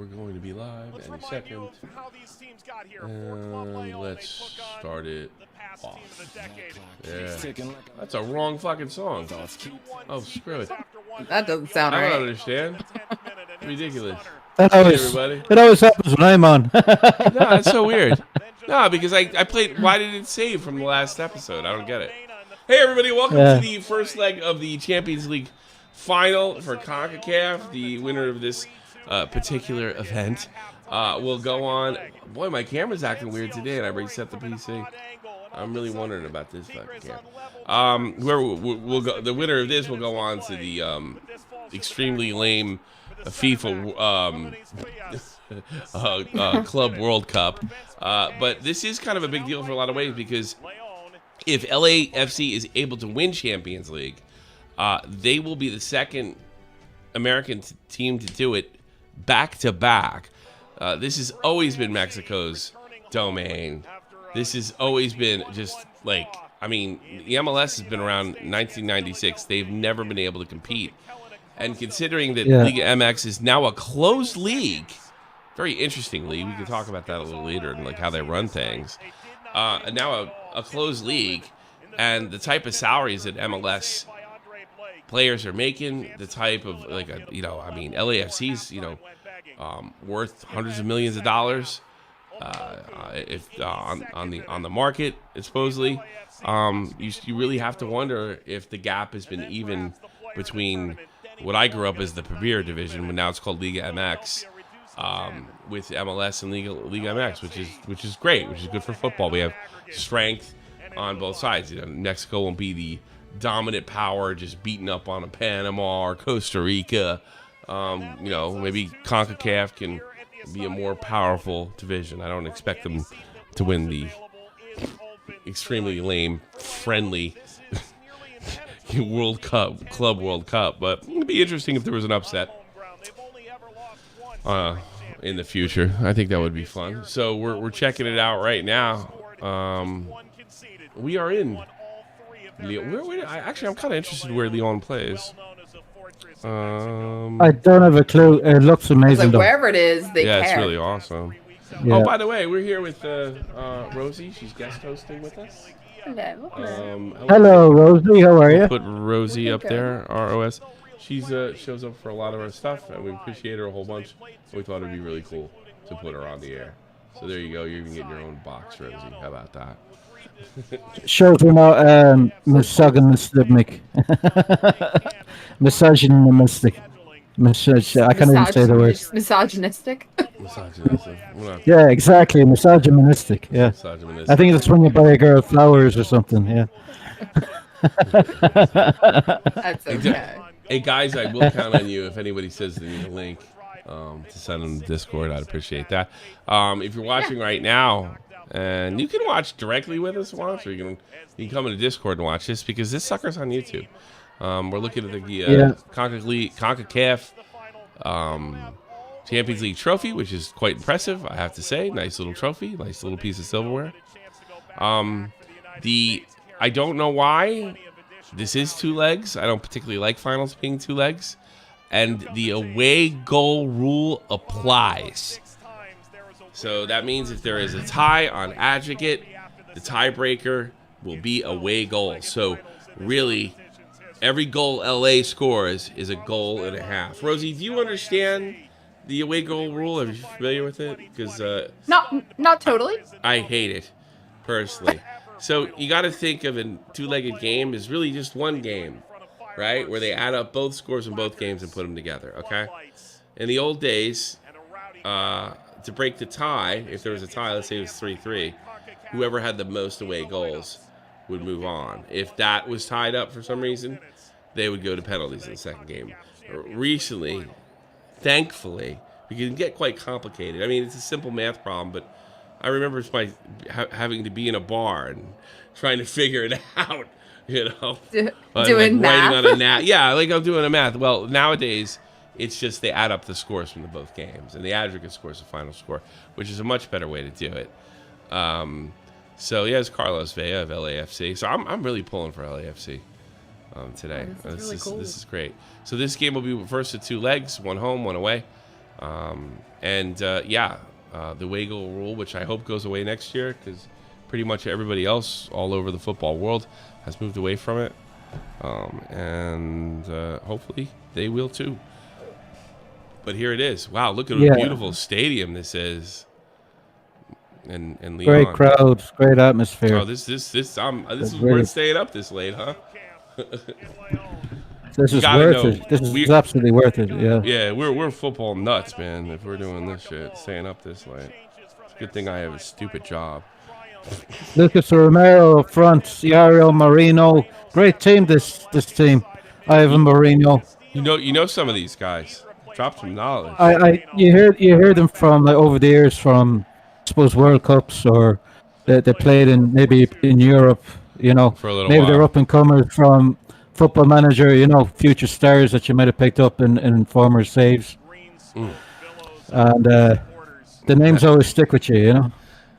We're going to be live any second. And let's start it off. Yeah. That's a wrong fucking song. Oh, screw it. That doesn't sound I right. don't understand. Ridiculous. It Hey, always happens when I'm on. No, that's so weird. No, because I played. Why did it save from the last episode? I don't get it. Hey, everybody, welcome to the first leg of the Champions League final for CONCACAF. The winner of this particular event will go on. Boy, my camera's acting weird today, and I reset the PC. I'm really wondering about this fucking camera. We'll go. The winner of this will go on to the extremely lame FIFA Club World Cup. But this is kind of a big deal for a lot of ways because if LAFC is able to win Champions League, they will be the second American team to do it back to back. This has always been Mexico's domain. This has always been just like, I mean, the MLS has been around 1996. They've never been able to compete. And considering that Liga MX is now a closed league, very interesting league. We can talk about that a little later and like how they run things. Now a closed league, and the type of salaries that MLS players are making, the type of LAFC's worth hundreds of millions of dollars. If on the market, supposedly, you really have to wonder if the gap has been even between what I grew up as the Premier Division, but now it's called Liga MX, with MLS and Liga MX, which is great, which is good for football. We have strength on both sides. Mexico won't be the dominant power just beating up on a Panama or Costa Rica. Maybe CONCACAF can be a more powerful division. I don't expect them to win the extremely lame, friendly Club World Cup, but it'd be interesting if there was an upset in the future. I think that would be fun. So we're checking it out right now. We are in León. I'm kind of interested where León plays. I don't have a clue. It looks amazing. Like, wherever it is, they care. It's really awesome. Yeah. Oh, by the way, we're here with Rosie. She's guest hosting with us. Hello. Hello, Rosie. How are you? Put Rosie up there, ROS. She's shows up for a lot of our stuff, and we appreciate her a whole bunch. We thought it'd be really cool to put her on the air. So there you go. You're even getting your own box, Rosie. How about that? Shows we're not misogynistic. Misogynistic. I can't even say the word. Misogynistic. Yeah, exactly. Misogynistic. Yeah. Misogynistic. I think it's when you buy a girl flowers or something. Yeah. That's okay. Hey guys, I will count on you if anybody says they need a link to send them to Discord. I'd appreciate that. If you're watching right now, and you can watch directly with us once, or you can come into Discord and watch this because this sucker's on YouTube. We're looking at the CONCACAF Champions League trophy, which is quite impressive, I have to say. Nice little trophy, nice little piece of silverware. I don't know why this is 2 legs. I don't particularly like finals being 2 legs, and the away goal rule applies. So that means if there is a tie on aggregate, the tiebreaker will be away goal. So really, every goal LA scores is a goal and a half. Rosie, do you understand the away goal rule? Are you familiar with it? Because not totally. I hate it personally. So you got to think of a 2-legged game as really just one game, right? Where they add up both scores in both games and put them together. Okay. In the old days, to break the tie, if there was a tie, let's say it was 3-3, whoever had the most away goals would move on. If that was tied up for some reason, they would go to penalties in the second game. Recently, thankfully, because it can get quite complicated. I mean, it's a simple math problem, but I remember having to be in a bar and trying to figure it out, doing math? Yeah, like I'm doing a math. Well, nowadays, it's just they add up the scores from both games, and the aggregate score is the final score, which is a much better way to do it. So yeah, it's Carlos Vea of LAFC. So I'm really pulling for LAFC today. This is really cool. This is great. So this game will be first of 2 legs, 1 home, 1 away. The wiggle rule, which I hope goes away next year, because pretty much everybody else all over the football world has moved away from it. Hopefully they will too. But here it is. Wow, look at what a beautiful stadium this is. And León. Great crowd, great atmosphere. Oh, this is worth staying up this late, huh? This is worth it. This is absolutely worth it. Yeah. Yeah, we're football nuts, man. If we're doing this shit, staying up this late. It's a good thing I have a stupid job. Lucas Romero up front, Yario Marino. Great team, this team. Ivan Marino. You know some of these guys. Drop some knowledge. You hear them from over the years from, I suppose, World Cups, or they played maybe in Europe. You know, for a little maybe while. They're up and comers from Football Manager. You know, future stars that you might have picked up in former saves. And the names always stick with you. You know.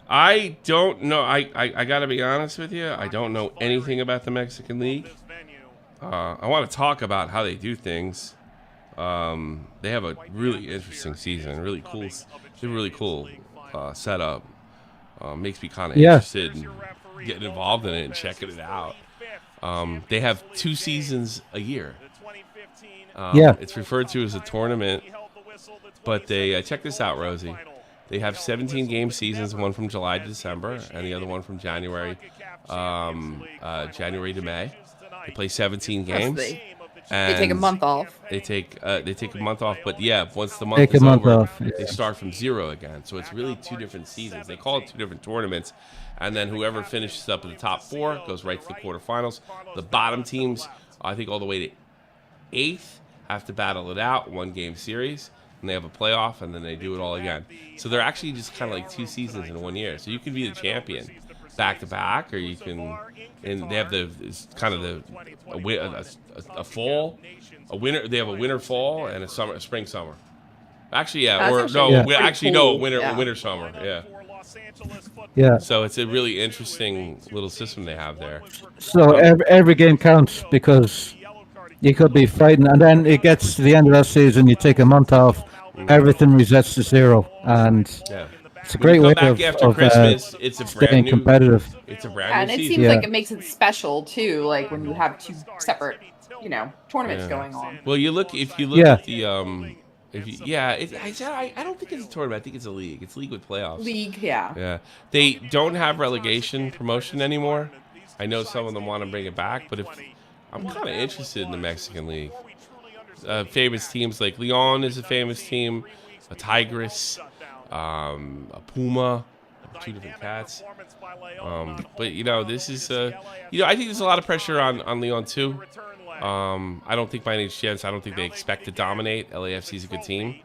I don't know. I got to be honest with you. I don't know anything about the Mexican League. I want to talk about how they do things. They have a really interesting season. Really cool setup. Makes me kind of interested in getting involved in it and checking it out. They have 2 seasons a year. It's referred to as a tournament. But they check this out, Rosie. They have 17 game seasons, one from July to December, and the other one from January to May. They play 17 games. They take a month off. They take a month off, but once the month is over, they start from 0 again. So it's really 2 different seasons. They call it 2 different tournaments, and then whoever finishes up in the top 4 goes right to the quarterfinals. The bottom teams, I think all the way to 8th, have to battle it out, 1-game series. And they have a playoff, and then they do it all again. So they're actually just kind of like 2 seasons in 1 year. So you can be the champion back to back, or you can. And they have a winter. They have a winter, fall, and a spring, summer. Actually, winter, summer. Yeah. Yeah. So it's a really interesting little system they have there. So every game counts, because you could be fighting, and then it gets to the end of that season, you take a month off, everything resets to 0, and it's a great way of Christmas, it's a staying competitive. It's a brand new and it season. seems like it makes it special too, like when you have 2 separate, tournaments going on. Well, if you look at the I don't think it's a tournament. I think it's a league. It's league with playoffs. Yeah. They don't have relegation promotion anymore. I know some of them want to bring it back, but I'm kind of interested in the Mexican League. Famous teams like León is a famous team, a Tigris, a Puma, 2 different cats. But this is I think there's a lot of pressure on León too. I don't think by any chance. I don't think they expect to dominate. LAFC is a good team.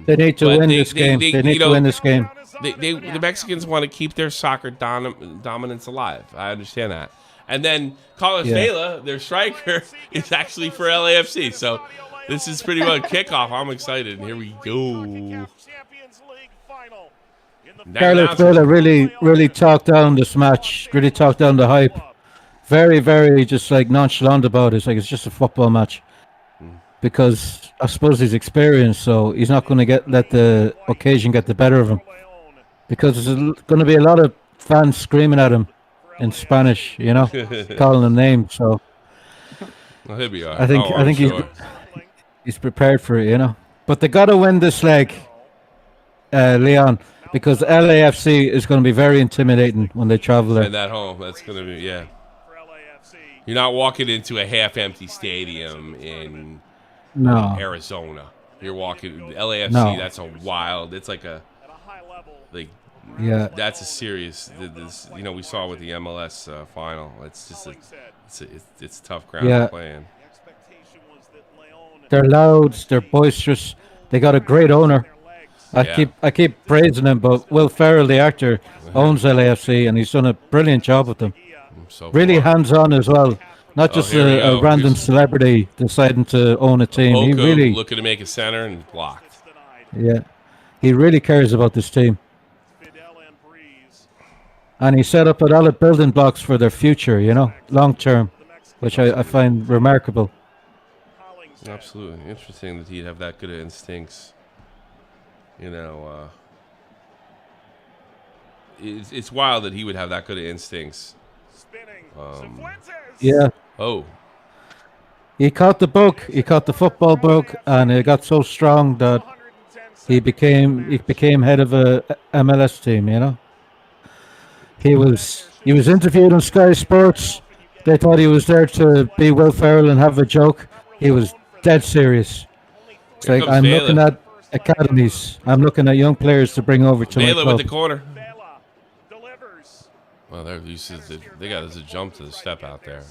They need to win this game. They need to win this game. The Mexicans want to keep their soccer dominance alive. I understand that. And then Carlos Vela, their striker, is actually for LAFC. So this is pretty much kickoff. I'm excited. And here we go. Carlos Vela really talked down this match. Really talked down the hype. Very, very just like nonchalant about it. It's just a football match. Because I suppose he's experienced, so he's not going to let the occasion get the better of him. Because there's going to be a lot of fans screaming at him in Spanish, calling him names. So he'll be all right. I think he's prepared for it, But they got to win this leg, León, because LAFC is going to be very intimidating when they travel there. And at home, that's going to be You're not walking into a half-empty stadium in Arizona. You're walking LAFC. No. That's a wild. It's like a That's a serious. We saw with the MLS final. It's just it's tough ground to play in. They're loud. They're boisterous. They got a great owner. I keep praising him, but Will Ferrell, the actor, owns LAFC, and he's done a brilliant job with them. Really hands-on as well. Not just a random celebrity deciding to own a team. He really looking to make a center and blocked. Yeah, he really cares about this team. And he set up a lot of building blocks for their future, long term, which I find remarkable. Absolutely. Interesting that he'd have that good of instincts. You know, it's wild that he would have that good of instincts. Yeah. Oh, He caught the bug. He caught the football bug, and it got so strong that he became head of a MLS team. You know, he was interviewed on Sky Sports. They thought he was there to be Will Ferrell and have a joke. He was dead serious. It's Here like, comes I'm Vela. looking at academies. I'm looking at young players to bring over to my Vela club. with the corner. Well, they got us a jump to the step out there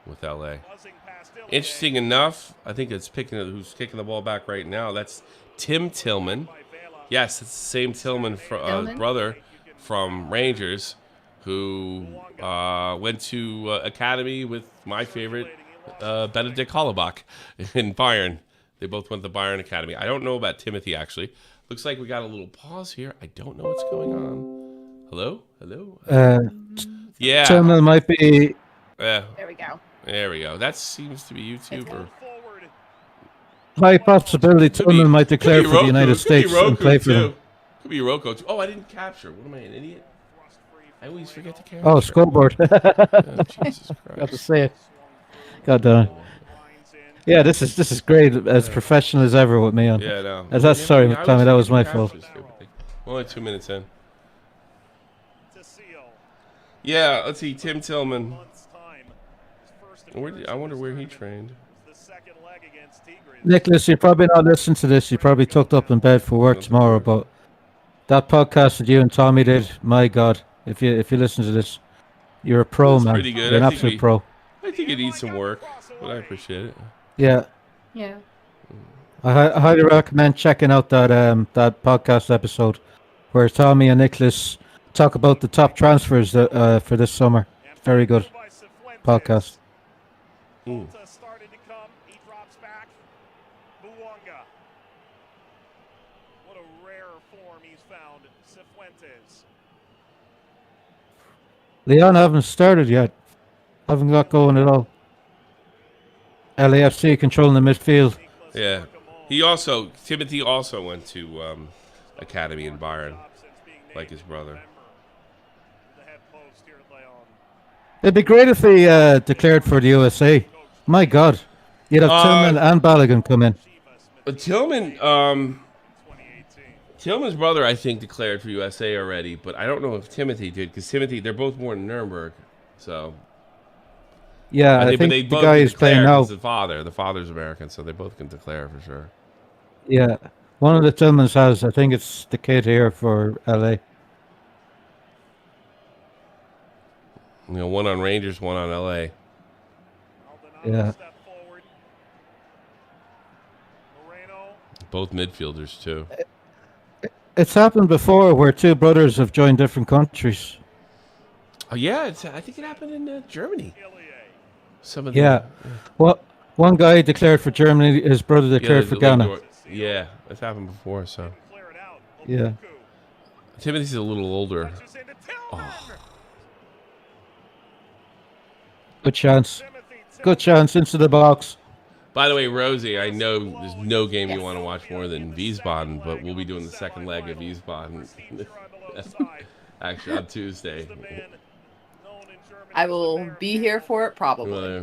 with LA. Interesting enough, I think it's who's kicking the ball back right now. That's Tim Tillman. Yes, it's the same Tillman, brother from Rangers, who went to academy with my favorite Benedict Hollebach in Bayern. They both went to Bayern Academy. I don't know about Timothy, actually. Looks like we got a little pause here. I don't know what's going on. Hello? Yeah. Tillman might be. There we go. There we go. That seems to be YouTube or High possibility Tillman might declare for the United States and play for them. Could be Rocco too. Oh, I didn't capture. What am I, an idiot? I always forget to capture. Oh, scoreboard. Oh, Jesus Got to Christ. say it. God damn it. Yeah, this is great. As professional as ever with me on. Yeah, no. Sorry, Tommy, that was my fault. We're only 2 minutes in. Yeah, let's see. Tim Tillman. I wonder where he trained. Nicholas, you're probably not listening to this. You're probably tucked up in bed for work tomorrow. But that podcast that you and Tommy did, my God, if you listen to this, you're a pro, That's man. pretty good. You're an I think absolute pro. I think it needs some work, but I appreciate it. Yeah, Yeah. I highly recommend checking out that podcast episode where Tommy and Nicholas talk about the top transfers for this summer. Very good podcast. Started to come. He drops back. Buwanga. What a rare form he's found. Cifuentes. León haven't started yet. Haven't got going at all. LAFC controlling the midfield. Yeah. Timothy also went to academy in Bayern, like his brother. It'd be great if he declared for the USA. My God. You'd have Tillman and Balogun come in. But Tillman's brother, I think, declared for USA already, but I don't know if Timothy did, because they're both born in Nuremberg, so. Yeah, I think the guy who's playing now. The father's American, so they both can declare for sure. Yeah, one of the Tillmans has, I think it's the kid here for LA. You know, one on Rangers, one on LA. Yeah. Both midfielders, too. It's happened before where two brothers have joined different countries. Oh, yeah, I think it happened in Germany. Well, one guy declared for Germany, his brother declared for Ghana. Yeah, that's happened before, so. Yeah. Timothy's a little older. Oh. Good chance. Good chance into the box. By the way, Rosie, I know there's no game you want to watch more than Wiesbaden, but we'll be doing the second leg of Wiesbaden actually on Tuesday. I will be here for it probably. Well,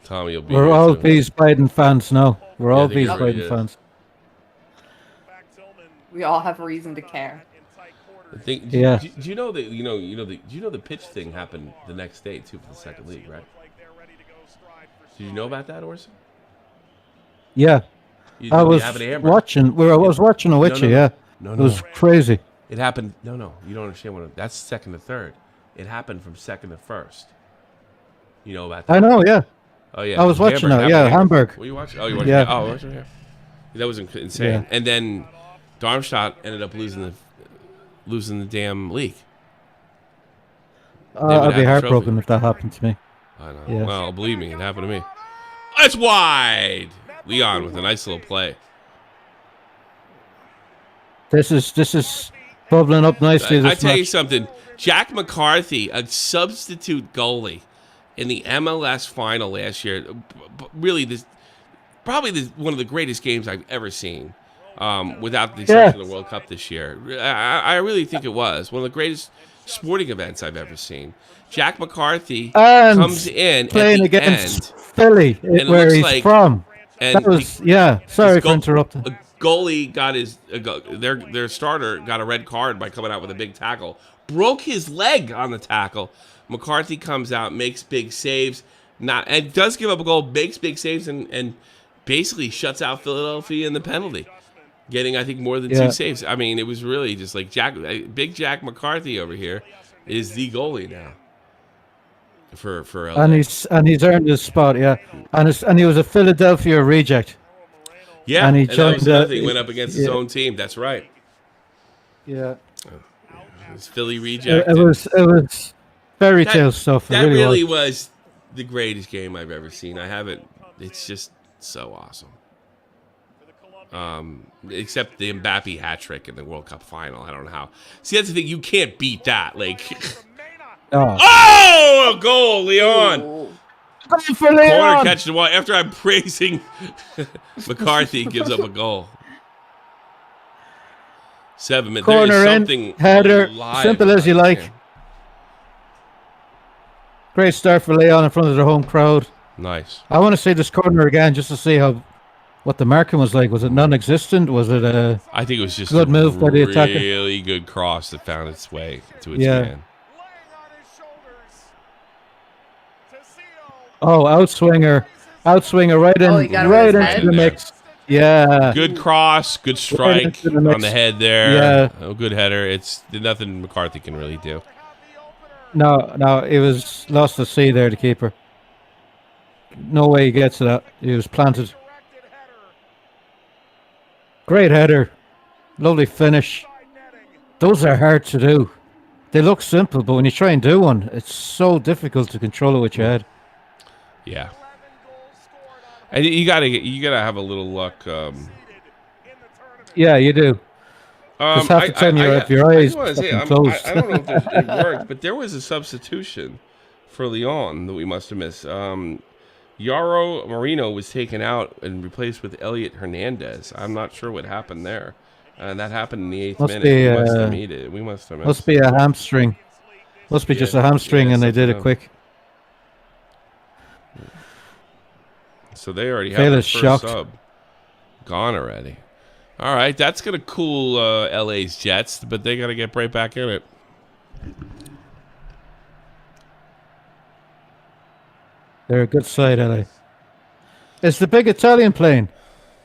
Tommy will be We're here all soon. Wiesbaden fans now. We're all I think it really Wiesbaden is. fans. We all have reason to care. Yeah. Do you know that do you know the pitch thing happened the next day too for the second league, right? Did you know about that, Orson? Yeah. I was have it hammered. watching. I was watching it with you. Yeah. No, It was crazy. It happened. No, you don't understand that's second to third. It happened from second to first. You know about that? I know. Yeah. Oh yeah. I was watching Hamburg, it. Yeah, Hamburg. Were you watching? Oh, you watching? Yeah. Oh, watching here. That was insane. Yeah. And then Darmstadt ended up losing the damn league. I'd be heartbroken if that happened to me. I know. Yeah. Well, believe me, it happened to me. It's wide. Leon with a nice little play. This is bubbling up nicely. I This tell you match. something. Jack McCarthy, a substitute goalie in the MLS final last year. Really, probably one of the greatest games I've ever seen, without the exception of the World Cup this year. I really think it was one of the greatest sporting events I've ever seen. Jack McCarthy And comes in playing at the against end, Philly, and it where looks he's like from. and That was Sorry for interrupting. a goalie got their starter got a red card by coming out with a big tackle. Broke his leg on the tackle. McCarthy comes out, makes big saves, and does give up a goal, makes big saves, and basically shuts out Philadelphia in the penalty, getting I think more than 2 saves. I mean, it was really just like Big Jack McCarthy over here is the goalie now for LA. And he's earned his spot, and he was a Philadelphia reject. Yeah, and he that was joined another thing. He went up against his own team. That's right. Yeah, It's Philly reject. it was fairy tale stuff. That It really was the greatest game I've ever seen. I haven't. It's just so awesome. Except the Mbappe hat trick in the World Cup final. I don't know how. See, that's the thing. You can't beat that. Like, oh, a goal, Leon. Ooh. for Corner Leon. catch the ball. After I'm praising McCarthy, gives up a goal. 7 minutes. There is Corner in, something header, alive simple as you about like. him. Great start for Leon in front of the home crowd. Nice. I want to see this corner again just to see what the marking was like. Was it non-existent? Was it a I think it was just good a move by the attacker? really good cross that found its way to its Yeah. man. Oh, outswinger right in, Oh, he got it right with his into head? the mix. Yeah, Good cross, good strike into the mix. on the head there. Yeah. Oh, good header. It's nothing McCarthy can really do. No, it was lost at sea there, the keeper. No way he gets to that. He was planted. Great header, lovely finish. Those are hard to do. They look simple, but when you try and do one, it's so difficult to control it with your head. Yeah. And you gotta have a little luck. Yeah, you do. Just half the time you have your eyes I fucking closed. I don't know if it worked, but there was a substitution for Leon that we must have missed. Yaro Marino was taken out and replaced with Elliot Hernandez. I'm not sure what happened there. And that happened in the 8th Must minute. be, We must have made it. We must have missed. Must be a hamstring. Must be just a hamstring, and they did it quick. So they already have Phil their is first shocked. sub gone already. All right, that's gonna cool LA's Jets, but they got to get right back in it. They're a good side, LA. It's the big Italian plane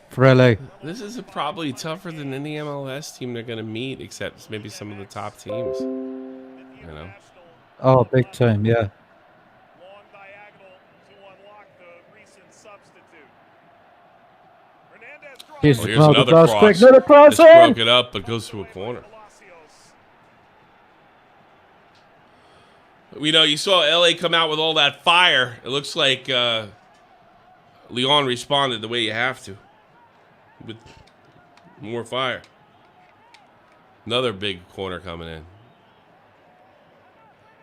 for LA. This is probably tougher than any MLS team they're gonna meet, except maybe some of the top teams. You know. Oh, big time, yeah. Long diagonal to unlock the recent substitute. Hernandez drives Jesus, Here's no, another the cross cross. quick, another cross Just in! broke it up, but goes through a corner. Palacios. You know, you saw LA come out with all that fire. It looks like Leon responded the way you have to, with more fire. Another big corner coming in.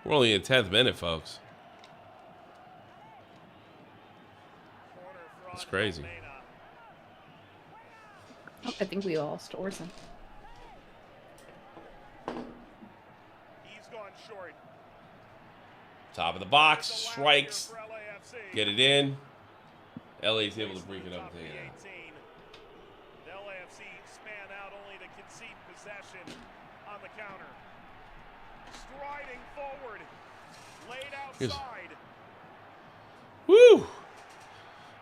We're only in 10th minute, folks. It's crazy. Oh, I think we lost Orson. He's gone short. Top of the box, strikes, For LAFC. get it in. LA's able to break it up and take it out. 18. The LAFC span out only to concede possession on the counter. Striding forward. Laid Here's- outside. Woo!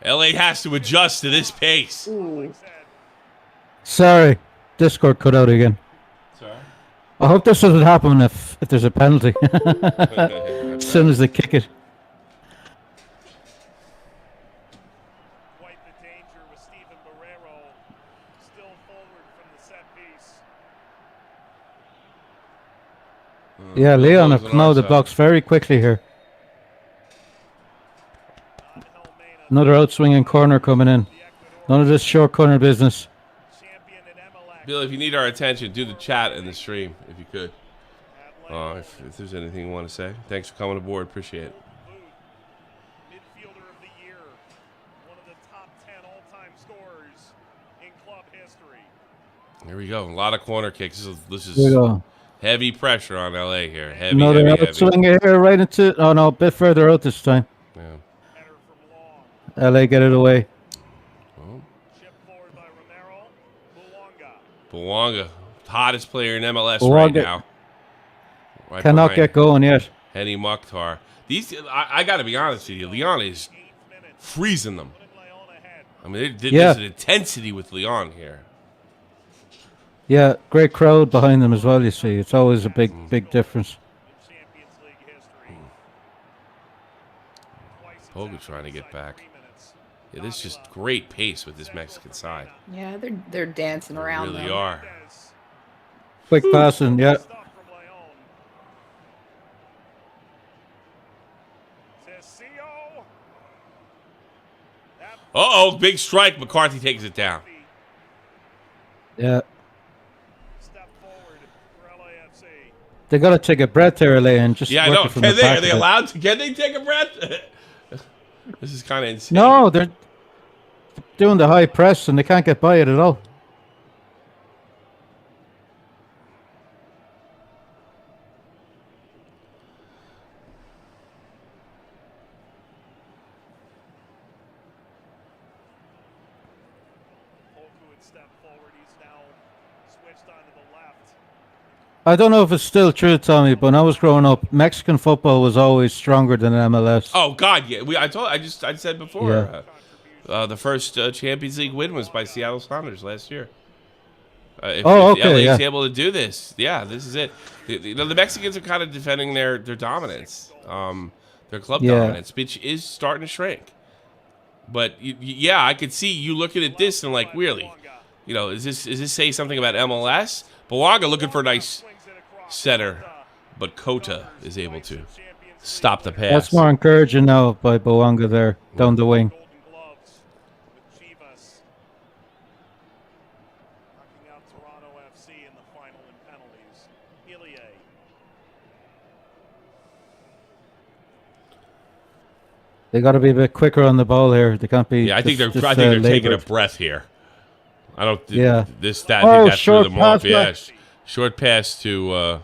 LA has to adjust to this pace. Ooh. Sorry, Discord cut out again. Sorry. I hope this doesn't happen if there's a penalty. As soon as they kick it. Quite the danger with Steven Barrero still forward from the set piece. Yeah, Leon have Goes on come out our of the side. box very quickly here. Angel Mena, Another outswinging corner coming in. None of this short corner business. champion in MLS. Bill, if you need our attention, do the chat in the stream, if you could. If there's anything you want to say. Thanks for coming aboard. Appreciate it. Midfielder of the year. One of the top 10 all-time in club history. Here we go. A lot of corner kicks. This Here we is go. heavy pressure on LA here. Heavy, Another heavy. outswinger here, right into. Oh no, a bit further out this time. Yeah. Header from Long. LA get it away. Oh. Chip forward by Romero. Buonga. Bouanga, hottest player in MLS right Bouanga now. Right Cannot behind get going yet. Henny Mukhtar. I got to be honest with you. Leon is 8th minute. freezing them. Putting León ahead. I mean, Yeah. there's an intensity with Leon here. Yeah, great crowd behind them as well. You see, it's always a big difference. In Champions League history. Twice it's Bogu happened trying to get inside back. 3 minutes. Yeah, this is just great pace with this Mexican side. Yeah, they're dancing They around. really though. are. Hernandez. Quick passing, yeah. Stuff from León. Tessio. That Uh-oh, big strike. McCarthy takes it down. Yeah. step forward for LAFC. They got to take a breath there, LA, and just Yeah, I work know. it from Can the they? back Are they of it. allowed to? Can they take a breath? This is kind of insane. No, they're doing the high press and they can't get by it at all. Polku would step forward. He's now switched onto the left. I don't know if it's still true, Tommy, but when I was growing up, Mexican football was always stronger than MLS. Oh God, yeah. I said before. Yeah. The first Champions League win was by Seattle Sounders last year. If okay, LA's yeah. able to do this, yeah, this is it. The Mexicans are kind of defending their dominance, their club Yeah. dominance, which is starting to shrink. But yeah, I could see you looking at this and like, really, is this say something about MLS? Bouanga looking for a nice setter, but Kota is able to stop the pass. That's more encouraging now by Bouanga there, down the wing. Golden gloves with Chivas. Knocking out Toronto FC in the final in penalties. Ilie. They got to be a bit quicker on the ball here. They can't be. Yeah, I think they're just, taking a laboured. breath here. I don't. Yeah. I think that threw Short them off. pass Yeah, back. short pass to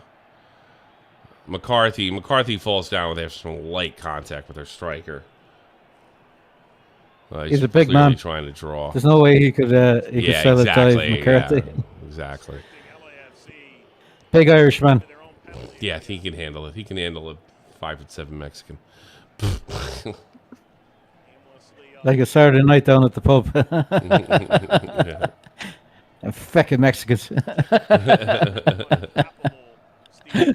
McCarthy. McCarthy falls down with some light contact with their striker. He's a big clearly man. trying to draw. There's no way he could sell a dive, McCarthy. Yeah, exactly. LAFC Big Irishman. to their own penalty. Yeah, he can handle it. He can handle a 5'7" Mexican. Aimlessly Like a Saturday night down at the pub. Yeah. And feckin' Mexicans. Applebull, Steve Drugolo,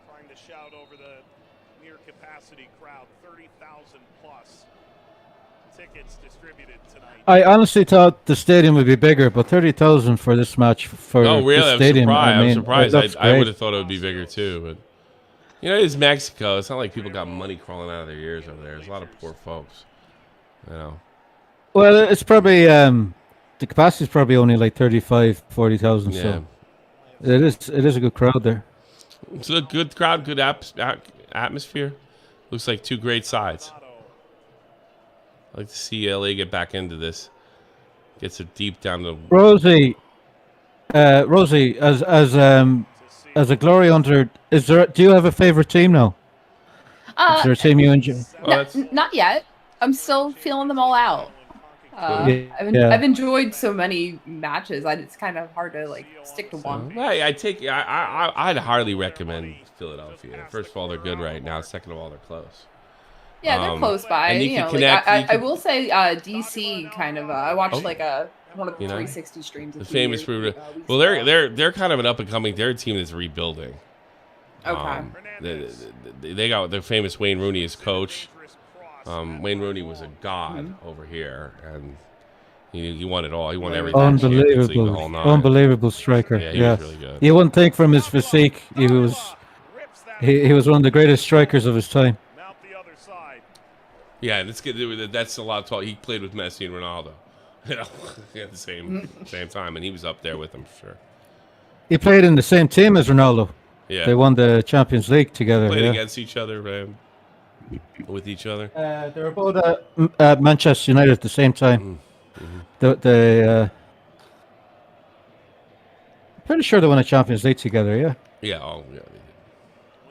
trying to shout over the near capacity crowd, 30,000 plus tickets distributed tonight. I honestly thought the stadium would be bigger, but 30,000 for this match for Oh, really? this I'm stadium. surprised. I mean, I'm surprised. it looks I would great. have thought it would be bigger too, but it's Mexico. It's not like people got money crawling out of their ears over there. There's a lot of poor folks. Well, it's probably the capacity is probably only like 35, 40,000. Yeah. So it is a good crowd there. It's a good crowd, good atmosphere. Looks like two great sides. I'd like to see LA get back into this. Gets it deep down the. Rosie, as a glory hunter, do you have a favorite team now? Is there a team you enjoy? Not yet. I'm still feeling them all out. Yeah. I've enjoyed so many matches. It's kind of hard to like stick to one. I'd hardly recommend Philadelphia. First of all, they're good right now. Second of all, they're close. Yeah, they're close by. and you You can know, connect- like, you I can- will say DC kind of. I watched Oh. like one of the 360 streams. The famous. Well, they're kind of an up and coming. They're a team that's rebuilding. Okay. They got their famous Wayne Rooney as coach. Wayne Rooney was a god over here, and he won it all. He won everything. Champions League, the whole nine. Unbelievable striker. Yeah, he Yeah, was really good. you wouldn't think from his physique he was one of the greatest strikers of his time. Out the other side. Yeah, and it's good. That's a lot of talk. He played with Messi and Ronaldo, at the same time, and he was up there with them for sure. He played in the same team as Ronaldo. Yeah, They won the Champions League together. played Yeah. against each other, with each other. They were both at Manchester United at the same time. The pretty sure they won a Champions League together. Yeah. Yeah, oh yeah, they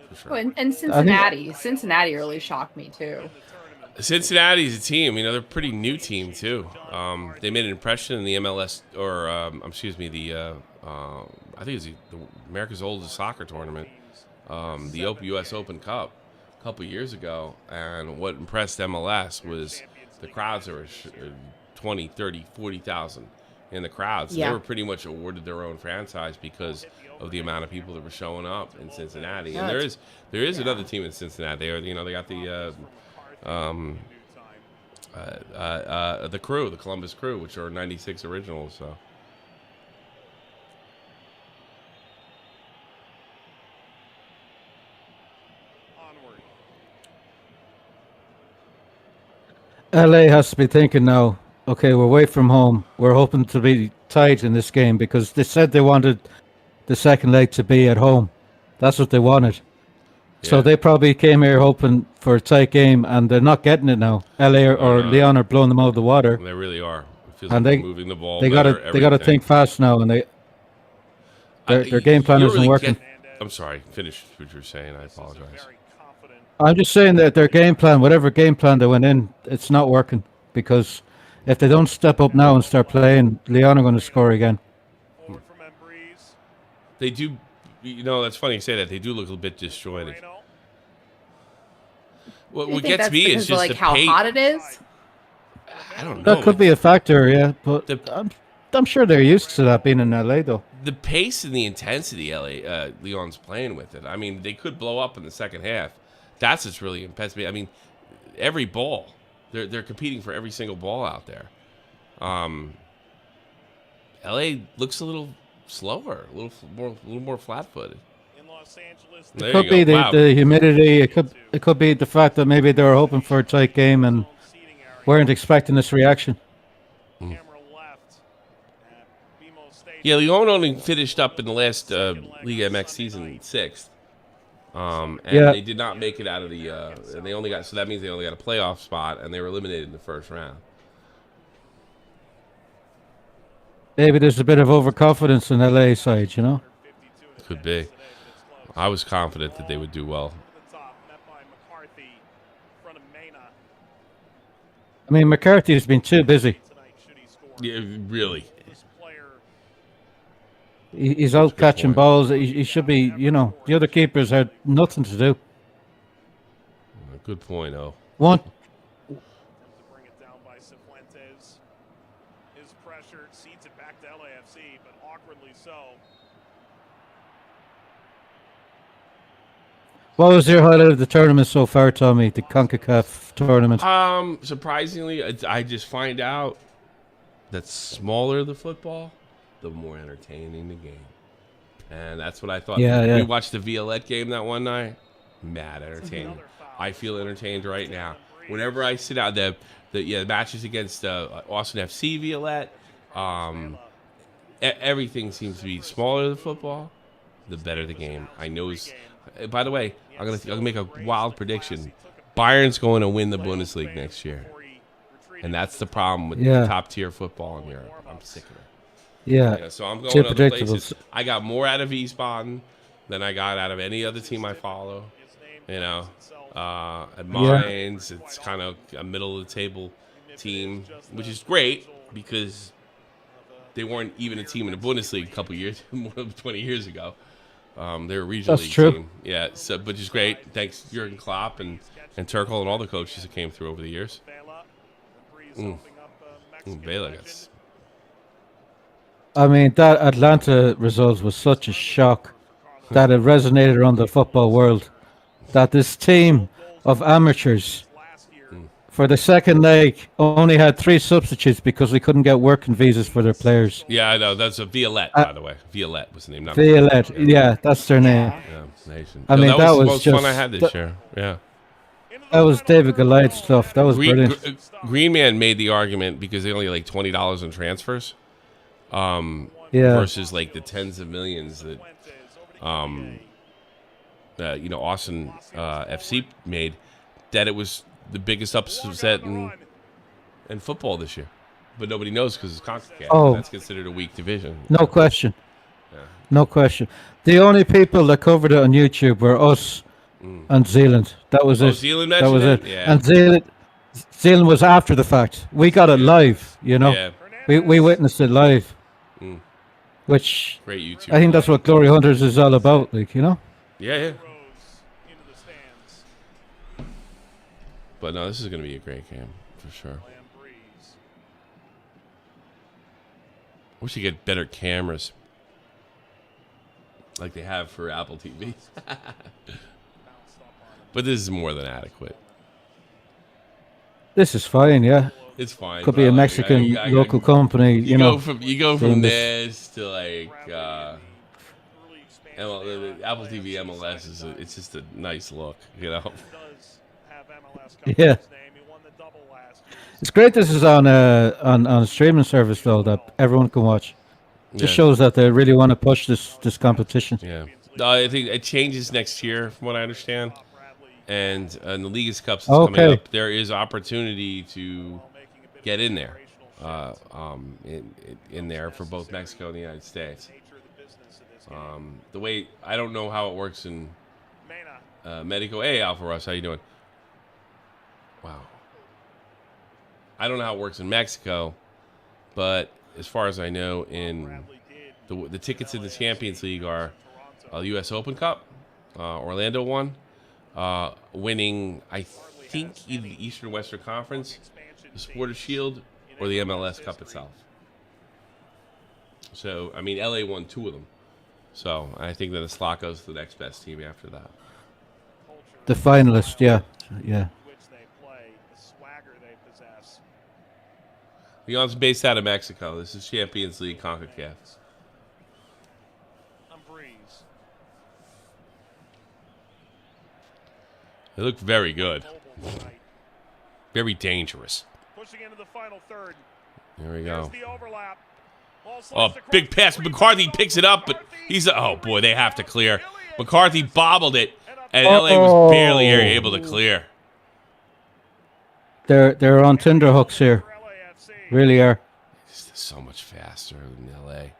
did. For Oh, sure. and Cincinnati really shocked me too. Cincinnati's a team. They're a pretty new team too. They made an impression in the MLS, or excuse me, I think it's the America's oldest soccer tournament, the U.S. Open Cup, a couple years ago. And what impressed MLS was the crowds. There were 20, 30, 40,000 in the crowds. Yeah. They were pretty much awarded their own franchise because of the amount of people that were showing up in Cincinnati. And there is another team in Cincinnati. They got the Crew, the Columbus Crew, which are 96 originals. So LA has to be thinking now, okay, we're away from home. We're hoping to be tight in this game because they said they wanted the second leg to be at home. That's what they wanted. So Yeah. they probably came here hoping for a tight game, and they're not getting it now. LA or no. Leon are blowing them out of the water. they really are. It feels And like they- they're moving the ball. They better, gotta think everything. fast now, and their game plan You isn't really working. I'm sorry. Finish what you were saying. I apologize. I'm just saying that their game plan, whatever game plan they went in, it's not working because if they don't step up now and start playing, Leon are going to score again. They do. That's funny you say that. They do look a bit disjointed. What You think gets that's me because is just of, the how pace. hot it is? I don't know. That could be a factor, yeah. But The- I'm sure they're used to that being in LA, though. The pace and the intensity Leon's playing with it. I mean, they could blow up in the second half. That's what's really impressed me. I mean, every ball, they're competing for every single ball out there. LA looks a little slower, a little more flat-footed. There It could you be go. Wow. the humidity. It could be the fact that maybe they were hoping for a tight game and weren't expecting this reaction. Yeah, León only finished up in the last Liga MX season 6th. And Yeah. they did not make it out of the. And they only got, so that means they only got a playoff spot, and they were eliminated in the first round. Maybe there's a bit of overconfidence in LA side, you know. Could be. I was confident that they would do well. I mean, McCarthy has been too busy. Yeah, really. He's out catching point. balls. He should be, the other keepers had nothing to do. Good point, oh. One, Bring it down by Cifuentes. His pressure seeds it back to LAFC, but awkwardly so. what was your highlight of the tournament so far, Tommy? The CONCACAF tournament. Surprisingly, I just find out that smaller the football, the more entertaining the game. And that's what I thought. Yeah. We watched the Violette game that one night. Mad entertaining. I feel entertained right now. Whenever I sit out, the matches against Austin FC Violette, everything seems to be smaller the football, the better the game. I know. By the way, I'm gonna make a wild prediction. Bayern's going to win the Bundesliga next year, and that's the problem with Yeah. top tier football in Europe. I'm sick of it. Yeah. So I'm going Too to other predictable. places. I got more out of Wiesbaden than I got out of any other team I follow. At Mainz, it's kind of a middle of the table team, which is great because they weren't even a team in the Bundesliga a couple years, more than 20 years ago. They were a regional That's league true. team. Yeah, so which is great. Thanks Jurgen Klopp and Tuchel and all the coaches that came through over the years. Vela got I mean, that Atlanta result was such a shock that it resonated around the football world. That this team of amateurs for the second leg only had 3 substitutes because we couldn't get working visas for their players. Yeah, I know. That's a Violette, by the way. Violette was the name. Not Violette, yeah, that's their name. Yeah, Nation. I mean, that that was the was most fun I just- had this that- year. Yeah. That was David Goliath stuff. That was brilliant. Green Man made the argument because they only had like $20 in transfers, Yeah, versus like the tens of millions that, Austin FC made. That it was the biggest upset in football this year. but nobody knows because it's CONCACAF. Oh. That's considered a weak division. No question. Yeah. No question. The only people that covered it on YouTube were us and Zealand. That was it. Zealand That was mentioned it. it? Yeah. And Zealand was after the fact. We got it live, you know. Yeah. We witnessed it live. Mm. Which Great YouTube. I think that's what Glory Hunters is all about, like, you know. Yeah, yeah. Rose into the stands. But no, this is going to be a great game for sure. Lamb Breeze. Wish you get better cameras, like they have for Apple TV. Bounced up on him. But this is more than adequate. This is fine, yeah. It's fine. Could be a Mexican local company, you know. You go from doing this. this to like Early expansion. the Apple TV MLS it's just a nice look, you know. Does have MLS come Yeah. to his name. He won the double last year. It's great this is on a streaming service though that everyone can watch. Just shows that they really want to push this competition. Yeah. I think it changes next year, from what I understand. And in the League's Cups that's coming up, there is opportunity to get in there, in there for both Mexico and the United States. The way I don't know how it works in Medico. Hey, Alpha Russ, how you doing? Wow. I don't know how it works in Mexico, but as far as I know, in the tickets in the Champions League are the U.S. Open Cup, Orlando won, winning I think either the Eastern Western Conference, the Supporters Shield, or the MLS Cup itself. So I mean, LA won 2 of them. So I think that the slot goes to the next best team after that. The finalist, yeah. Which they play, the swagger they possess. Leon's based out of Mexico. This is Champions League CONCACAF. On Breeze. They look very good. Mobile right. Very dangerous. Pushing into the final third. There we There's go. the overlap. Ball Oh, sliced across big pass. the McCarthy picks it up, but he's... Oh, boy, they have to clear. McCarthy bobbled it, and LA was barely able to clear. They're on Tinder hooks here. LAFC. Really are. It's so much faster than LA.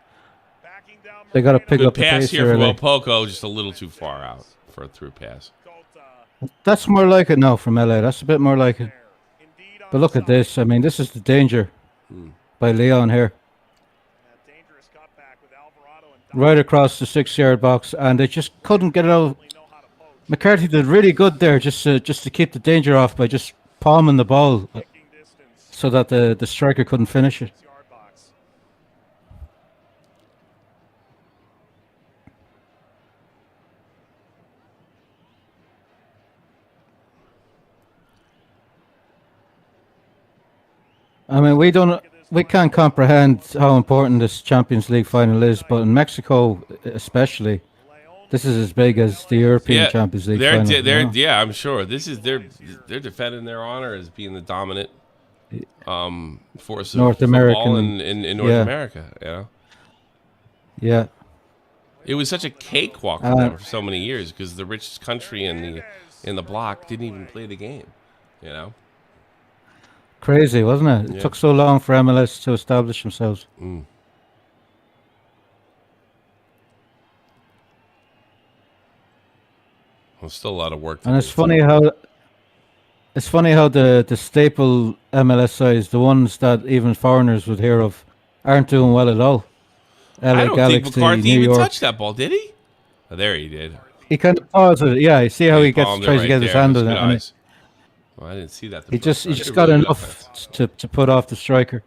Backing down They got to pick Good up the pass pace here here. from like. Opoko, just a little too far out for a through pass. Cota. That's more like it now from LA. That's a bit more like it. Indeed on But look at the this. I mean, this is the danger by León here. side. Dangerous cutback with Alvarado and Right across the 6-yard box, and they just couldn't get it out. Donnelly know how to poach. McCarthy did really good there just to keep the danger off by just palming the ball Kicking distance. so that the striker couldn't finish it. 6-yard box. I mean, we can't comprehend how important this Champions League final is, but in Mexico especially, this is as big as the European Champions League final. Yeah, I'm sure. They're defending their honor as being the dominant force of North football American, in North America. You know, Yeah. it was such a cakewalk for them for so many years because the richest country in the bloc didn't even play the game. You know. Crazy, wasn't it? It Yeah. took so long for MLS to establish themselves. Well, still a lot of work. And it's funny how the staple MLS sides, the ones that even foreigners would hear of, aren't doing well at all. LA I don't think Galaxy, McCarthy New even York. touched that ball, did he? Oh, there he did. He kind of paused it. Yeah, you see how he palmed it tries right to get his there. hand That's on it. good and eyes. Well, I didn't see that. He just got enough to put off the striker.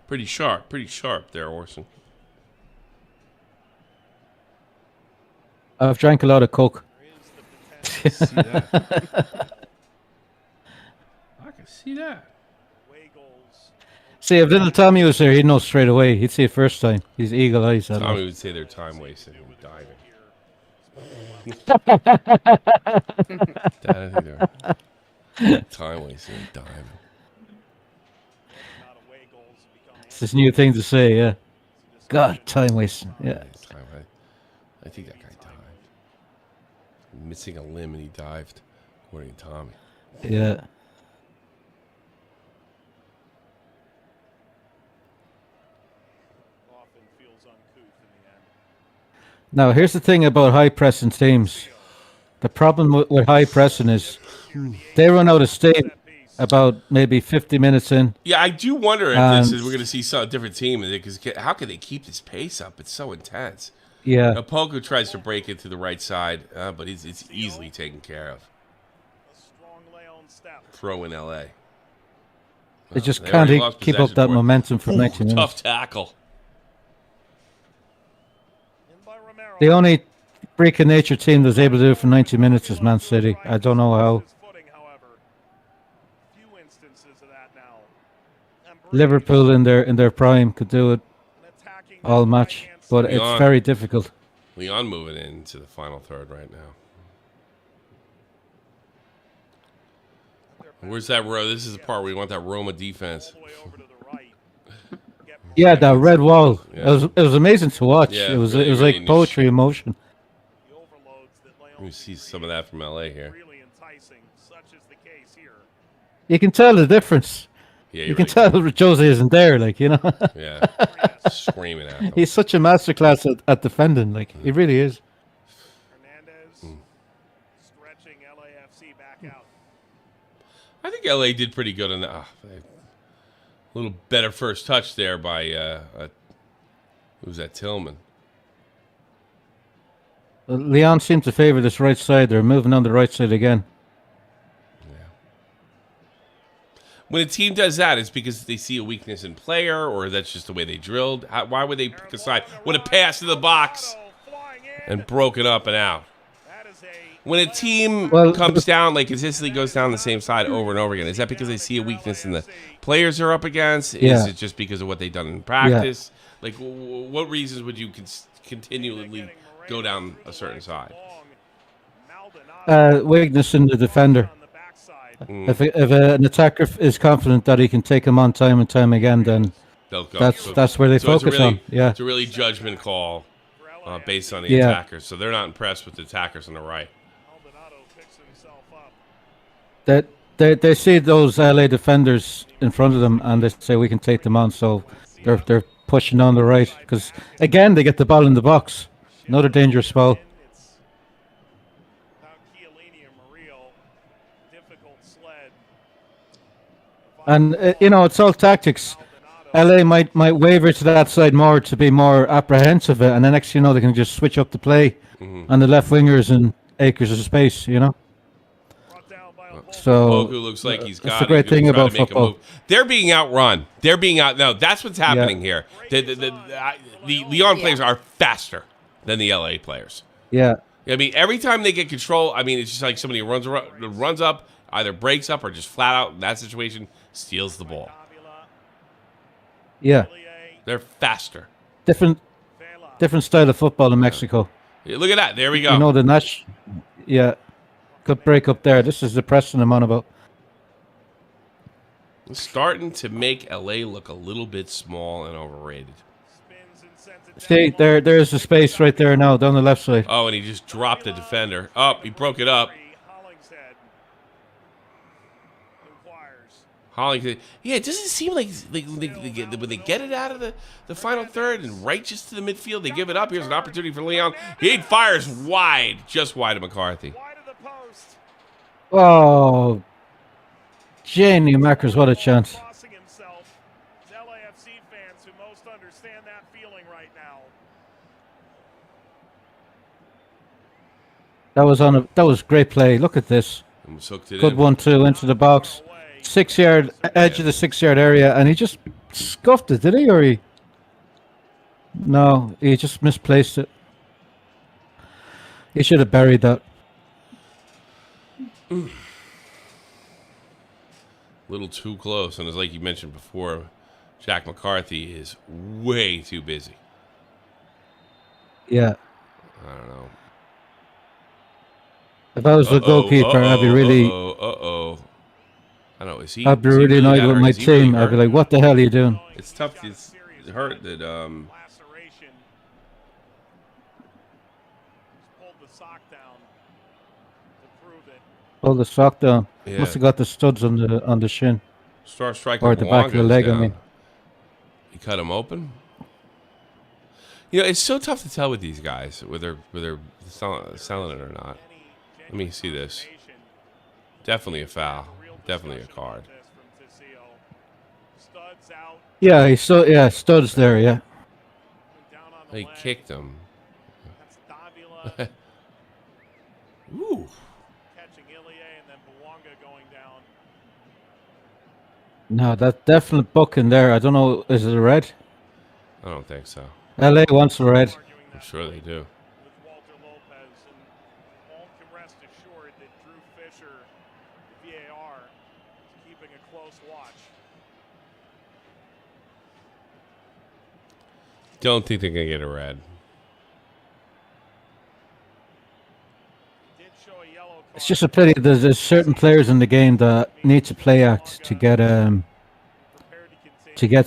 Pretty sharp there, Orson. I've drank a lot of Coke. See that? I can see that. Wiggles. See, if little Tommy was there, he'd know straight away. He'd see it first time. He's eagle eyes. that Tommy lad. would say they're time wasting and diving. Dad, I think they're time wasting and diving. Not away goals become It's this new thing to say, yeah. God, time wasting. Yeah. It's time, I think that guy dived. Missing a limb and he dived, according to Tommy. Yeah. Now, here's the thing about high pressing teams. The problem with high pressing is they run out of steam about maybe 50 minutes in. Yeah, I do wonder if we're going to see a different team because how can they keep this pace up? It's so intense. Yeah, Now, Poku tries to break it to the right side, but it's easily taken care of. Throw in LA. they just They can't already lost keep up possession that for it. momentum for 90 minutes. Tough tackle. The only freak of nature team that's able to do it for 90 minutes is Man City. I don't know how. Liverpool in their prime could do it all match, but it's Leon. very difficult. León moving into the final third right now. Where's that row? This is the part where you want that Roma defense. Yeah, that red wall. Yeah. It was amazing to watch. Yeah, it was really, like really poetry in motion. Let me see some of that from LA here. You can tell the difference. Yeah, You can tell Jose isn't there, like, you know. Yeah, screaming at them. He's such a masterclass at defending, like he really is. Stretching LAFC back out. I think LA did pretty good on that. A little better first touch there by who's that? Tillman. Leon seemed to favor this right side. They're moving on the right side again. When a team does that, it's because they see a weakness in player, or that's just the way they drilled. Why would they pick a side? When a pass to the box and broken up and out. When a team comes down, like consistently goes down the same side over and over again, is that because they see a weakness in the players they're up against? Yeah. Is it just because of what they've done in practice? Like, what reasons would you continually go down a certain side? Weakness in the defender. If an attacker is confident that he can take him on time and time again, then They'll go. that's where they focus it's really, on. Yeah, it's a really judgment call based on the Yeah. attackers. So they're not impressed with the attackers on the right. that they see those LA defenders in front of them and they say we can take them on. So they're pushing on the right because again they get the ball in the box. Another dangerous foul. And it's all tactics. LA might waver to that side more to be more apprehensive, and the next they can just switch up the play on the left wingers and acres of space. So Poku looks like he's got. that's the great thing about football. They're being outrun. They're being out. No, that's what's happening here. The León players are faster than the LA players. Yeah, I mean, every time they get control, I mean, it's just like somebody runs up, either breaks up or just flat out in that situation steals the ball. yeah. They're faster. Different style of football in Mexico. Yeah, look at that. There we go. The Nash. Yeah, good break up there. This is the pressing I'm on about. It's starting to make LA look a little bit small and overrated. See, there's the space right there now down the left side. Oh, and he just dropped the defender. Oh, he broke it up. Hollingshead. Yeah, it doesn't seem like when they get it out of the final third and right just to the midfield, they give it up. Here's an opportunity for León. He fires wide, just wide of McCarthy. Oh, Jenny Mackers, what a chance. That was great play. Look at this. Almost hooked it Good in. 1-2 into the box. 6-yard edge of the 6-yard area, and he just scuffed it, did he? Or no, he just misplaced it. He should have buried that. A little too close, and it's like you mentioned before, Jack McCarthy is way too busy. Yeah. I don't know. If I was the goalkeeper, I'd be really. I don't know. I'd be really annoyed with my team. I'd be like, "What the hell are you doing?" It's tough. It's hurt that Pull the sock down. Yeah. Must have got the studs on the shin star striker or the back of the leg. I mean, he cut him open. it's so tough to tell with these guys whether they're selling it or not. Let me see this. Definitely a foul. Definitely a card. Yeah, he's so studs there. Yeah. He kicked him. Ooh. No, that definite booking there. I don't know. Is it a red? I don't think so. LA wants a red. I'm sure they do. Don't think they're gonna get a red. It's just a pity. There's certain players in the game that need to play act to get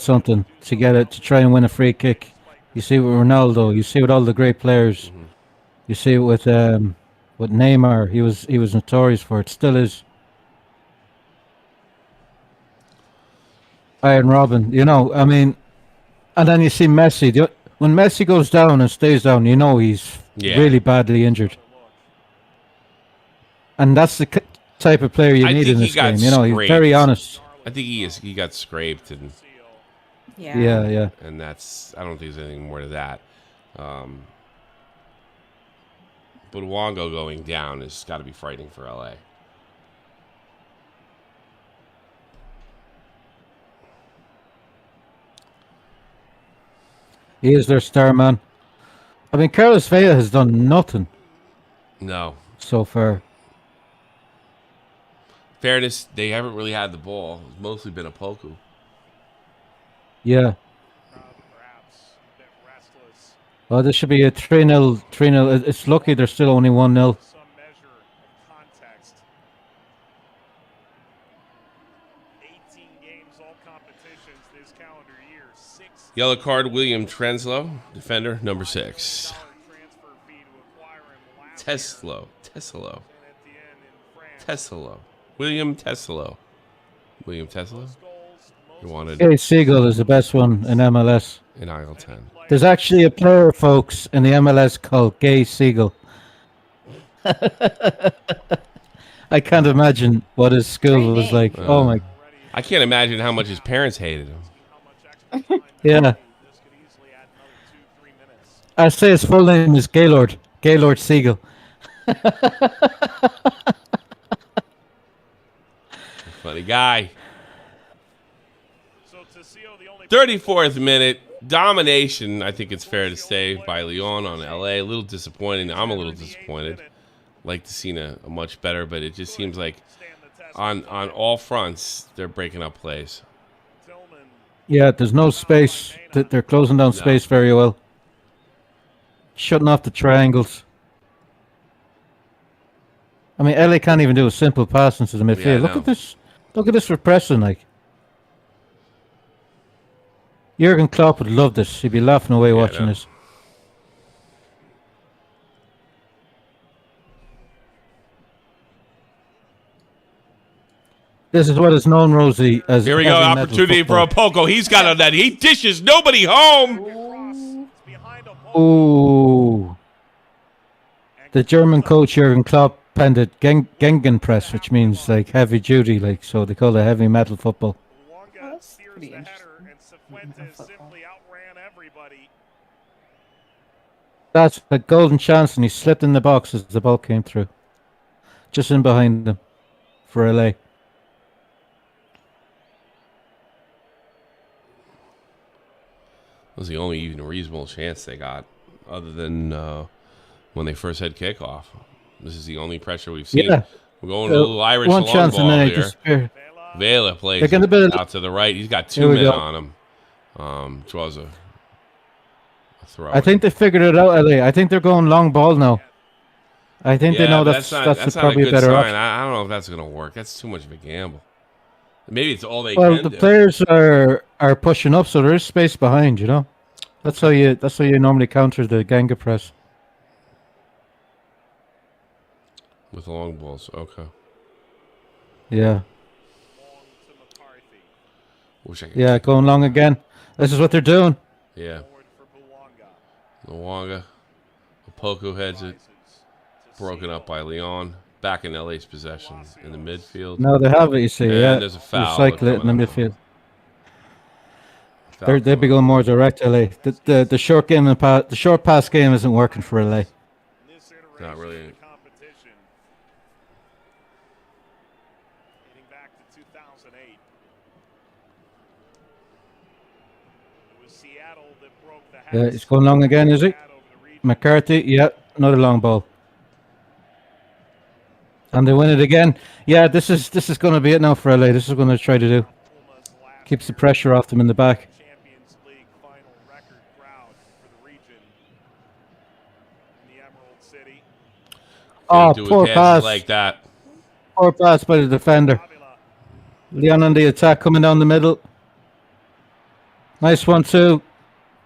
something, to try and win a free kick. You see it with Ronaldo. You see it with all the great players. Mm-hmm. You see it with Neymar. He was notorious for it. Still is. Iron Robin. I mean, and then you see Messi. When Messi goes down and stays down, he's really badly injured. And that's the type of player you need in this game. He's very honest. I think he got scraped, and yeah. And I don't think there's anything more to that. But Wongo going down has got to be frightening for LA. He is their star man. I mean, Carlos Vela has done nothing. No. So far. Fairness, they haven't really had the ball. It's mostly been a Poku. Yeah. Oh, this should be a 3-0. 3-0. It's lucky there's still only 1-0. Yellow card, William Trenslow, defender, number 6. Teslo. William Teslo. You wanted Gay Siegel is the best one in MLS. in aisle 10. There's actually a player, folks, in the MLS called Gay Siegel. I can't imagine what his school was like. Oh my! I can't imagine how much his parents hated him. Yeah. I say his full name is Gaylord Siegel. Funny guy. 34th minute. Domination, I think it's fair to say, by León on LA. A little disappointing. I'm a little disappointed. Like to see a much better, but it just seems like on all fronts, they're breaking up plays. Yeah, there's no space. They're closing down space very well. Shutting off the triangles. I mean, LA can't even do a simple pass into the midfield. Yeah, Look at this. Look at this for pressing, like. Jurgen Klopp would love this. He'd be laughing away watching this. This is what is known, Rosie, as here we go. Opportunity for a Poco. He's got on that. He dishes nobody home. Ooh. The German coach Jurgen Klopp penned it Gegenpress, which means like heavy duty, like so they call it heavy metal football. That's pretty interesting. That's a golden chance, and he slipped in the box as the ball came through. Just in behind them for LA. Was the only even reasonable chance they got, other than when they first had kickoff. This is the only pressure we've seen. Yeah. We're going a little Irish one long chance ball and then here. disappear. Vela plays out to the right. He's got 2 men on him. Draws a throw. I think they figured it out, LA. I think they're going long ball now. I think they know that's probably a better option. I don't know if that's going to work. That's too much of a gamble. Maybe it's all they can Well, the do. players are pushing up, so there is space behind. That's how you normally counter the Ganga press. With long balls, okay. Yeah. Wish I could Yeah, going long again. This is what they're doing. Yeah. Luanga. Opoku heads it. Broken up by Leon. Back in LA's possession in the midfield. No, they have it. You see, And yeah. there's a foul. Recycle it in the coming up. midfield. Foul They're coming going up. more direct. LA. The short game and the short pass game isn't working for LA. Not really. Dating back to 2008. It was Seattle that broke the Yeah, it's going long again, is it? McCarthy, yeah, another long ball. And they win it again. Yeah, this is going to be it now for LA. This is going to try to do. Keeps the pressure off them in the back. Champions League final record crowd for the region in the Emerald City. Oh, Do poor passes pass. like that. Poor pass by the defender. Avila Leon on the attack coming down the middle. Nice one too.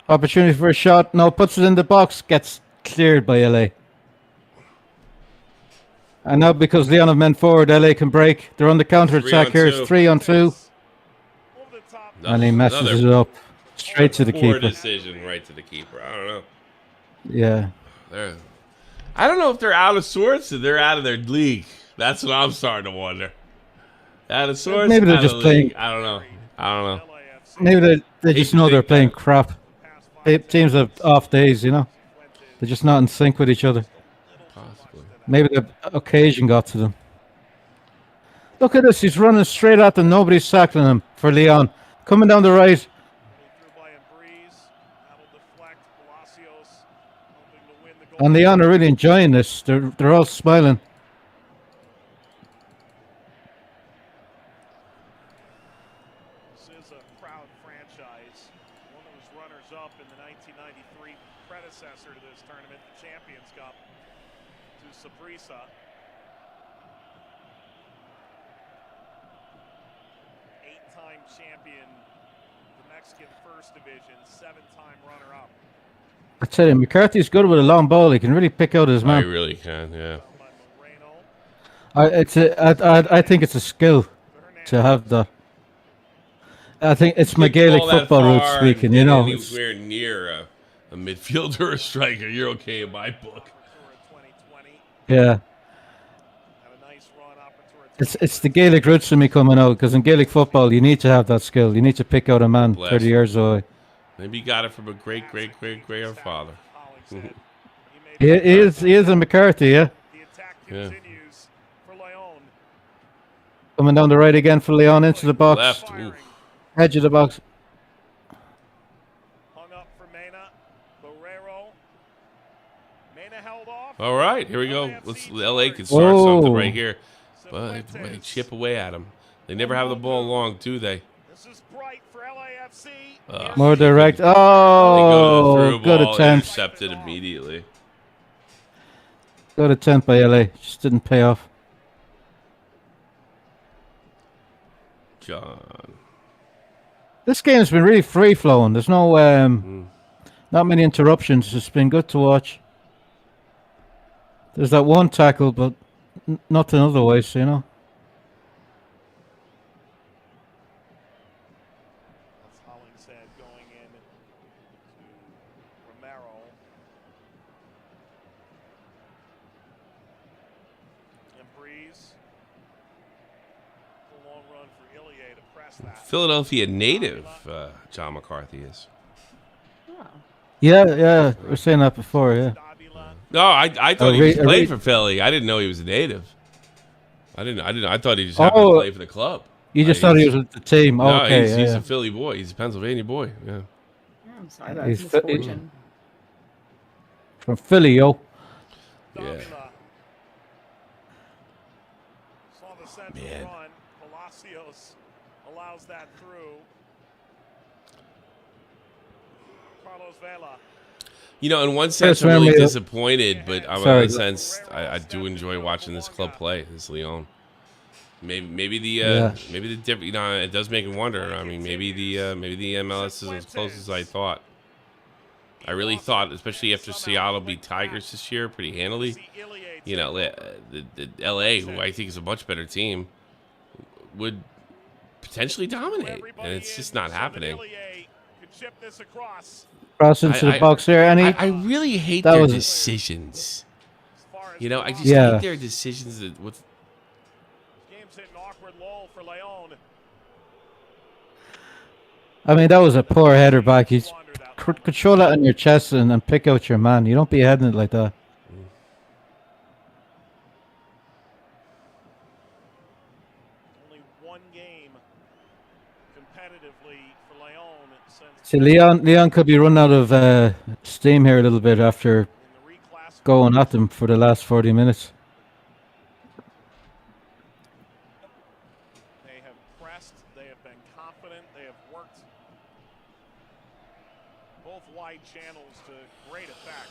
Opportunity for a shot. No, puts it in the box. Gets cleared by LA. And now because Leon have men forward, LA can break. They're on the counter attack 3 on here. 2. It's 3 on 2. over the top. And he messes Another it up. Straight to the poor keeper. decision right to the keeper. I don't know. Yeah. I don't know if they're out of sorts or they're out of their league. That's what I'm starting to wonder. Out of sorts? Maybe they're out of just the playing- league? I don't know. I don't know. LAFC Maybe they just to know they're think playing that. crap. past 5 Teams have off days, you know. They're just not in sync with each other. Possibly. Maybe the occasion got to them. Look at this. He's running straight at them. Nobody's tackling him for Leon. Coming down the right. through by Breeze. That'll deflect. Palacios hoping to win the goal. And Leon are really enjoying this. They're all smiling. This is a proud franchise. One that was runners-up in the 1993 predecessor to this tournament, the Champions Cup, to Saprissa. 8-time champion, the Mexican First Division, 7-time runner-up. I tell you, McCarthy's good with a long ball. He can really pick out his I man. really can, yeah. Done by Moreno. I think it's a skill to have that. I think it's my Kick the Gaelic ball that football route far speaking. and You know, anywhere near a midfielder or a striker, you're okay in my book. Tour 2020. yeah. Had a nice run up in Tour It's the Gaelic roots in me coming out because in Gaelic football you need to have that skill. You need to pick out a man Bless 30 him. years away. Maybe he got it from a great-great-great-grandfather. Hollingshead. He is a McCarthy, yeah. The attack Yeah. continues for León. Coming down the right again for Leon into the box. Left. Firing. Oof. Edge of the box. Hung up for Mena. Barrero. Mena held off. All right, here we go. LA can start something right here. But boy, they chip away at him. They never have the ball long, do they? This is bright for LAFC. More direct. They go Oh, to the through good ball, attempt. intercepted immediately. Good attempt by LA. Just didn't pay off. John. This game's been really free flowing. There's no not many interruptions. It's been good to watch. There's that one tackle, but nothing otherwise, you know. That's Hollingshead going in to Romero. And Breeze. A long run for Ilie to press that. Philadelphia native, John McCarthy is. Oh. Yeah, we were saying that before, yeah. Davila. No, I thought he Re- played Re- for Philly. I didn't know he was a native. I thought he just happened to Oh, play for the club. You just thought he was with the team. No, Okay, he's yeah. a Philly boy. He's a Pennsylvania boy. Yeah. I'm sorry about He's his fit- misfortune. From Philly, yo. Yeah. Davila. Saw the central Man. run. Palacios allows that through. Carlos Vela. You know, in one sense, First I'm really memory- disappointed, but in Sorry. another sense, I do enjoy watching this club play. This León. Maybe the different. You know, it does make me wonder. I mean, maybe the MLS is as close as I thought. I really thought, especially after Seattle beat Tigers this year pretty handily. See Ilie You know, the LA, who I think is a much better team, would potentially dominate, and it's just not happening. Ilie could chip this across. Cross into the box here, and I really hate that their was- decisions. You know, I just Yeah. hate their decisions. With Game's hit an awkward lull for León. I mean, that was a poor header back. He's Wandered out. control that on your chest and pick out your man. You don't be heading it like that. Only one game competitively for León since See, Leon could be running out of steam here a little bit after in the reclass. going at them for the last 40 minutes. They have pressed, they have been confident, they have worked both wide channels to great effect.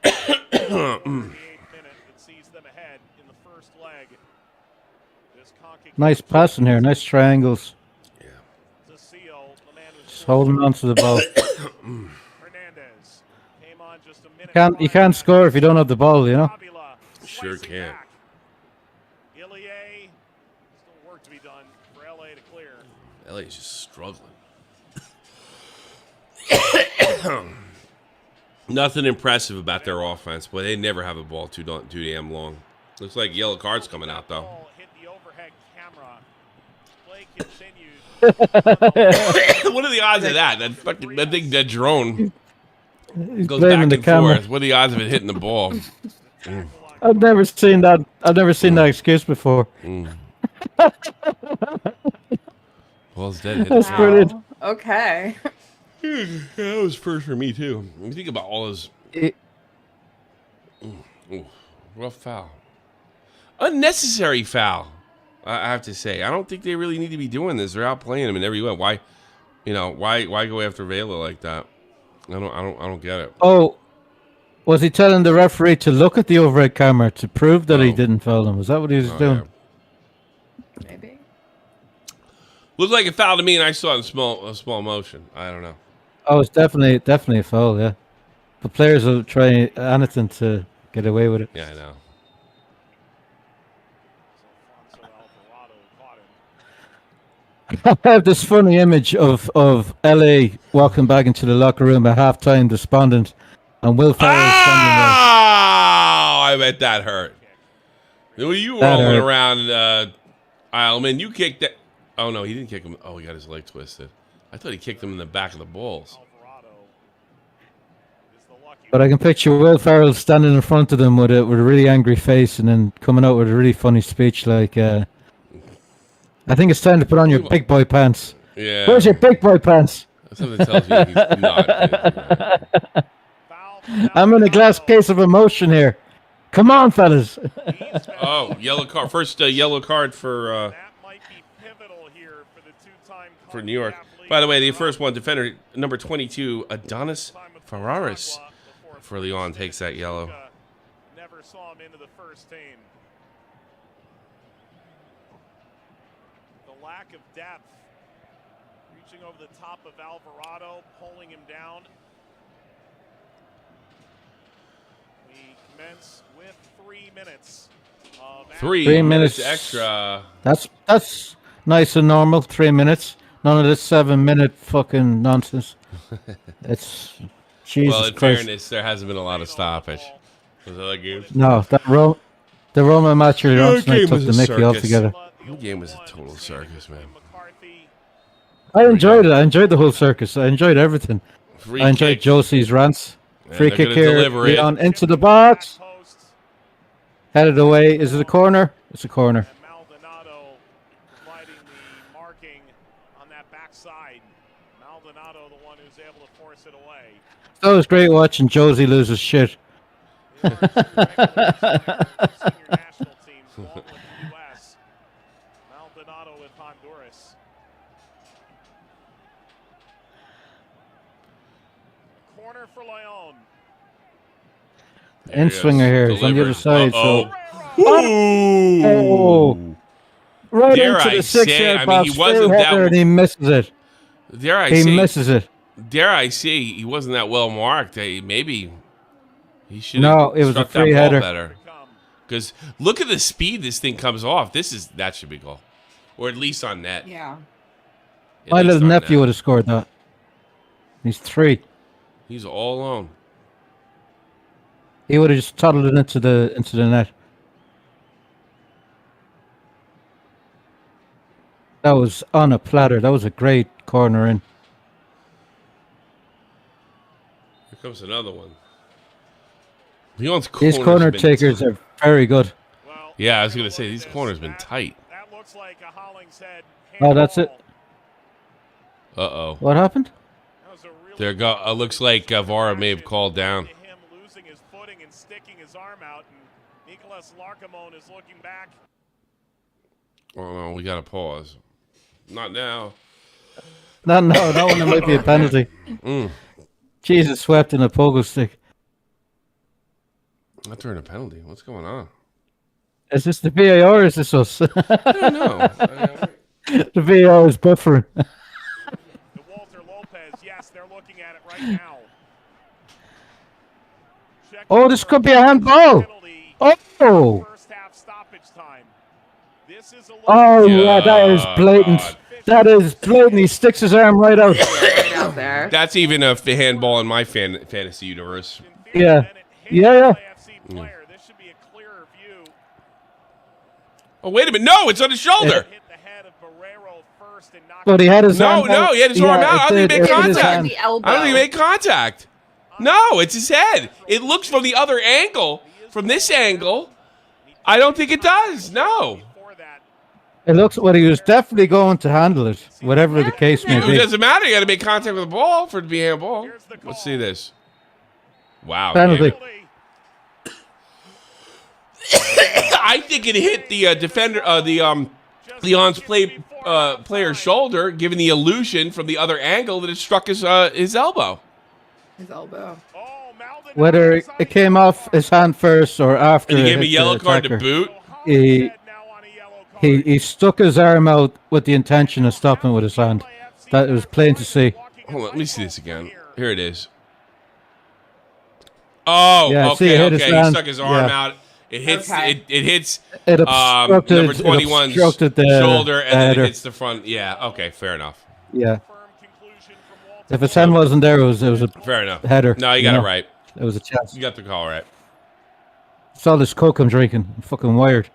The 8th minute that sees them ahead in the first leg. This CONCACAF Nice passing here, nice triangles. to Seal, the man who's Just holding on to the ball. Hernandez came on just a minute. You can't score if you don't have the ball, you know. Avila Sure slicing can't. back. Ilie, still work to be done for LA to clear. LA's just struggling. Nothing impressive about their offense, but they never have a ball too damn long. Looks like yellow cards coming out though. Ball hit the overhead camera. Play continued. What are the odds of that? That big dead drone He's goes blaming back the and camera. forth. What are the odds of it hitting the ball? I've never seen that. I've never seen that excuse before. Ball's dead. Hit That's the brilliant. Wow. Okay. Yeah, that was first for me too. When you think about all those rough foul, unnecessary foul. I have to say, I don't think they really need to be doing this. They're outplaying him in every way. Why, why go after Vela like that? I don't get it. Oh, was he telling the referee to look at the overhead camera to prove that he Oh. didn't foul him? Was that what he was Oh, doing? yeah. Maybe. Looked like a foul to me, and I saw it in small motion. I don't know. Oh, it's definitely a foul, yeah. The players will try anything to get away with it. Yeah, I know. Alfonso Alvarado caught him. I have this funny image of LA walking back into the locker room at halftime, despondent, and Will Ferrell standing there. Oh, I bet that hurt. Were you That rolling hurt. around, Eilman? You kicked that. Oh, no, he didn't kick him. Oh, he got his leg twisted. I thought he kicked him in the back of the balls. Alvarado is the lucky But I can picture Will Ferrell standing in front of them with a really angry face and then coming out with a really funny speech like, I think it's time to put on your big boy pants. Yeah. Where's your big boy pants? Something tells you he's not. foul from I'm in a glass Alvarado. case of emotion here. Come on, fellas. He's been- Oh, yellow card. First yellow card for That might be pivotal here for the two-time for New York. CONCACAF League By the way, the runner-up. first one, defender number 22, Adonis Time with Ferraris Nicaragua before for Leon takes that yellow. Never saw him into the first team. The lack of depth. Reaching over the top of Alvarado, pulling him down. We commence with 3 minutes of 3 minutes minutes. extra. That's nice and normal. 3 minutes. None of this 7-minute fucking nonsense. It's Jesus Well, in Christ. fairness, there hasn't been a lot of stoppage. Was other games? No, the Roman match earlier on That tonight game took was the a Mickey circus. altogether. The game was a total circus, man. McCarthy. I enjoyed it. I enjoyed the whole circus. I enjoyed everything. Free I enjoyed kick. Josie's rants. And Free they're kick gonna here. deliver it. Leon into the box. Post. Headed away. Is it a corner? It's a corner. And Maldonado providing the marking on that backside. Maldonado, the one who's able to force it away. That was great watching Josie lose his shit. Senior national teams along with the U.S. Maldonado with Honduras. Corner for León. There he In is. swinger here. He's on the other Delivered. side. So Ooh. Oh. right Dare into I the say, 6-yard I mean, box. he wasn't Free that- header and he misses it. Dare I He say? misses it. Dare I say he wasn't that well marked? Maybe he should. No, it was a struck free that ball header. better. Come. Because look at the speed this thing comes off. That should be goal, or at least on net. Yeah. At My least little on nephew net. would have scored that. He's 3. He's all alone. He would have just toddled it into the net. That was on a platter. That was a great corner in. Here comes another one. Leon's These corner takers are very good. Well, Yeah, I was gonna say these corners been tight. that looks like a Hollingshead Oh, that's it. handball. What happened? That was a really There go. Looks like Vara may have called down. him losing his footing and sticking his arm out, and Nicolas Larcamon is looking back. Oh no, we gotta pause. Not now. No, that one might be a penalty. Jesus, swept in a pogo stick. Not during a penalty. What's going on? Is this the VAR or is this us? I don't know. The VAR is buffering. To Walter Lopez, yes, they're looking at it right now. Check Oh, this could be a handball. penalty. Oh, First half stoppage time. This is a look oh yeah, that is Yeah, blatant. God. That is blatant. He sticks his arm right out. Right out there. That's even a handball in my fantasy universe. Yeah. and it hit Yeah, the yeah. LAFC player. This should be a clearer view. Oh wait a minute! No, it's on his shoulder. Hit the head of Barrero first and knocked But he had his arm out. He had his arm out. I don't think he made it hit his contact. hand. The elbow. I don't think he made contact. No, it's his head. It looks from the other angle. From this angle, I don't think it does. No. before that. It looks what he was definitely going to handle it, whatever the case may It be. doesn't matter. You got to make contact with the ball for it to be handball. Let's see this. Wow. Penalty. David. I think it hit the defender, Leon's player's shoulder, giving the illusion from the other angle that it struck his elbow. His elbow. Oh, Maldonado Whether is on it came off his hand first or after And he it gave him a hit yellow the card to attacker. boot. He- Hollingshead now on a yellow card. He stuck his arm out with the intention of stopping with his hand. That was plain to see. Hold on, let me see this again. Here it is. Oh, Yeah, see, okay, it hit his He hand. stuck his arm Yeah. out. It hits. Okay. It hits. It obstructed, Number 21's it obstructed the shoulder, and then header. it hits the front. Yeah. Okay. Fair enough. Yeah. Firm conclusion from Walter If his hand wasn't there, it was a Fair enough. header. No, you got it right. It was a chance. You got the call right. It's all this coke I'm drinking. I'm fucking wired.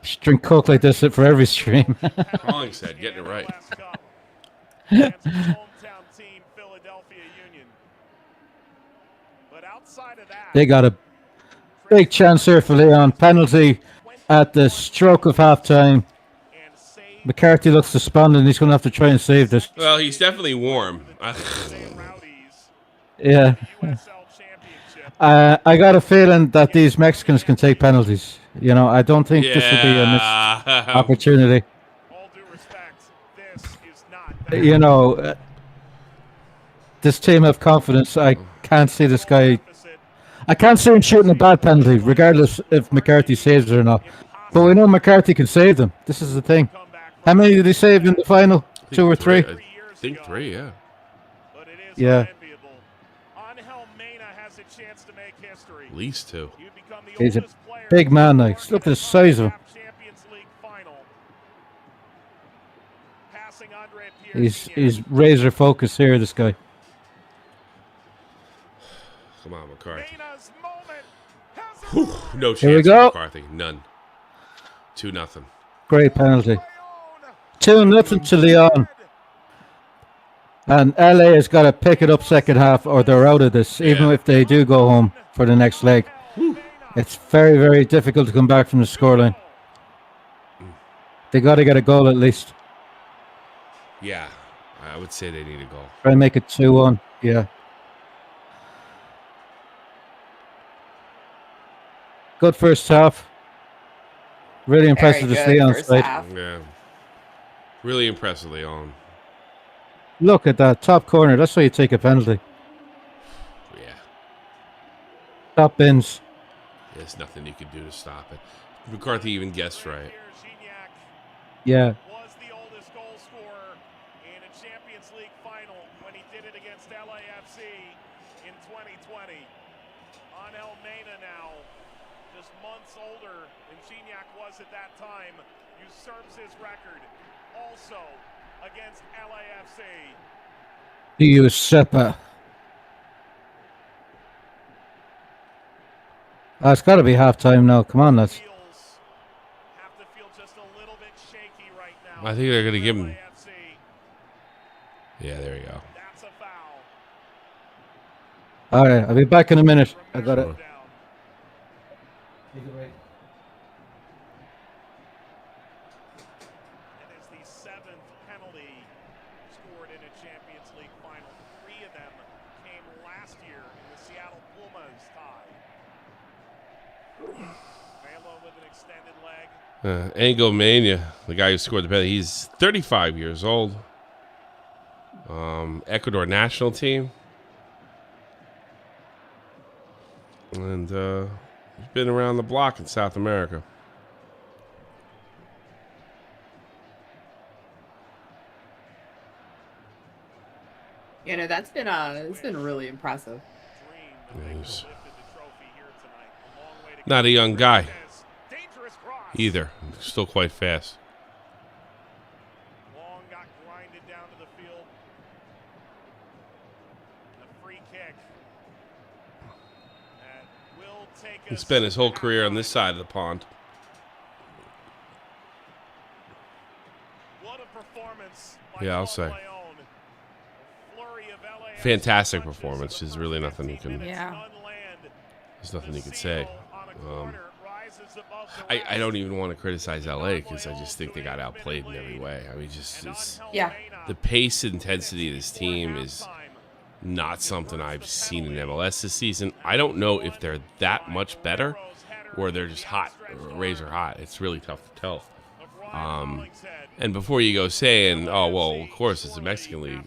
Just drink coke like this for every stream. Hollingshead getting it right. last cup against his hometown team, Philadelphia Union. But outside of that, They got a big chance here for Leon. Penalty at the stroke of halftime. and save McCarthy looks despondent. He's going to have to try and save this. Well, he's definitely warm. Rowdies Yeah. USL Championship. I got a feeling that these Mexicans can take penalties. You know, I don't think this would be a missed Yeah. opportunity. All due respect, this is not that You know, this team have confidence. I can't see this guy. deficit. I can't see him shooting a bad penalty, regardless if McCarthy saves it or not. But we know McCarthy can save them. This is the thing. Comeback How many did he save in the final? 2 or 3? I think 3. Yeah. But it is Yeah. unenviable. Angel Mena has a chance to make history. At least 2. You become the He's a oldest player big man, like. to Look at the size of him. Champions League final. Passing Andre Pierre He's razor focused here, this guy. Come on, McCarthy. Mena's moment has Whew, no chance Here we for go. McCarthy. None. 2-0. Great penalty. León. 2-0 to Leon. And LA has got to pick it up second half or they're out of this, even Yeah. if they do go home for the next leg. It's very, very difficult to come back from the scoreline. They got to get a goal at least. Yeah, I would say they need a goal. Try and make it 2-1. Yeah. Good first half. Really impressive Very to good see on first side. half. Yeah. Really impressive, Leon. Look at that top corner. That's why you take a penalty. Yeah. Top bins. There's nothing you could do to stop it. McCarthy even guessed right. Gignac Yeah. was the oldest goal scorer in a Champions League final when he did it against LAFC in 2020. Angel Mena now, just months older than Gignac was at that time, usurps his record also against LAFC. Giuseppe. It's got to be halftime now. Come on, lads. Feels have to feel just a little bit shaky right now. I think they're going to give him. LAFC. Yeah, there you go. That's a foul. All right, I'll be back in a minute. I got it. Sure. Down. It is the 7th penalty scored in a Champions League final. 3 of them came last year in the Seattle Pumas tie. Vela with an extended leg. Angel Mania, the guy who scored the penalty, he's 35 years old. Ecuador national team. And he's been around the block in South America. You know, that's been it's been really impressive. Dream that they Yes. could have lifted the trophy here tonight. A long way to Not go. a young guy Dangerous cross. either. Still quite fast. Long got grinded down to the field. The free kick. That will take He us spent his whole to career on this halftime. side of the pond. What a performance by Yeah, I'll León. say. A flurry of LAFC Fantastic punches performance. in the There's really first nothing you 15 can. minutes. Yeah. Unland. There's nothing you can The say. seal on a corner rises above the I rest. don't even want to criticize LA because I just think they got outplayed in every way. I mean, just And it's, Angel Yeah. Mena the pace and intensity of this before team is halftime. not something I've seen in MLS this season. I don't know if they're that much better or they're just hot, razor hot. It's really tough to tell. And before you go saying, oh, well, of course it's a Mexican league,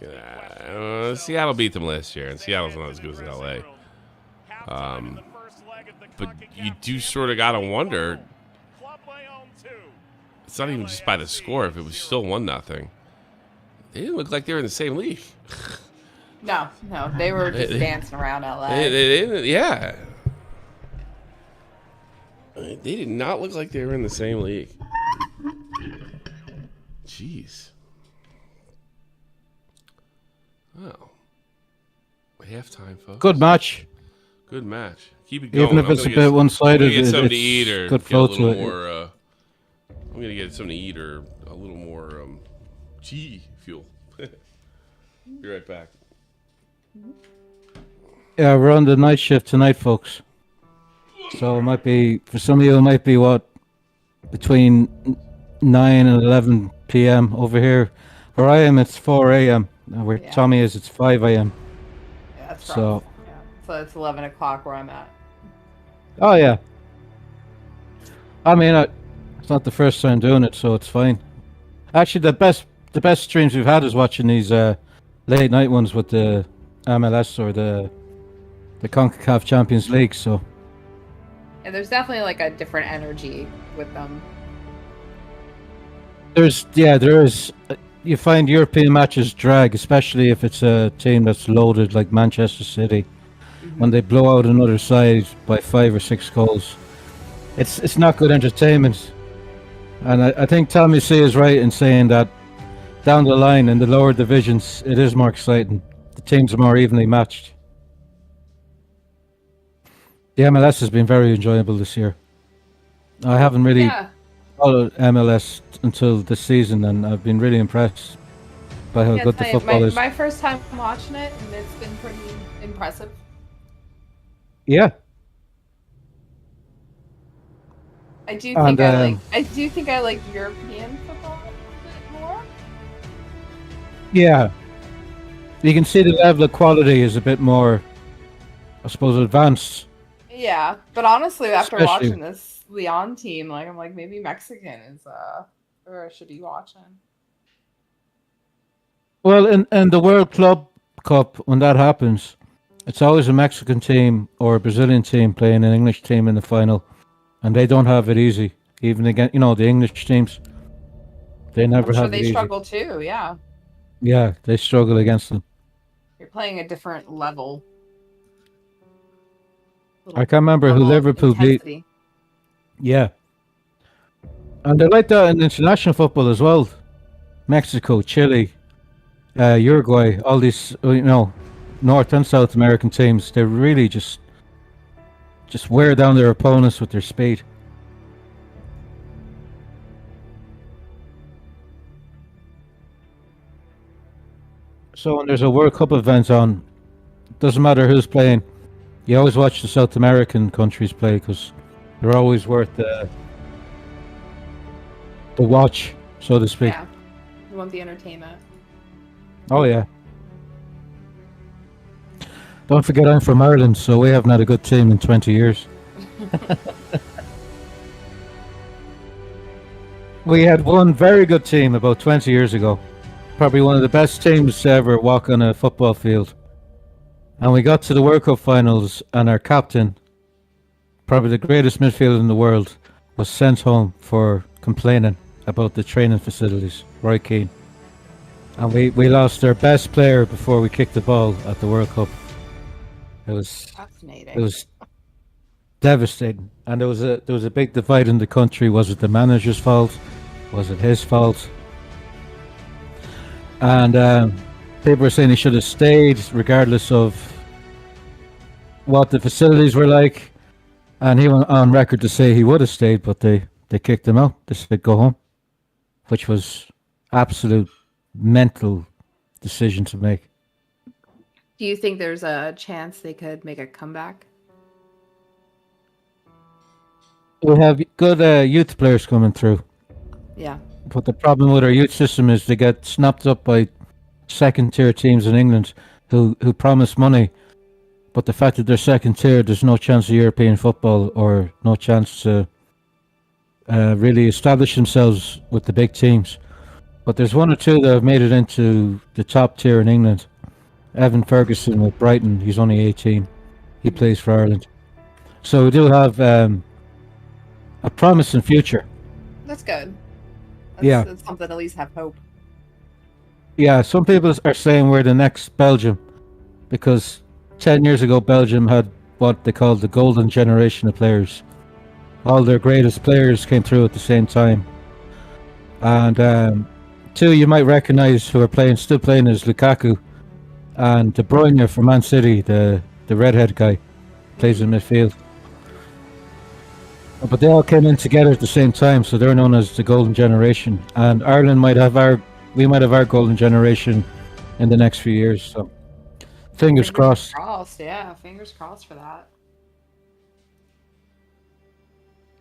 Seattle beat them last year, and Seattle's not as good as LA. But you do sort of got to wonder, it's not even just by the score, if it was still 1-0. They didn't look like they were in the same league. No, they were just They- dancing around LA. They didn't, yeah. They did not look like they were in the same league. Jeez. Oh. Halftime, folks. Good match. Good match. Keep it going. Even if I'm it's a gonna bit get- one-sided, I'm gonna get something to it's eat or good get a flow to little it. more. I'm gonna get something to eat or a little more G fuel. Be right back. Yeah, we're on the night shift tonight, folks. So it might be, for some of you, it might be between 9 and 11 p.m. over here. Where I am, it's 4 a.m. Where Yeah. Tommy is, it's 5 a.m. Yeah, that's So- rough. Yeah. So it's 11 o'clock where I'm at. Oh, yeah. I mean, it's not the first time doing it, so it's fine. Actually, the best streams we've had is watching these late night ones with the MLS or the CONCACAF Champions League. So And there's definitely like a different energy with them. there is. You find European matches drag, especially if it's a team that's loaded like Manchester City. When they blow out another side by 5 or 6 goals, it's not good entertainment. And I think Tommy C is right in saying that down the line in the lower divisions, it is more exciting. The teams are more evenly matched. The MLS has been very enjoyable this year. I haven't really Yeah. followed MLS until this season, and I've been really impressed by how Yeah, good the it's football is. my first time watching it, and it's been pretty impressive. Yeah, I do And, think I do think I like European football a little bit more. yeah. You can see the level of quality is a bit more, I suppose, advanced. Yeah, but honestly, after Especially- watching this León team, like I'm like maybe Mexican is where I should be watching. Well, in the World Club Cup, when that happens, it's always a Mexican team or a Brazilian team playing an English team in the final, and they don't have it easy. Even against, the English teams, they never I'm sure have it they easy. struggle too. Yeah, Yeah, they struggle against them. you're playing a different level. I can't remember who level of Liverpool beat. intensity. Yeah, and they're like that in international football as well. Mexico, Chile, Uruguay, all these North and South American teams. They're really just just wear down their opponents with their speed. So when there's a World Cup event on, doesn't matter who's playing, you always watch the South American countries play because they're always worth the watch, so to speak. Yeah. You want the entertainment. Oh yeah. Don't forget I'm from Ireland, so we haven't had a good team in 20 years. We had one very good team about 20 years ago. Probably one of the best teams to ever walk on a football field. And we got to the World Cup finals, and our captain, probably the greatest midfielder in the world, was sent home for complaining about the training facilities, Roy Keane. And we lost our best player before we kicked the ball at the World Cup. It was Fascinating. devastating, and there was a big divide in the country. Was it the manager's fault? Was it his fault? And people were saying he should have stayed, regardless of what the facilities were like. And he went on record to say he would have stayed, but they kicked him out. They said go home, which was absolute mental decision to make. Do you think there's a chance they could make a comeback? We have good youth players coming through. Yeah. But the problem with our youth system is they get snapped up by second tier teams in England who promise money, but the fact that they're second tier, there's no chance of European football or no chance to really establish themselves with the big teams. But there's one or two that have made it into the top tier in England. Evan Ferguson with Brighton, he's only 18. He plays for Ireland. So we do have a promising future. That's good. Yeah. That's something to at least have hope. Yeah, some people are saying we're the next Belgium, because 10 years ago Belgium had what they called the golden generation of players. All their greatest players came through at the same time. And two you might recognise who are still playing is Lukaku and De Bruyne from Man City, the redhead guy, plays in midfield. But they all came in together at the same time, so they're known as the golden generation. And Ireland might have our golden generation in the next few years. So fingers crossed. Yeah, fingers crossed for that.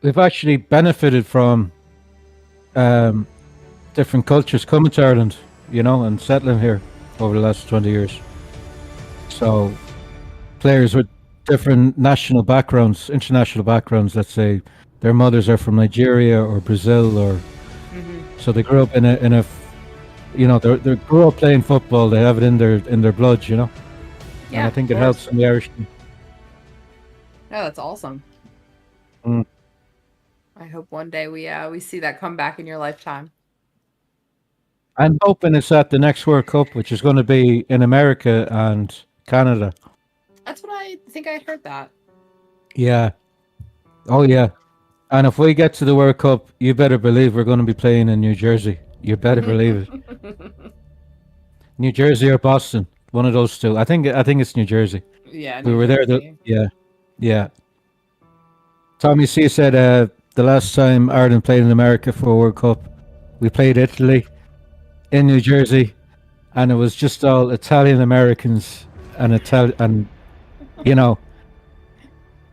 We've actually benefited from different cultures coming to Ireland, and settling here over the last 20 years. So players with different national backgrounds, international backgrounds, let's say their mothers are from Nigeria or Brazil, or so they grew up in a they grew up playing football. They have it in their blood, Yeah, and I think of it helps in the Irish team. Yeah, that's awesome. Mm. I hope one day we see that come back in your lifetime. I'm hoping it's at the next World Cup, which is going to be in America and Canada. That's what I think I heard that. Yeah. Oh, yeah. And if we get to the World Cup, you better believe we're going to be playing in New Jersey. You better believe it. New Jersey or Boston, one of those two. I think it's New Jersey. Yeah, We were there. Yeah. Tommy C said the last time Ireland played in America for a World Cup, we played Italy in New Jersey, and it was just all Italian Americans and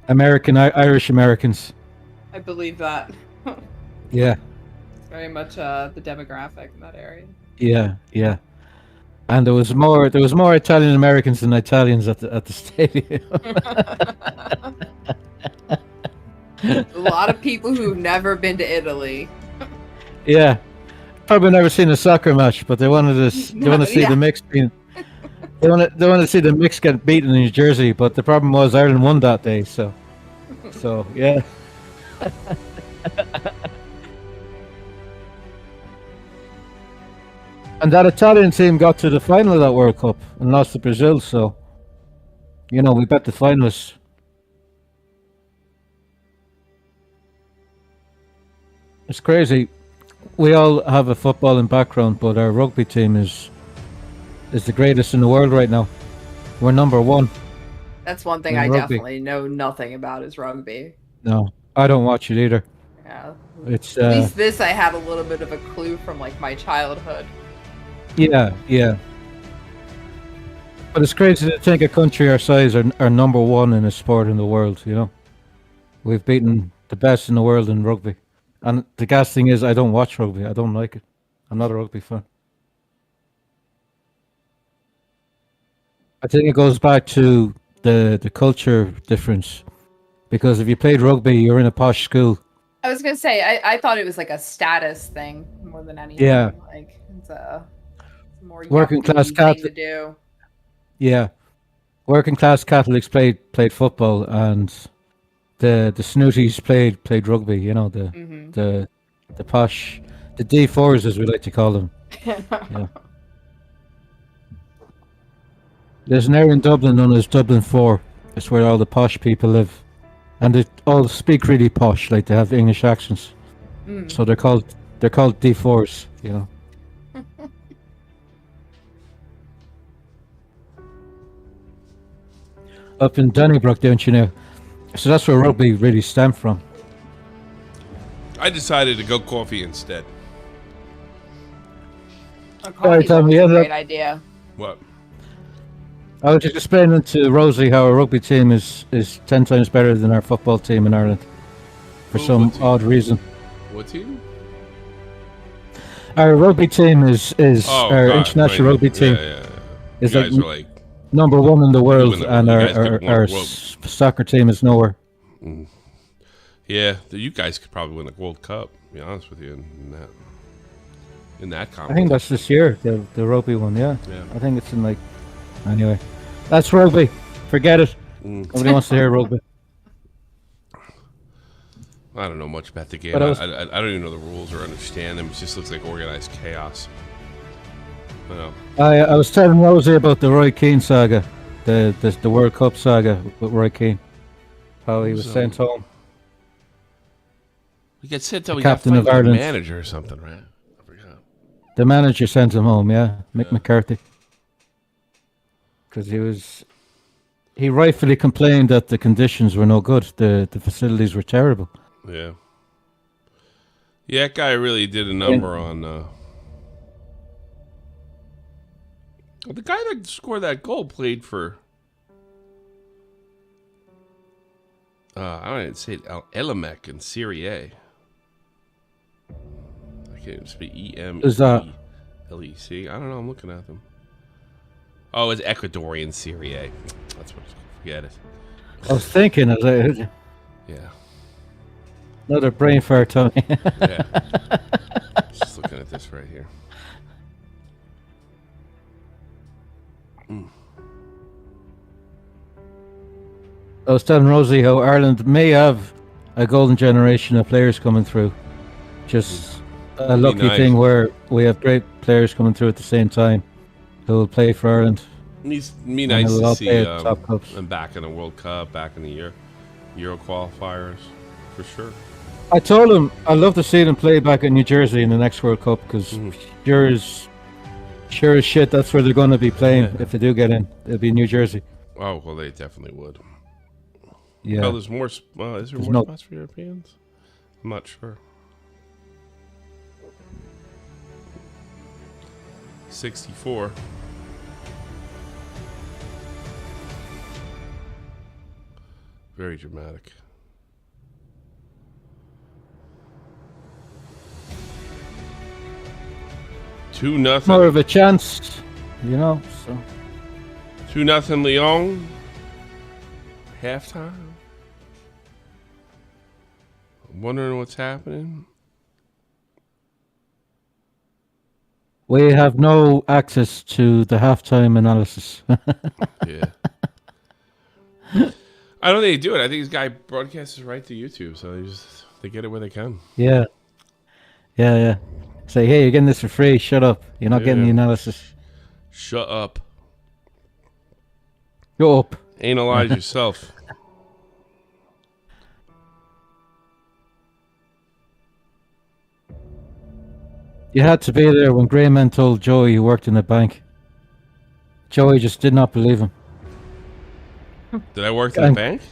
American Irish Americans. I believe that. Yeah. It's very much the demographic in that area. Yeah. And there was more Italian Americans than Italians at the stadium. A lot of people who've never been to Italy. Yeah. Probably never seen a soccer match, but they want to see the mix being. They want to see the mix get beaten in New Jersey, but the problem was Ireland won that day. So yeah. And that Italian team got to the final of that World Cup and lost to Brazil. So, we bet the finalists. It's crazy. We all have a footballing background, but our rugby team is the greatest in the world right now. We're number one. That's one thing In I rugby. definitely know nothing about is rugby. No, I don't watch it either. Yeah. It's At least this I have a little bit of a clue from like my childhood. yeah. But it's crazy to think a country our size are number one in a sport in the world. You know, we've beaten the best in the world in rugby. And the gas thing is, I don't watch rugby. I don't like it. I'm not a rugby fan. I think it goes back to the culture difference. Because if you played rugby, you're in a posh school. I was gonna say I thought it was like a status thing more than anything. Yeah. Like it's a more Working class yuppie thing to Catholic. do. Yeah, working class Catholics played football, and the snooties played rugby. You know, the posh, the D4s as we like to call them. Yeah. There's an area in Dublin known as Dublin 4. It's where all the posh people live, and they all speak really posh, like they have English accents. So they're called D4s. You know. Up in Donnybrook, don't you know? So that's where rugby really stemmed from. I decided to go coffee instead. Coffee's Tom, always we a ended great up- idea. What? I was just explaining to Rosie how our rugby team is 10 times better than our football team in Ireland. For Oh, some what team? odd reason. What team? Our rugby team is Oh, our God, international right. rugby team Yeah. is You like guys are like, number one in the world, win the- and you our guys could win the our world. soccer team is nowhere. yeah, you guys could probably win the World Cup. To be honest with you, in that I competition. think that's this year, the rugby one. Yeah, Yeah. I think it's in like. Anyway, that's rugby. Forget it. Nobody wants to hear rugby. I don't know much about the game. But I don't even know the rules or understand them. It just looks like organized chaos. I know. I was telling Rosie about the Roy Keane saga, the World Cup saga with Roy Keane, how he was So- sent home. We get sent out. We captain got of to fight with the Ireland. manager or something, right? I forgot. The manager sent him home, yeah, Mick McCarthy, because he rightfully complained that the conditions were no good. The facilities were terrible. Yeah. Yeah, that guy really did a number on. Well, the guy that scored that goal played for. I don't even say it. Elimelech in Serie A. I can't even speak Who's that? EMELEC. I don't know. I'm looking at them. Oh, it's Ecuadorian Serie A. That's what it's called. Forget it. I was thinking, I was like, Yeah. another brain fart, Tony. Yeah. Just looking at this right here. I was telling Rosie how Ireland may have a golden generation of players coming through. Just a lucky nice. thing where we have great players coming through at the same time who will play for Ireland. It's me And nice they'll to all see play at top cups. them back in the World Cup, back in the Euro qualifiers, for sure. I told him I'd love to see them play back in New Jersey in the next World Cup because sure as shit that's where they're going to be playing if they do get in. It'll be New Jersey. Oh, well, they definitely would. Yeah. Oh, there's more. Is there There's more no- spots for Europeans? I'm not sure. 64. Very dramatic. Two nothing. More of a chance, you know. So 2-0 León. Halftime. I'm wondering what's happening. we have no access to the halftime analysis. Yeah. I don't think they do it. I think this guy broadcasts right to YouTube, so they get it where they can. Yeah. Say, hey, you're getting this for free. Shut up. You're not getting the Yeah. analysis. Shut up. Go up. Analyze yourself. You had to be there when Greyman told Joey he worked in a bank. Joey just did not believe him. Did I work in the And bank?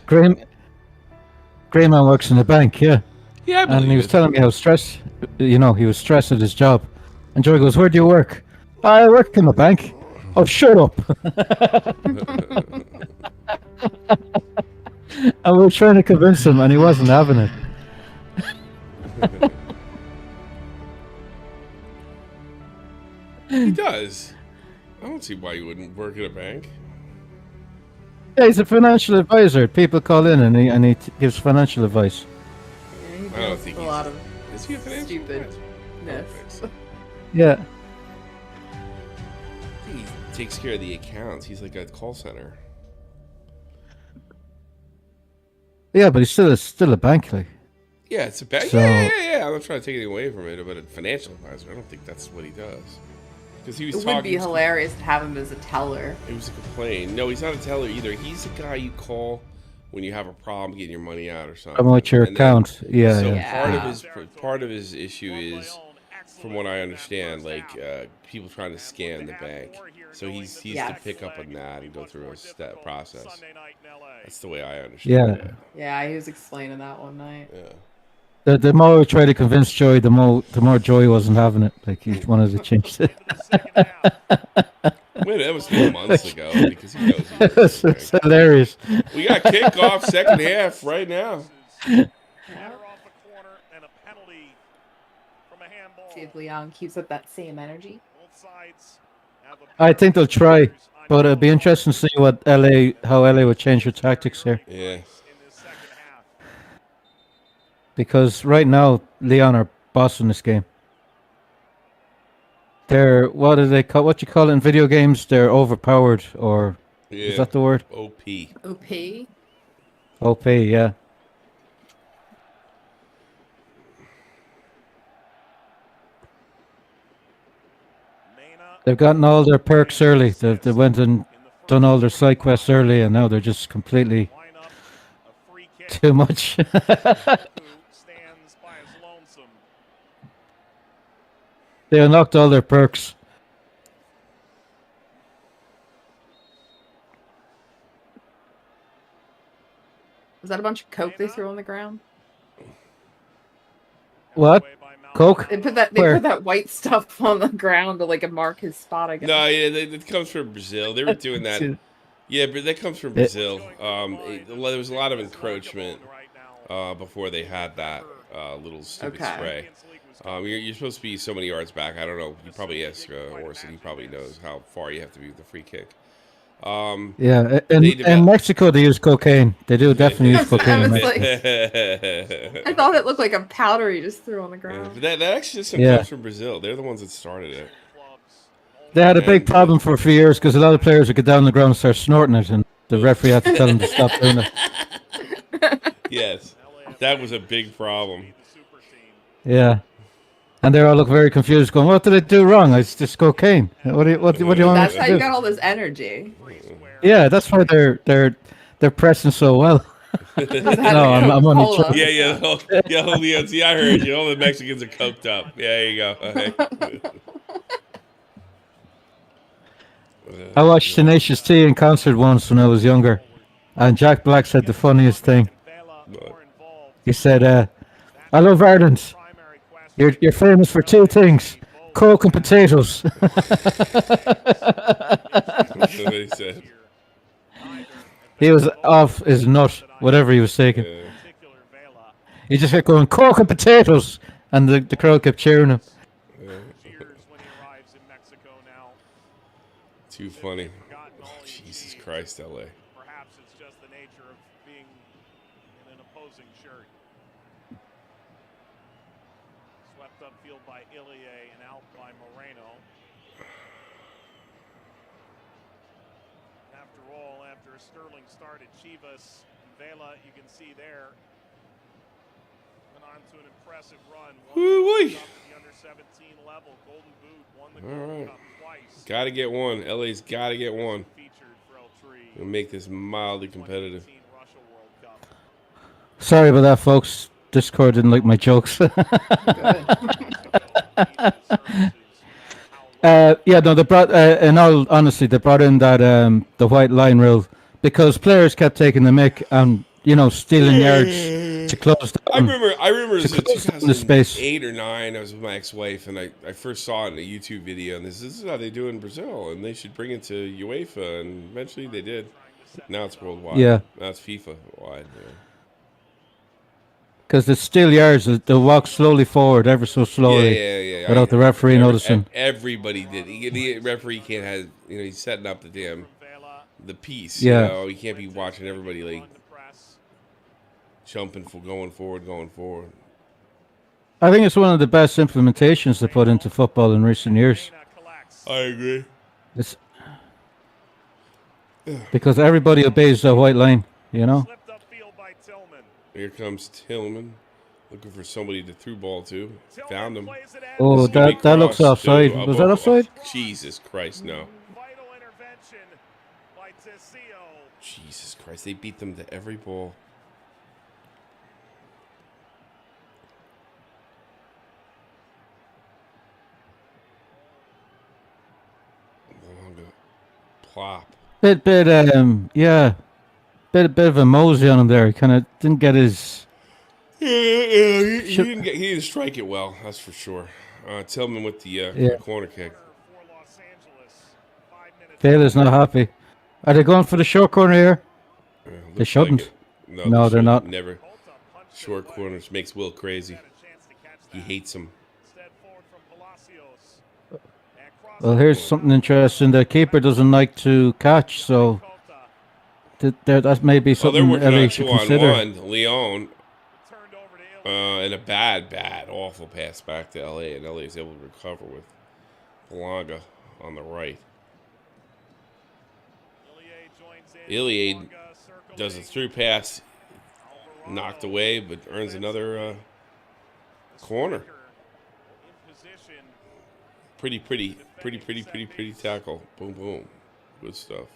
Greyman works in the bank, yeah. Yeah, I And believe he was it. telling me how stressed, he was stressed at his job. And Joey goes, "Where do you work?" "I work in the bank." "Oh, shut up." And we were trying to convince him, and he wasn't having it. He does. I don't see why you wouldn't work at a bank. Yeah, he's a financial advisor. People call in, and he gives financial advice. Yeah, he I don't does think a he's- lot of Is he a financial stupidness. advisor? Yeah. He takes care of the accounts. He's like a call center. Yeah, but he's still a bank, like. Yeah, it's a bank. So- Yeah. I'm not trying to take anything away from it, but a financial advisor, I don't think that's what he does. Because he was It talking. would be hilarious to have him as a teller. It was a complaint. No, he's not a teller either. He's the guy you call when you have a problem getting your money out or something. Promote your And then- account. Yeah, So yeah. part of his issue is, from what I understand, like people trying to scam the bank. So he's to Yes. pick up on that and go through a step process. That's the way I Yeah. understand it. Yeah, he was explaining that one night. Yeah. The more we tried to convince Joey, the more Joey wasn't having it. Like, he wanted to change it. Wait, that was 2 months ago because he knows he it's, works at the it's bank. hilarious. We got kickoff second half right now. See if Leon keeps up that same energy. I think they'll try, but it'll be interesting to see how LA would change their tactics here. Yeah. Because right now, Leon are bossing this game. They're, what do they call, what you call it in video games? They're overpowered, or Yeah. is that the word? OP. OP? OP, yeah. They've gotten all their perks early. They went and done all their side quests early, and now they're just completely too much. They unlocked all their perks. Was that a bunch of coke they threw on the ground? What? Coke? They put that Where? white stuff on the ground to like mark his spot, I guess. No, yeah, that comes from Brazil. They were doing that. Yeah, but that comes from Brazil. There was a lot of encroachment before they had that little stupid spray. You're supposed to be so many yards back. I don't know. You probably ask Orson. He probably knows how far you have to be with the free kick. Yeah, in Mexico they use cocaine. They do definitely use cocaine. I in was Mexico. like, I thought it looked like a powder he just threw on the ground. But that actually just Yeah. comes from Brazil. They're the ones that started it. They had a big problem for a few years because a lot of players would get down on the ground and start snorting it, and the referee had to tell them to stop doing it. Yes, that was a big problem. Yeah, and they all look very confused, going, "What did I do wrong? It's just cocaine. What do you want That's me how to you do?" got all this energy. Yeah, that's why they're pressing so well. No, I'm only Cola. joking. Yeah, Leon. See, I heard you. All the Mexicans are coked up. Yeah, there you go. Okay. I watched Tenacious T in concert once when I was younger, and Jack Black said the funniest thing. He said, "I love Ireland. You're famous for two things: Coke and potatoes." That's what he said. He was off his nut, whatever he was taking. Yeah. He just kept going, "Coke and potatoes," and the crowd kept cheering him. Too funny. Oh, Jesus Christ, LA. Perhaps it's just the nature of being in an opposing shirt. Swept upfield by Ilie and out by Moreno. After all, after a sterling start at Chivas, Vela, you can see there, went on to an impressive run. Woo-wee. Up at the under 17 level, Golden Boot, won the All Gold right. Cup twice. Got to get one. LA's got to get one. Featured for El Tri. We'll make this mildly competitive. 2018 Russia World Cup. Sorry about that, folks. Discord didn't like my jokes. Yeah, no, they brought. In all honesty, they brought in that the white line rule because players kept taking the mick and stealing yards to close down. I remember this in close down the space. 2008 or 9. I was with my ex-wife, and I first saw it in a YouTube video, and this is how they do it in Brazil, and they should bring it to UEFA, and eventually they did. Now it's worldwide. Yeah. Now it's FIFA wide. Yeah. Because the steal yards, they'll walk slowly forward, ever so slowly, Yeah. without the referee noticing. Everybody did. The referee can't have, he's setting up the piece. Yeah. He can't be watching everybody like jumping for going forward. I think it's one of the best implementations they put into football in recent years. I agree. It's because everybody obeys the white line, Here comes Tillman, looking for somebody to through ball to. Found him. Oh, that looks offside. Too. Was that offside? Jesus Christ, no. Jesus Christ, they beat them to every ball. Plop. Bit of a mosey on him there. He kind of didn't get his. He didn't strike it well, that's for sure. Tillman with the corner kick. Taylor's not happy. Are they going for the short corner here? They shouldn't. Like no, they're not. Never. Short corners makes Will crazy. He hates them. Well, here's something interesting. The keeper doesn't like to catch, so that may be something LA should consider. León, and a bad, awful pass back to LA, and LA is able to recover with Belanga on the right. Iliade does a through pass, knocked away, but earns another corner. Pretty tackle. Boom, boom. Good stuff.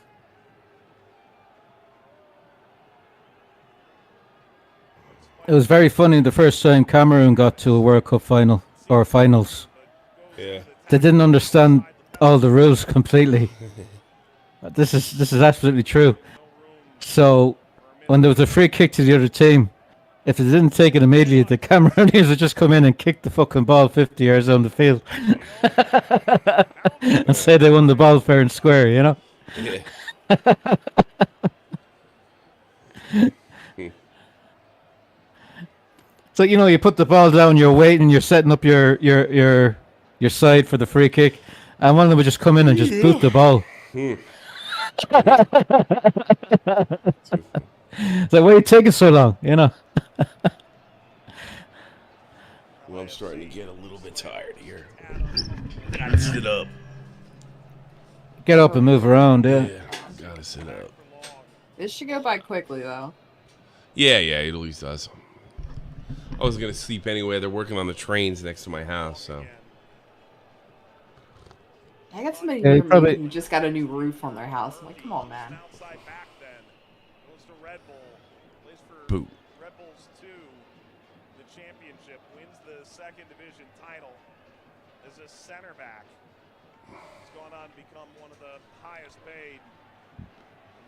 It was very funny the first time Cameroon got to a World Cup final or finals. Yeah. They didn't understand all the rules completely. This is absolutely true. So when there was a free kick to the other team, if they didn't take it immediately, the Cameroonians would just come in and kick the fucking ball 50 yards on the field and say they won the ball fair and square, Yeah. So you put the ball down, you're waiting, you're setting up your side for the free kick, and one of them would just come in and just boot the ball. It's like, why are you taking so long? Well, I'm starting to get a little bit tired here. Gotta sit up. Get up and move around, Yeah, gotta sit up. This should go by quickly, though. Yeah, it at least does. I was gonna sleep anyway. They're working on the trains next to my house, so. I got somebody Yeah, near me who just got a new roof on their house. I'm like, come on, man. Boo. Red Bulls 2, the championship, wins the second division title as a center back. He's gone on to become one of the highest paid,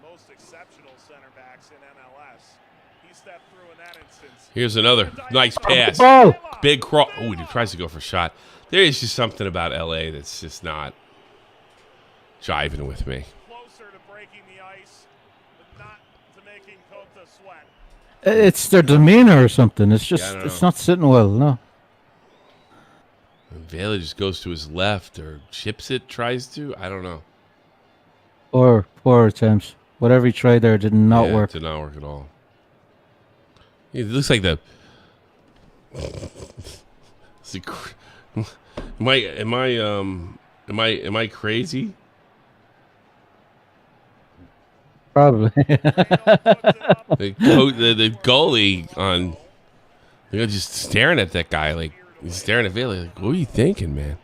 most exceptional center backs in MLS. He stepped through in that instance. Here's another nice pass. Oh! Big cross. Oh, he tries to go for a shot. There is just something about LA that's just not jiving with me. Closer to breaking the ice, but not to making Kota sweat. It's their demeanor or something. It's just, Yeah, it's not sitting well, no. Vela just goes to his left or chips it, tries to. I don't know. Or poor attempts. Whatever he tried there did not work. It did not work at all. It looks like the. Am I crazy? Probably. The goalie on, just staring at that guy like he's staring at Vela. Like, what are you thinking, man?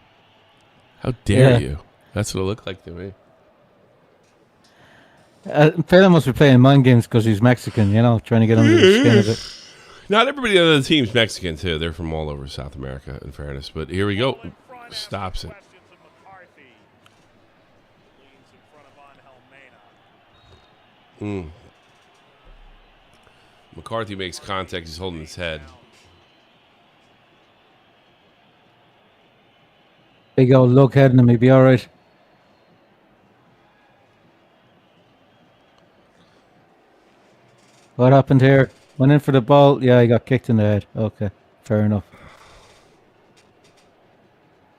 How dare you? That's what it looked like to me. Vela must be playing mind games because he's Mexican, trying to get under the skin of it. Not everybody on the team's Mexican too. They're from all over South America, in fairness. But here we go. Stops it. McCarthy makes contact. He's holding his head. Big old lug head and he'll be all right. What happened here? Went in for the ball. Yeah, he got kicked in the head. Okay, fair enough.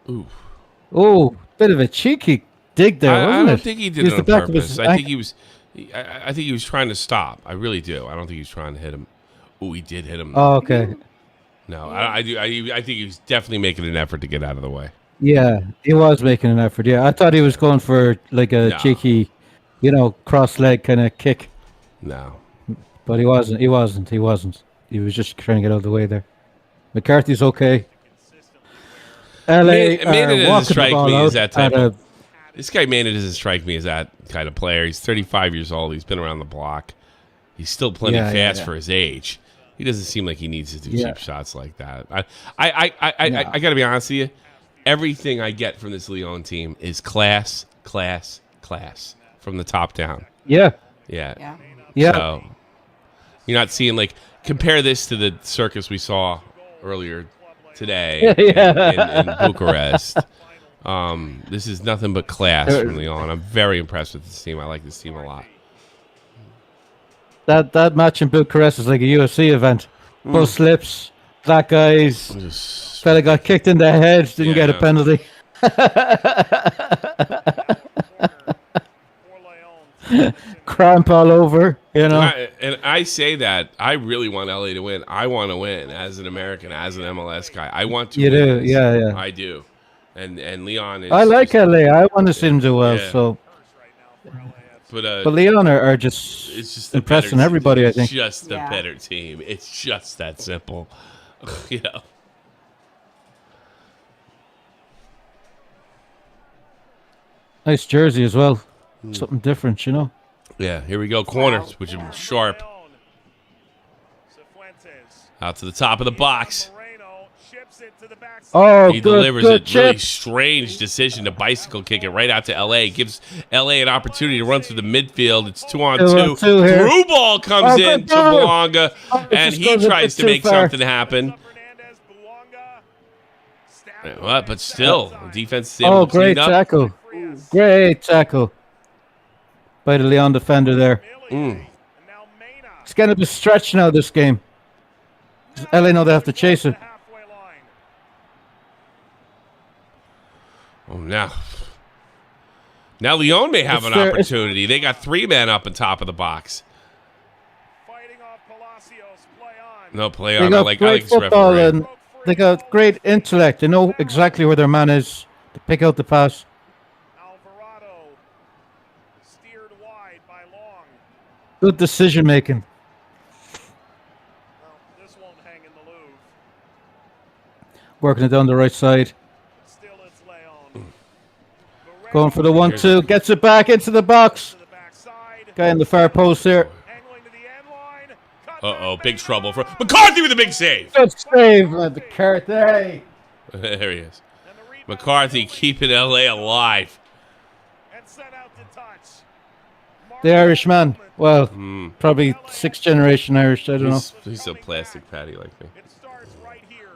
Ooh. Oh, bit of a cheeky dig there, wasn't it? I don't think he did Used it on the back of his purpose. I think he was. I think he was trying to stop. I really do. I don't think he was trying to hit him. Oh, he did hit him. Oh, okay. No, I do. I think he was definitely making an effort to get out of the way. Yeah, he was making an effort. Yeah, I thought he was going for like a No. cheeky, cross leg kind of kick, No. but he wasn't. He wasn't. He wasn't. He was just trying to get out of the way there. McCarthy's okay. LA Mana are doesn't walking the strike ball me out as that type at of. a- This guy Mana doesn't strike me as that kind of player. He's 35 years old. He's been around the block. He's still plenty fast for his age. He doesn't seem like he needs to do cheap shots like that. I got to be honest with you. Everything I get from this León team is class from the top down. Yeah, Yeah. Yeah. So you're not seeing compare this to the circus we saw earlier today in Bucharest. This is nothing but class from León. I'm very impressed with this team. I like this team a lot. that match in Bucharest is like a UFC event. Both slips, black guys. Just, Fella got kicked in the head, didn't get a Yeah. penalty. Cramp all over, and I say that I really want LA to win. I want to win as an American, as an MLS guy. I want to. You win do, this. yeah. I do. And León is. I like LA. I want to see them do well. Yeah. So, but León are just it's just the impressing better everybody. team. I think. It's just the Yeah. better team. It's just that simple. you know. Nice jersey as well. Something different, Yeah. Here we go. Corners, which are sharp. Out to the top of the box. Oh, He good, delivers good a really chip. strange decision to bicycle kick it right out to LA. Gives LA an opportunity to run through the midfield. It's 2-on-2. 2-on-2 here. Through ball comes Oh, in good to ball. Belonga, Oh, it and just he goes a tries bit to too make far. something happen. What? But still, defense is able Oh, to clean great up. tackle. Great tackle by the León defender there. It's getting a bit stretched now, this game. 'Cause LA know they have to chase it. Oh, now León may have It's an their- it's- opportunity. They got 3 men up on top of the box. No play They on. I got like great this football referee. and they got great intellect. They know exactly where their man is to pick out the pass. Alvarado steered wide by Long. Good decision making. Well, this won't hang in the Louvre. Working it down the right side. Still, it's León. Going for the 1-2. Gets it back into the box. To the backside. Guy in the far post here. Angling to the end line. Cut Uh-oh, back, big bang trouble for on. McCarthy with a big save. Good save at the carrot there. There he is. And the rebound McCarthy keeping LA alive. and sent out to touch. The Irish man. Well, Mm. probably 6th generation Irish. I don't know. He's a plastic patty like me. It starts right here.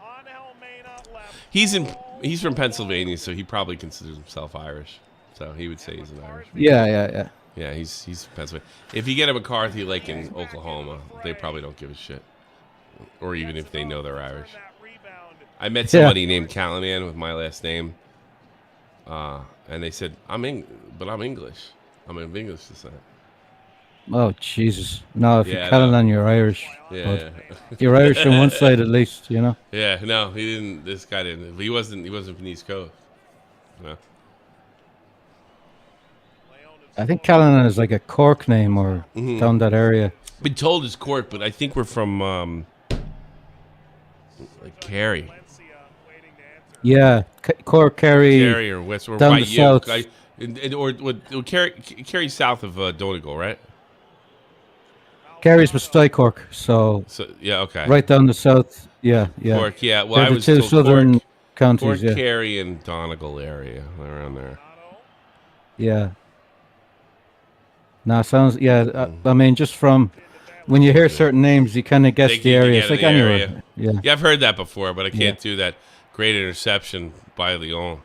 Angel Mena left. He's from Pennsylvania, so he probably considers himself Irish. So he would say he's an Irish. Yeah. Yeah, he's Pennsylvania. If you get a McCarthy like in Oklahoma, they probably don't give a shit. Or even if they know they're Irish. That rebound. I met somebody named Callahan with my last name, and they said I'm English. I'm of English descent. Oh, Jesus. No, if Yeah, you're Callahan, you're Irish. Yeah, You're Irish on one side at least, yeah. No, he didn't. This guy didn't. He wasn't from the East Coast. No. I think Callahan is like a Cork name or down that area. Been told it's Cork, but I think we're from like Kerry. Valencia waiting to answer. Yeah, Cork, Kerry. Kerry or West or down by the you. south. Or Kerry south of Donegal, right? Kerry's beside Cork, so So yeah, okay. right down the south. Yeah. Cork, yeah. Well, They're I the was two told southern Cork, counties. Yeah, Kerry, and Donegal area around there. yeah. Nah, sounds I mean, just from when you hear certain names, you kind of guess Think the you can area. get It's in like the anywhere. area. Yeah. Yeah, I've heard that before, but I Yeah. can't do that. Great interception by León.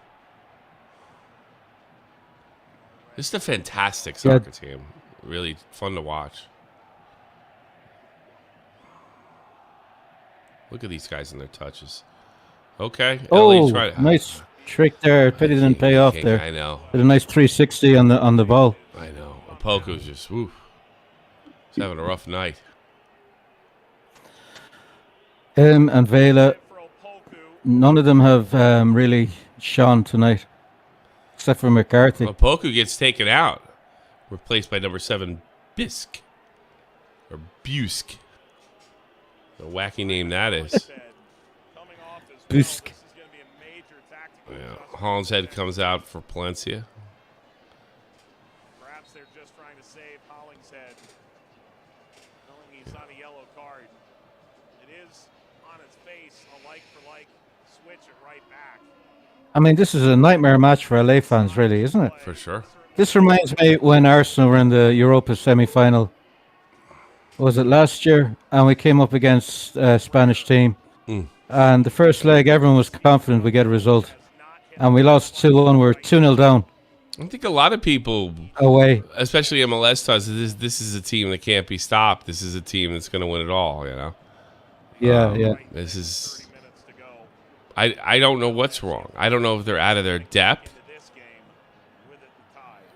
This is a fantastic soccer team. Really fun to watch. Look at these guys and their touches. Okay. Oh, LA tried. nice trick there. Pity didn't pay off there. I know. Did a nice 360 on the ball. I know. Opoku's just, woof. He's having a rough night. Him and Vela, none of them have really shone tonight, except for McCarthy. Opoku gets taken out, replaced by number 7, Bisk. Or Busk. The wacky name that is. Busk. Yeah. Hollinshead comes out for Palencia. Perhaps they're just trying to save Hollingshead, knowing he's on a yellow card. It is on its face a like-for-like switch it right back. I mean, this is a nightmare match for LA fans, really, isn't it? For sure. This reminds me when Arsenal were in the Europa semi-final. Was it last year? And we came up against a Spanish team. And the first leg, everyone was confident we get a result. And we lost 2-1. We were 2-0 down I think a lot of people, away. especially MLS, thought this is a team that can't be stopped. This is a team that's going to win it all, you know? Yeah. This is... I don't know what's wrong. I don't know if they're out of their depth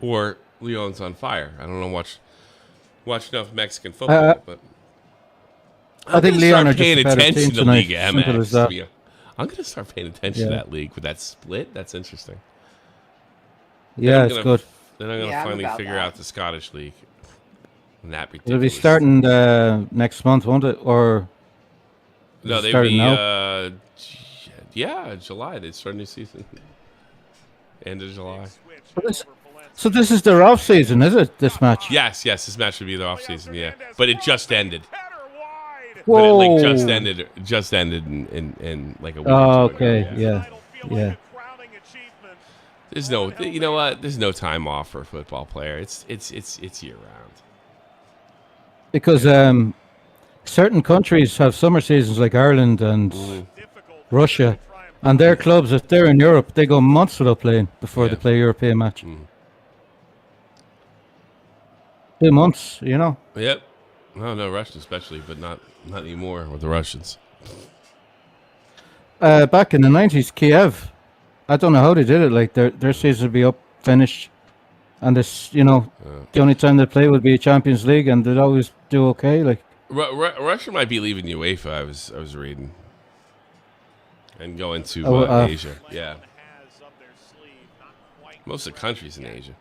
or Leon's on fire. I don't know watch enough Mexican football, but I think Leon are just paying a better attention team to tonight. Liga Simple as MX. that. I'm going to start paying attention to that league with that split. That's interesting. Yeah, it's good. Then I'm going to Yeah, I'm finally about figure that. out the Scottish league. And that It'll be ridiculous. starting next month, won't it? Or No, they'd started be now? July. They start a new season. End of July. so this is their off season, is it? This match? Yes. This match would be the off season. Yeah, but it just ended. Whoa. But it like just ended in like a week. Oh, or two ago, okay. Yeah. There's no, you know what? There's no time off for a football player. It's year round. Because certain countries have summer seasons, like Ireland and Russia, and their clubs, if they're in Europe, they go months without playing before they play a European match. 2 months, you know. Yep. No, Russians especially, but not anymore with the Russians. Back in the 90s, Kiev, I don't know how they did it. Like their season would be up, finished, and this, the only time they play would be Champions League, and they'd always do okay. Like Russia might be leaving UEFA. I was reading, and going to Asia. Yeah, most of the countries in Asia.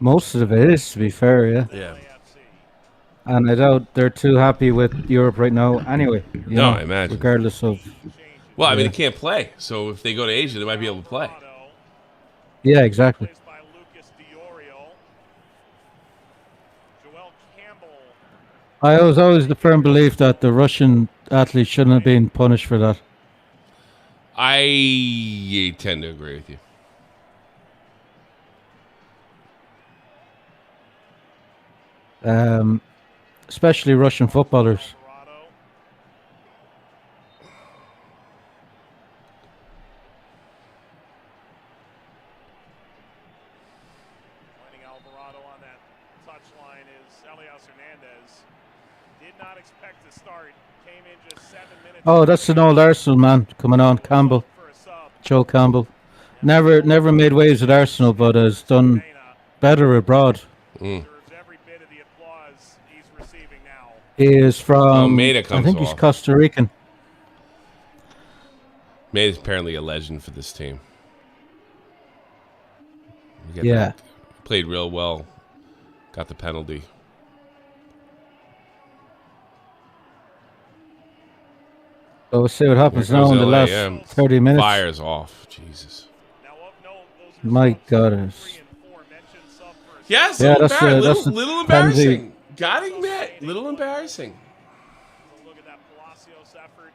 Most of it is, to be fair, yeah. Yeah. And I doubt they're too happy with Europe right now. Anyway, I imagine. Regardless of. Well, I mean, they can't play, so if they go to Asia, they might be able to play. Yeah, exactly. I was always the firm belief that the Russian athletes shouldn't have been punished for that. I tend to agree with you. Especially Russian footballers. Finding Alvarado on that touchline is Elias Hernandez. Did not expect to start. Came in just 7 minutes. Oh, that's an old Arsenal man coming on, Campbell, For a sub. Joe Campbell. Never made waves at Arsenal, but has done better abroad. Deserves every bit of the applause he's receiving now. He is from, Almeida I comes think he's off. Costa Rican. May is apparently a legend for this team. We get Yeah. that. Played real well. Got the penalty. So we'll see what happens Here now comes in the LA, last yeah. 30 minutes. Fires off. Jesus. Now up, no, those are My subs. God. 3 and 4 mentioned sub for a Yes, Yeah, that's the little penalty. embarrassing. Got to admit, little embarrassing. look at that Palacios effort.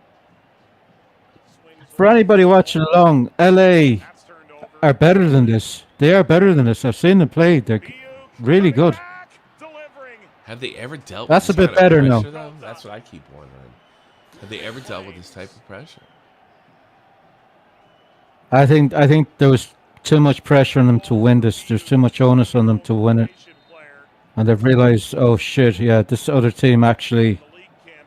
Swings For anybody watching along, LA that's turned over. are better than this. They are better than this. I've seen them play. They're really good. Have they ever dealt That's with a this bit kind of better now. pressure, though? That's what I keep wondering. Have they ever dealt with this type of pressure? I think there was too much pressure on them to win this. There's too much onus on them to win it. And they've realized, oh shit, yeah, this other team actually,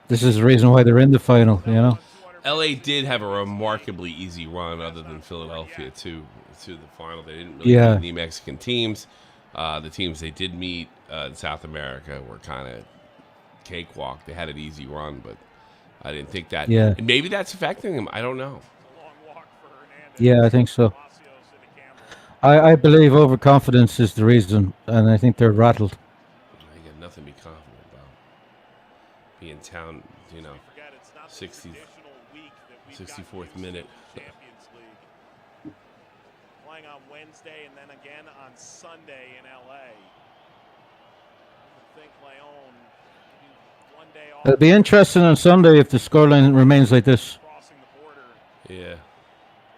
this is the reason why they're in the final, you know? LA did have a remarkably easy run, other than Philadelphia, to the final. They didn't really Yeah. meet any Mexican teams. The teams they did meet in South America were kind of cakewalk. They had an easy run, but I didn't think that. Yeah. And maybe that's affecting them. I don't know. Yeah, I think so. I believe overconfidence is the reason, and I think they're rattled. I got nothing to be confident about. Be in town, 64th minute. Playing on Wednesday and then again on Sunday in LA. I think León one day off. It'll be interesting on Sunday if the scoreline remains like this. Crossing the border. Yeah.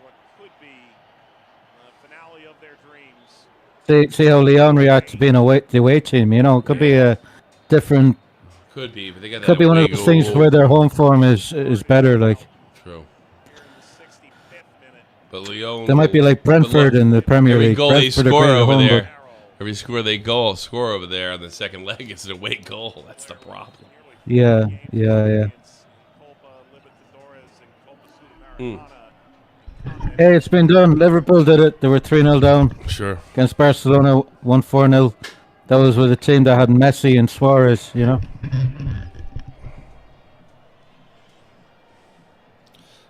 What could be the finale of their dreams. See how Leon reacts to being the away team. You know, it could be a different. Could be, but they got that. Could be one of away those things goal. where their home form is better. Like True. Here in the 65th minute. But León. they might be like Brentford in the Premier Every League. goal they Brentford are score great at over home, there. Every score they score over there on the second leg is an away goal. That's the problem. Yeah. Copa Libertadores and Copa Mm. Sudamericana. Hey, it's been done. Liverpool did it. They were 3-0 down Sure. against Barcelona, won 4-0. That was with a team that had Messi and Suarez. You know.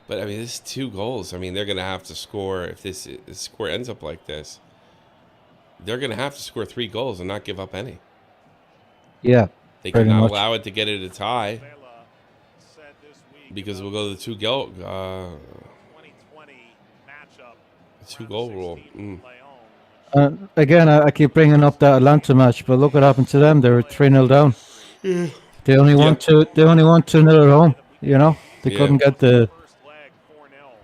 But I mean, this is 2 goals. I mean, they're going to have to score if this score ends up like this. They're going to have to score 3 goals and not give up any. Yeah. They Pretty cannot much. allow it to get it a tie Vela said this week because we'll go to the 2 goal 2020 matchup. 2 goal rule. León. Again, I keep bringing up that Atlanta match, but look what happened to them. They were 3-0 down. They only won two. They only won 2-0 at home. You know, they Yeah. couldn't get the First leg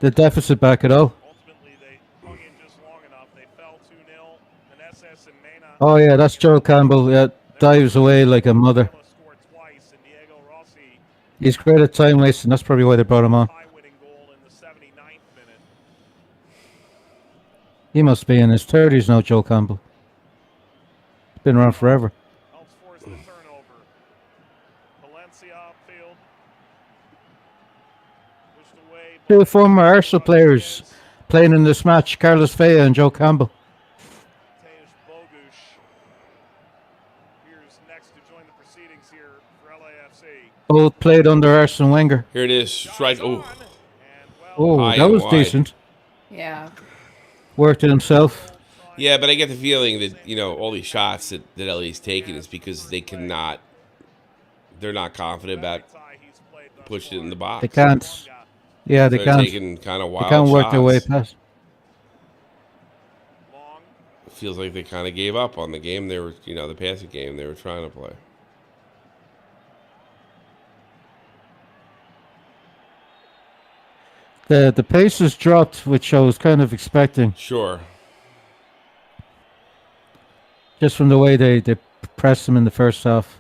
4-0. deficit back at all. Ultimately, they hung in just long enough. They fell 2-0. Meneses and Mena Oh yeah, that's Joe Campbell. Yeah, dives away like a mother. scored twice, and Diego Rossi He's great at time wasting. That's probably why they brought him on. tie-winning goal in the 79th minute. He must be in his 30s now, Joe Campbell. He's been around forever. Helps force the turnover. Valencia upfield. Pushed away. Two former Arsenal players playing in this match: Carlos Vela and Joe Campbell. Mateusz Bogusz appears next to join the proceedings here for LAFC. Both played under Arsene Wenger. Here it is. Strike. Oh, And well, Oh, High that and was wide. decent. Yeah. Worked it himself. yeah, but I get the feeling that all these shots that LA's taking is because they cannot. They're not confident about tie he's played thus pushing it in the box. They can't. Yeah, they They're can't. taking kind of They wild can't work shots. their way past. long. It feels like they kind of gave up on the game. They were, the passing game they were trying to play. The pace has dropped, which I was kind of expecting, Sure. just from the way they pressed them in the first half.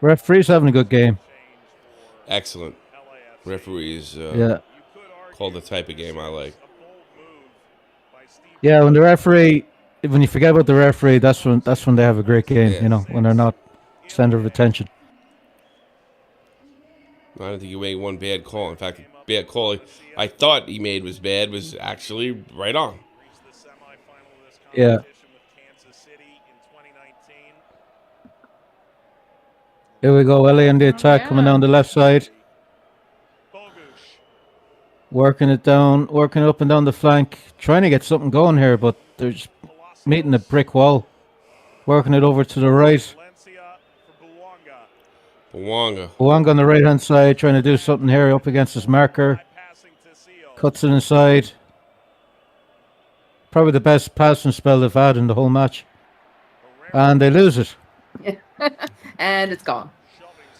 Referee's having a good game. Excellent. Referees Yeah. call the type of game I like. Yeah, when you forget about the referee, that's when they have a great game. Yeah. You know, when they're not center of attention. I don't think he made one bad call. In fact, the bad call I thought he made was actually right on. Yeah. Here we go, LA in the attack, coming down the left side, working it up and down the flank, trying to get something going here, but they're just meeting a brick wall. Working it over to the right. Bawanga. Wang on the right hand side, trying to do something here up against his marker. Cuts it inside. Probably the best passing spell they've had in the whole match. And they lose it. And it's gone.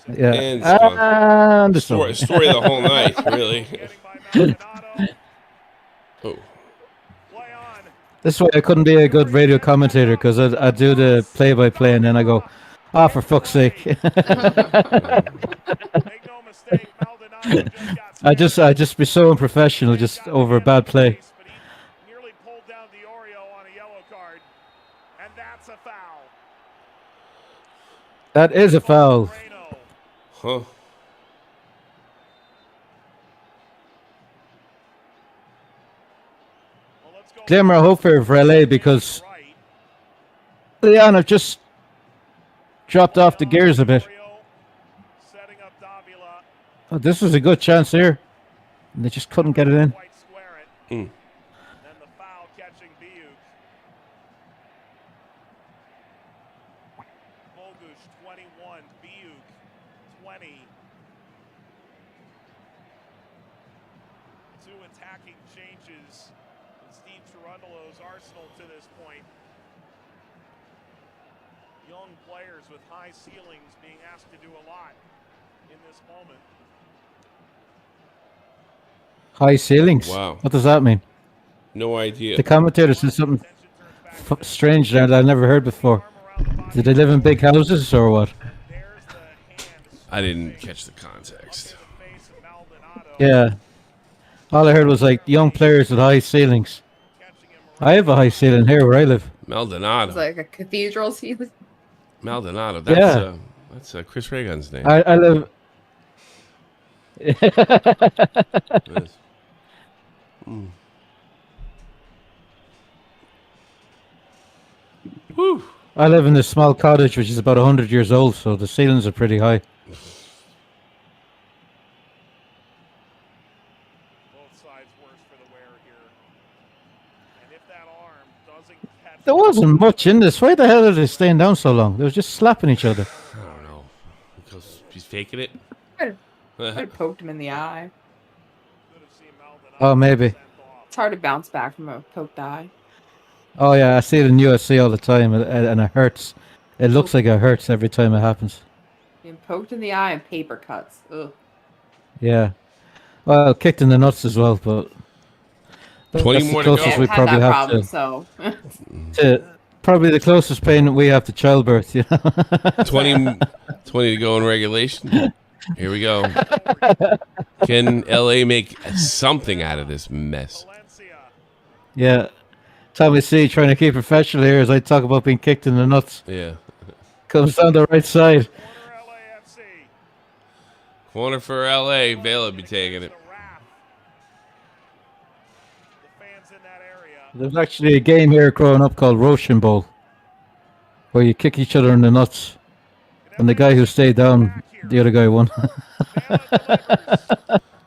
Yeah. And it's gone. And it's Story over. of the whole night, really. Maldonado. Oh. Play on. This is why I couldn't be a good radio commentator, because I do the play-by-play and then I go, for fuck's sake. Make no mistake, Maldonado just got I just be so unprofessional just over a bad play. but he nearly pulled down Diorio on a yellow card, and that's a foul. That is a foul. Moreno. Huh. Well, let's go Glimmer of hope here for LA, because right. León have just dropped off the gears a bit. Setting up Davila. Oh, this was a good chance here. And they just couldn't get it in. Quite square it. Mm. And the foul catching Biuk. Bogusz 21, Biuk 20. Two attacking changes in Steve Cherundolo's arsenal to this point. Young players with high ceilings being asked to do a lot in this moment. High ceilings. Wow. What does that mean? No idea. The commentator said something strange there that I never heard before. Did they live in big houses or what? There's the hand I didn't catch the context. face of Maldonado. Yeah. All I heard was like young players with high ceilings. Catching him I have a high ceiling here where I live. Maldonado. It's like a cathedral ceiling. Maldonado. Yeah. That's Chris Reagan's name. I live. It is. Mm. Whew. I live in this small cottage which is about 100 years old, so the ceilings are pretty high. both sides worse for the wear here. And if that arm doesn't catch There wasn't much in this. Why the hell are they staying down so long? They were just slapping each other. I don't know. Because he's faking it. I'd have poked him in the eye. could have seen Maldonado Oh, maybe. sent off. It's hard to bounce back from a poked eye. Oh yeah, I see it in UFC all the time, and it hurts. It looks like it hurts every time it happens. Being poked in the eye and paper cuts. Ugh. Yeah. Well, kicked in the nuts as well, but 20 that's more the to closest go. we I've had probably that have problem, so to probably the closest pain we have to childbirth. You know. 20 to go in regulation. Here we go. Can LA make something out of this mess? Valencia. Yeah. Tommy C trying to keep professional here as I talk about being kicked in the nuts. Yeah. Comes down the right side. Corner LAFC. Corner for LA. Vela be taking it. The wrath. The fans in that area. There's actually a game here growing up called Roshan Bowl, where you kick each other in the nuts, and the guy who stayed down, the other guy won.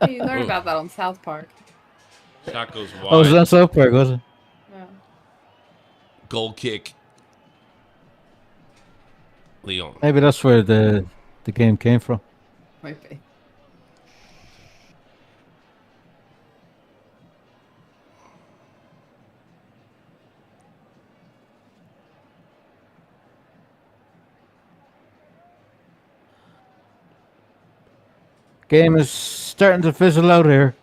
you learn about that on South Park. Shot goes wide. Oh, was that South Park, was it? Yeah. Goal kick. León. Maybe that's where the game came from. Might be. Game is starting to fizzle out here.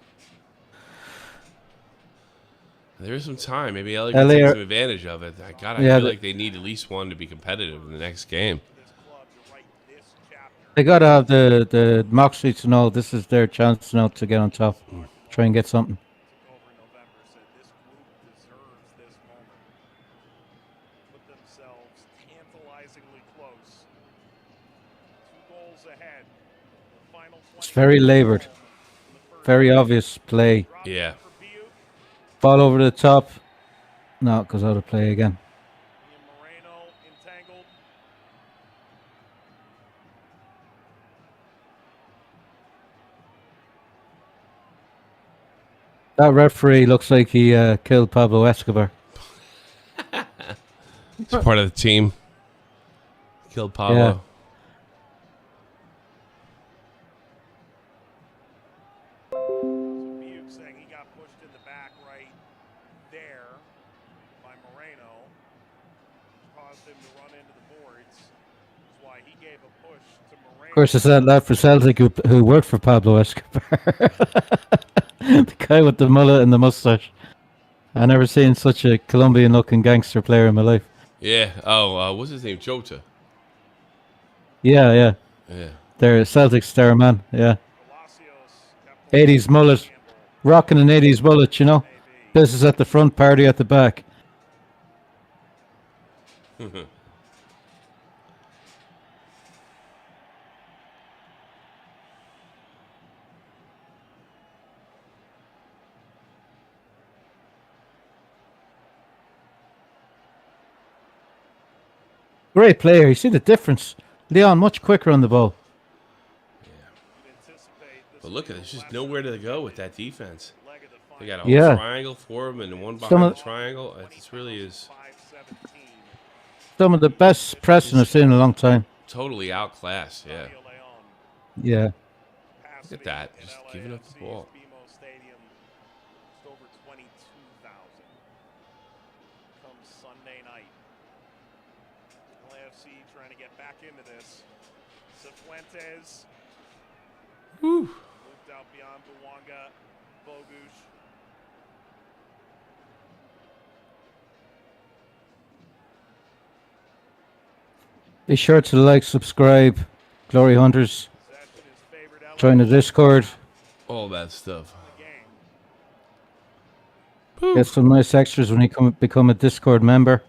There's some time. Maybe LA LA can take are- some advantage of it. I Yeah, feel but- like they need at least one to be competitive in the next game. This club to write this chapter. They gotta have the moxie to know this is their chance now to get on top. Try and get something. Over November said this group deserves this moment. Put themselves tantalizingly close. 2 goals ahead. The final It's very 20 laboured. in the first Very obvious play. drop Yeah. for Biuk. Ball over the top. No, it goes out of play again. And Moreno entangled. That referee looks like he killed Pablo Escobar. It's part of the team. Killed Pablo. Biuk saying he got pushed in the back right there by Moreno. Caused him to run into the boards. That's why he gave a push to Moreno. Of course, it's that lad for Celtic who worked for Pablo Escobar. The guy with the mullet and the mustache. I never seen such a Colombian-looking gangster player in my life. Yeah. Oh, what's his name? Jota. Yeah, yeah. Yeah. They're Celtics, they're a man. Yeah. Palacios, 80s mullet. Rocking an 80s mullet, you know? Business at the front, party at the back. Great player. You see the difference. Leon, much quicker on the ball. But look at it. There's just nowhere to go with that defense. They got a whole Yeah. triangle for them and one Some behind of- the triangle. It just really is Some of the best pressing I've seen in a long time. totally outclassed. Yeah. Yeah. Look at that. Just giving up the ball. Stadium, just over 22,000. Comes Sunday night. LAFC trying to get back into this. Cifuentes moved out beyond Buwanga. Bogusz. Be sure to like, subscribe, Glory Hunters. Possession is favored LA Join the Discord. All that stuff. game. Get some nice extras when you become a Discord member.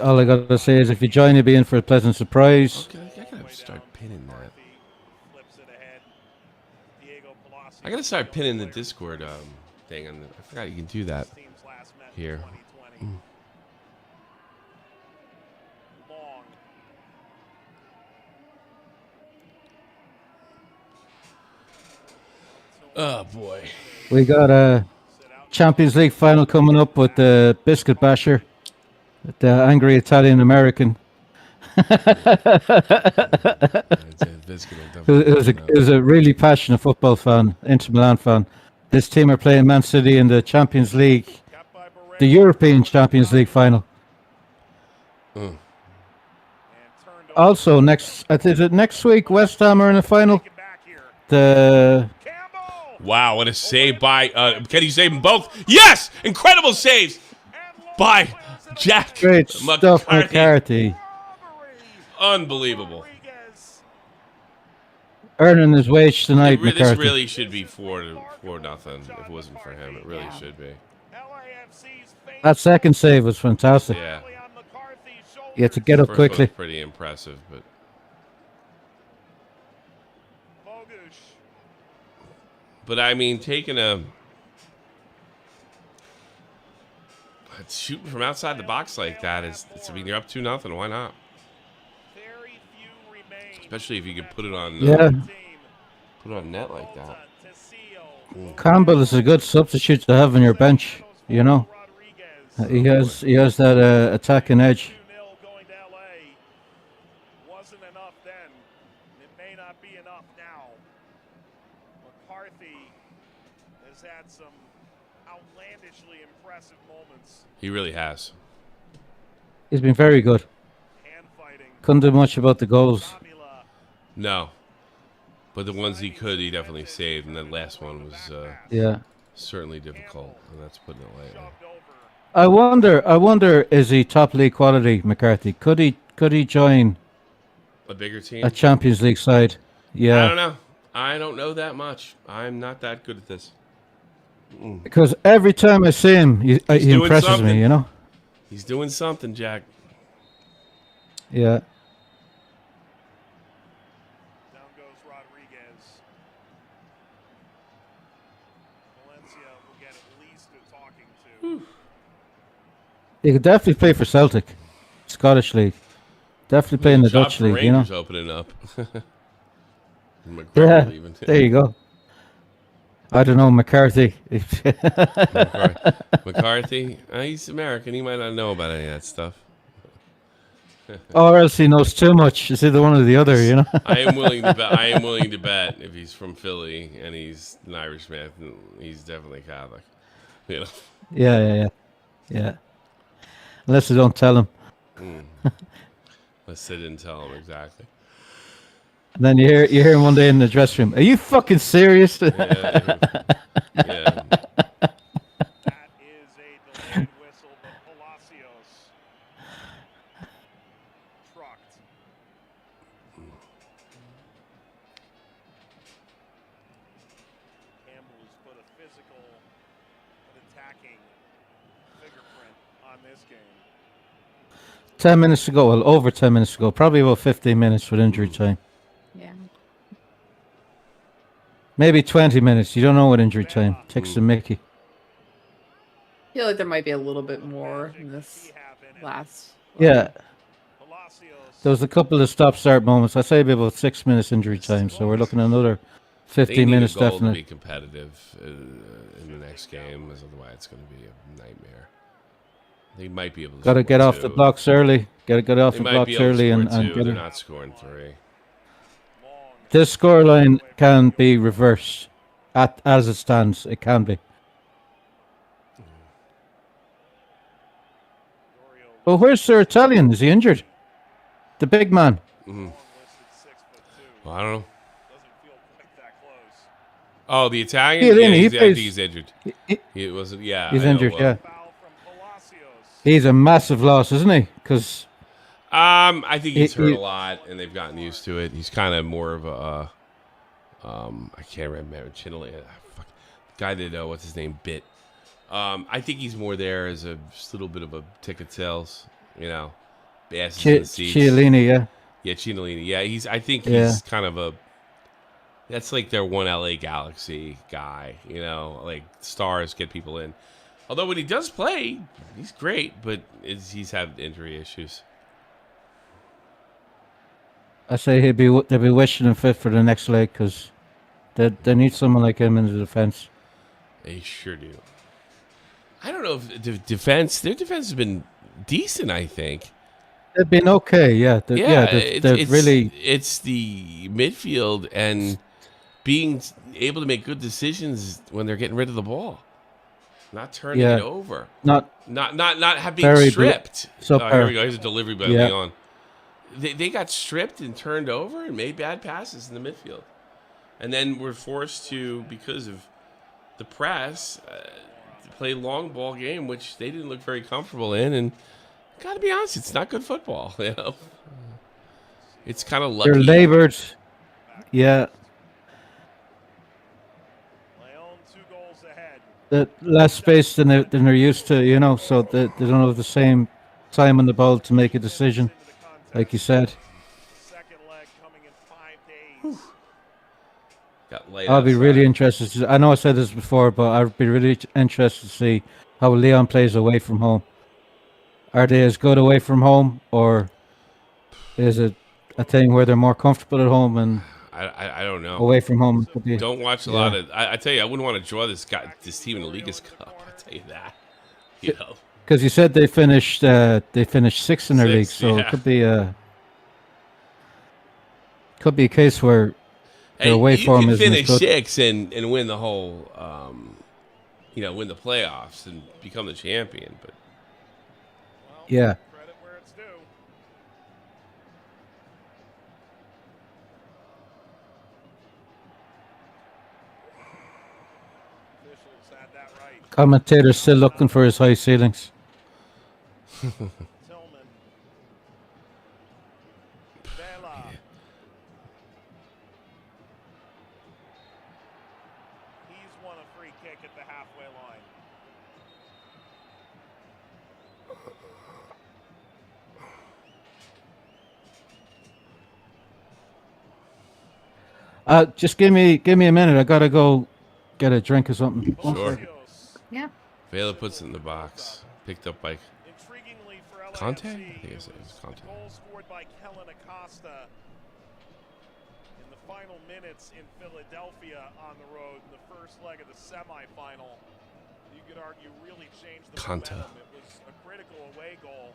All I gotta say is if you join, you'll be in for a pleasant surprise. Okay, I gotta start pinning that. Flips it ahead. Diego Palacios. I gotta start pinning the Discord thing. I forgot you can do that Teams last met in here. 2020. Long. Oh boy. We got a Champions League final coming up with the Biscuit Basher, the angry Italian American. It was a really passionate football fan, Inter Milan fan. This team are playing Man City in the Champions League, Cut by Barrera. the European Champions League final. And turned over. Also, is it next week? West Ham are in the final. Get back here. The Campbell. Wow, what a save by can he save them both? Yes! Incredible saves by Jack great stuff, McCarthy, Unbelievable. Rodriguez. earning his wage tonight. This McCarthy. really should be 4-0 if it wasn't for him. It really should be. LAFC's famous That second save was fantastic. Yeah. on McCarthy's You had to get up First one was quickly. pretty impressive, but Bogusz. I mean taking shooting from outside the box like that is I mean you're up 2-0. Why not? Very few remain. Especially if you could put it on Yeah, put it on net like that. Campbell is a good substitute to have on your bench. You know, he has that attacking edge. 2-0 going to LA. Wasn't enough then. It may not be enough now. McCarthy has had some outlandishly impressive moments. He really has. He's been very good. Hand fighting. Couldn't do much about the goals. Avila. No. But the ones he could, he definitely saved, and that last one was Yeah. certainly difficult, and that's putting it lightly. Shoved over. I wonder, is he top league quality, McCarthy? Could he join A bigger team? a Champions League side? I Yeah, don't know. I don't know that much. I'm not that good at this. because every time I see him, he doing impresses something. me. You know. He's doing something, Jack. Yeah. Down goes Rodriguez. Valencia will get at least a talking to. He could definitely play for Celtic, Scottish League. Definitely play in the Job Dutch for League. You know. Rangers opening up. McGregor Yeah. leaving too. There you go. I don't know, McCarthy. McCarthy, he's American. He might not know about any of that stuff. Or else he knows too much. It's either one or the other, you know. I am willing to bet. I am willing to bet if he's from Philly and he's an Irishman, he's definitely Catholic. You know. Yeah. Unless they don't tell him. Let's sit and tell him exactly. And then you hear him one day in the dressing room. Are you fucking serious? Yeah. Yeah. That is a delayed whistle, but Palacios trucked. Campbell has put a physical and attacking fingerprint on this game. 10 minutes ago, well, over 10 minutes ago, probably about 15 minutes with injury time. Yeah. Maybe 20 minutes. You don't know what injury time. Takes the Mickey. I feel like there might be a little bit more in this last. Yeah, Palacios. there was a couple of stop-start moments. I'd say about 6 minutes injury time, so we're looking at another They 15 need minutes a goal to definitely. be competitive in the next game, as otherwise it's going to be a nightmare. They might be able to. Got to score get off the two. blocks early. Got to get off They the might blocks be able to early score and two. get They're it. not scoring three. This scoreline can be reversed. As it stands, it can be. Well, where's Sir Italian? Is he injured? The big man. Well, I don't know. Oh, the Italian? Chiellini, Yeah, he I think plays- he's injured. He wasn't. Yeah, He's I know, injured, well, yeah. He's a massive loss, isn't he? Because I think he's hurt he- a lot, and they've gotten used to it. He's kind of more of a, I can't remember, fuck, guy that what's his name bit. I think he's more there as a just little bit of a ticket sales, you know, asses in the seats. Chiellini, yeah. Yeah, Chinolini. Yeah, I think Yeah. he's kind of a. That's like their one LA Galaxy guy, you know, like stars get people in. Although when he does play, he's great, but he's had injury issues. I say they'll be wishing him fit for the next leg because they need someone like him in the defense. They sure do. I don't know if their defense has been decent, I think. They've been okay, yeah. They're really. It's the midfield and being able to make good decisions when they're getting rid of the ball, not turning Yeah. it over, Not have being Very stripped. so Here far. we go. Here's a delivery by Yeah. León. They got stripped and turned over and made bad passes in the midfield, and then were forced to, because of the press, to play long ball game, which they didn't look very comfortable in. And gotta be honest, it's not good football. You know, it's kind of lucky. they're labored. Yeah, León 2 goals ahead. the less space than they're used to, you know. So they don't have the same time on the ball to make a decision, Into the contest. like you said. Second leg coming in 5 days. Got laid I'll be outside. really interested. I know I said this before, but I'd be really interested to see how Leon plays away from home. Are they as good away from home, or is it a thing where they're more comfortable at home and I don't know. away from home could be? Don't watch a lot of. I tell you, I wouldn't want to draw this team in the League's Cup. I tell you that. You know, Because you said they finished sixth in their league, Sixth, so yeah. it could be a case where their away you form can isn't as finish good. sixth and win the whole, win the playoffs and become the champion. But Yeah, Credit where it's due. Officials had that right. commentator's still looking for his high ceilings. Tillman. Vela. He's won a free kick at the halfway line. Just give me a minute. I gotta go get a drink or something. Sure. Palacios. Yeah. Vela puts it in the box, picked up by Intriguingly for LAFC, Conte? I think it it's was Conte. a goal scored by Kellen Acosta in the final minutes in Philadelphia on the road in the first leg of the semifinal. You could argue really changed the Conte. momentum. It was a critical away goal.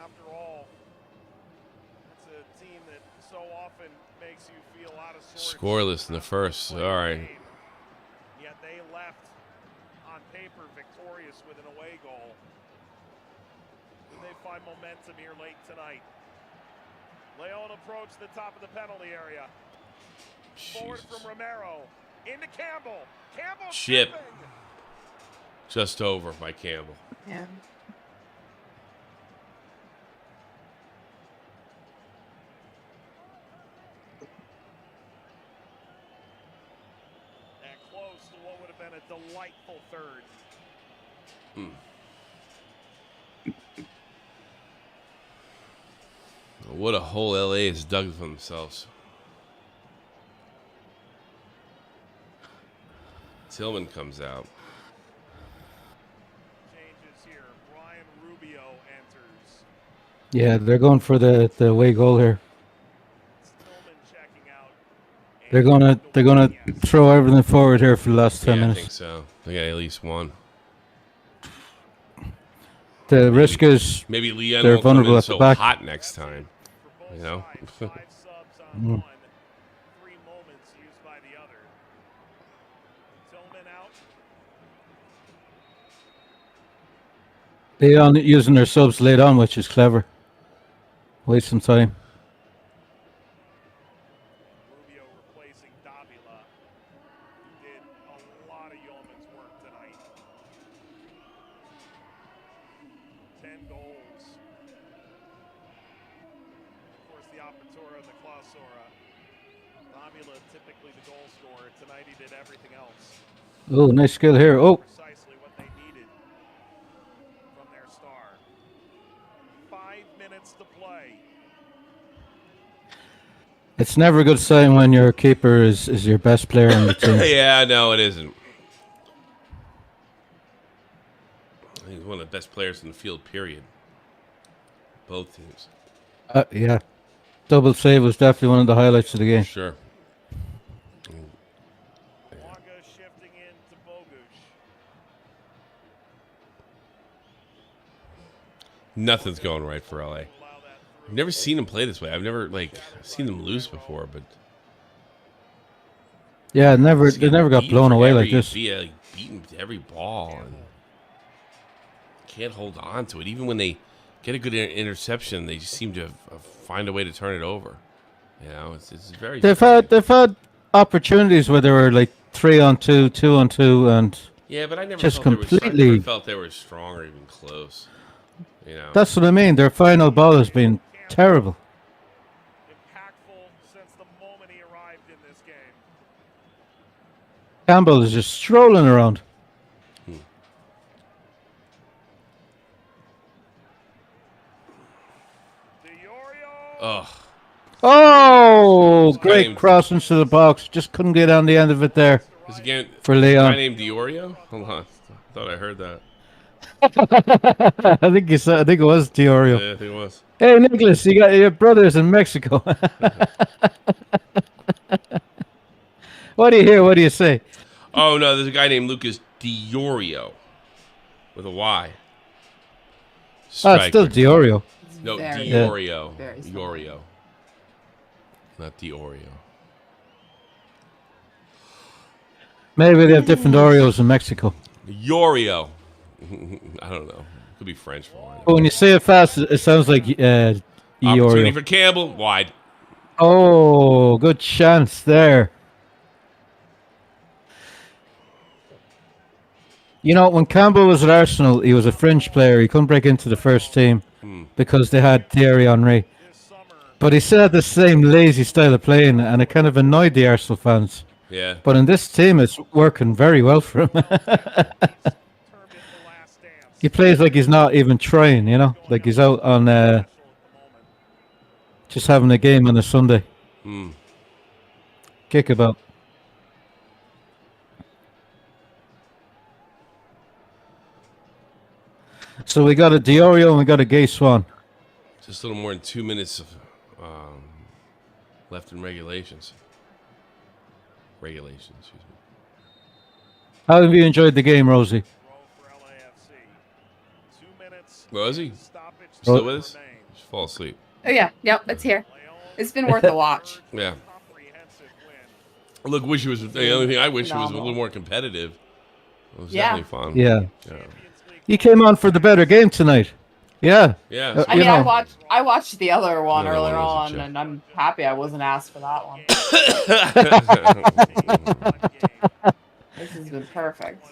After all, it's a team that so often makes you feel out of sorts. Scoreless in the first. All right. Yet they left on paper victorious with an away goal. Will they find momentum here late tonight? León approached the top of the penalty area. Forward Jesus. from Romero. Into Campbell. Campbell Chip. stripping. Just over by Campbell. Yeah. And close to what would have been a delightful third. What a hole LA has dug for themselves. Tillman comes out. Changes here. Brian Rubio enters. Yeah, they're going for the away goal here. Tillman checking out. They're gonna throw everything forward here for the last 10 Yeah, I minutes. think so. They got at least one. The risk is Maybe Leon they're won't come vulnerable in at the so back. hot next time. For both You know? sides, 5 subs on one. 3 moments used by the other. Tillman out. Leon using their subs late on, which is clever. Waste some time. Rubio replacing Davila, who did a lot of yeoman's work tonight. 10 goals. Of course, the Apertura and the Clausura. Davila, typically the goal scorer. Tonight he did everything else. Oh, nice skill here. Oh, Precisely what they needed from their star. 5 minutes to play. it's never a good sign when your keeper is your best player on the team. Yeah, no, it isn't. He's one of the best players in the field, period. Both teams. Yeah. Double save was definitely one of the highlights of the game. Sure. Wonga shifting into Bogusz. Nothing's going right for LA. Allow that I've through. never seen him play this way. I've seen them lose before, but Yeah, they never got beaten blown for away like every- this. Beaten every ball and can't hold on to it. Even when they get a good interception, they just seem to find a way to turn it over. You know, it's very. They've had opportunities where they were like 3-on-2, 2-on-2, and Yeah, but I never just felt they were, I completely- never felt they were strong or even close. You know, that's what I mean. Their final ball has been terrible. Impactful since the moment he arrived in this game. Campbell is just strolling around. DiOrio. ugh. Oh, guy great named- cross into the box. Just couldn't get on the end of it there This again, for a guy Leon. named DiOrio. Hold on, I thought I heard that. I think I think it was Diorio. Yeah, I think it was. Hey, Nicholas, you got your brothers in Mexico. What do you hear? What do you say? Oh no, there's a guy named Lucas DiOrio with a Y. Oh, it's still Striker. Diorio. No, Very- DiOrio. very similar. DiOrio. Not DiOrio. Maybe they have different Oreos in Mexico. Yorio. I don't know. Could be French for all I know. But when you say it fast, it sounds like Opportunity Iorio. for Campbell. Wide. Oh, good chance there. You know, when Campbell was at Arsenal, he was a fringe player. He couldn't break into the first team because they had Thierry Henry. This summer, But he still had the same lazy style of playing, and it kind of annoyed the Arsenal fans. Yeah. But in this team, it's working very well for him. termed it the last dance. He plays like he's not even trying, you know? Like he's out on Special at the moment. just having a game on a Sunday. Hmm. Kick about. So we got a Diorio and we got a Gay Swan. Just a little more than 2 minutes of left in regulations. Regulations, excuse me. How have you enjoyed the game, Rosie? Row for LAFC. 2 minutes. Rosie? Stoppage Still with us? remains. Just fall asleep. Oh yeah, yep, it's here. León, It's been worth a watch. Yeah. comprehensive win. Look, wish it was the only thing I wish it was a Phenomenal. little more competitive. It was Yeah. definitely fun. Yeah. Yeah. Champions League You came on for the better game tonight. Yeah. Yeah. I You mean, know. I watched the other one Another one earlier was a on, joke. and I'm happy I wasn't asked for that one. This has been perfect.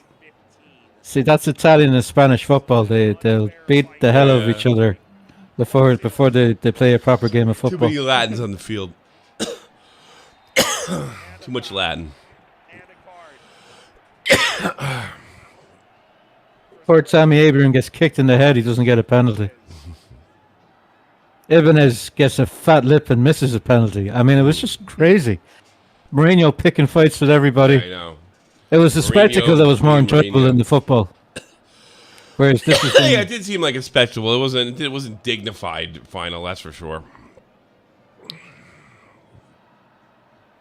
See, that's Italian and Spanish football. They'll beat the hell out of Yeah. each other before they play a proper game of Too football. many Latins on the field. Too much Latin. Poor Tammy Abraham gets kicked in the head. He doesn't get a penalty. Ibanez gets a fat lip and misses a penalty. I mean, it was just crazy. Mourinho picking fights with everybody. I know. It was a spectacle that was more being enjoyable Mourinho. than the football. Whereas this was Yeah, it did seem like a spectacle. It wasn't dignified final, that's for sure.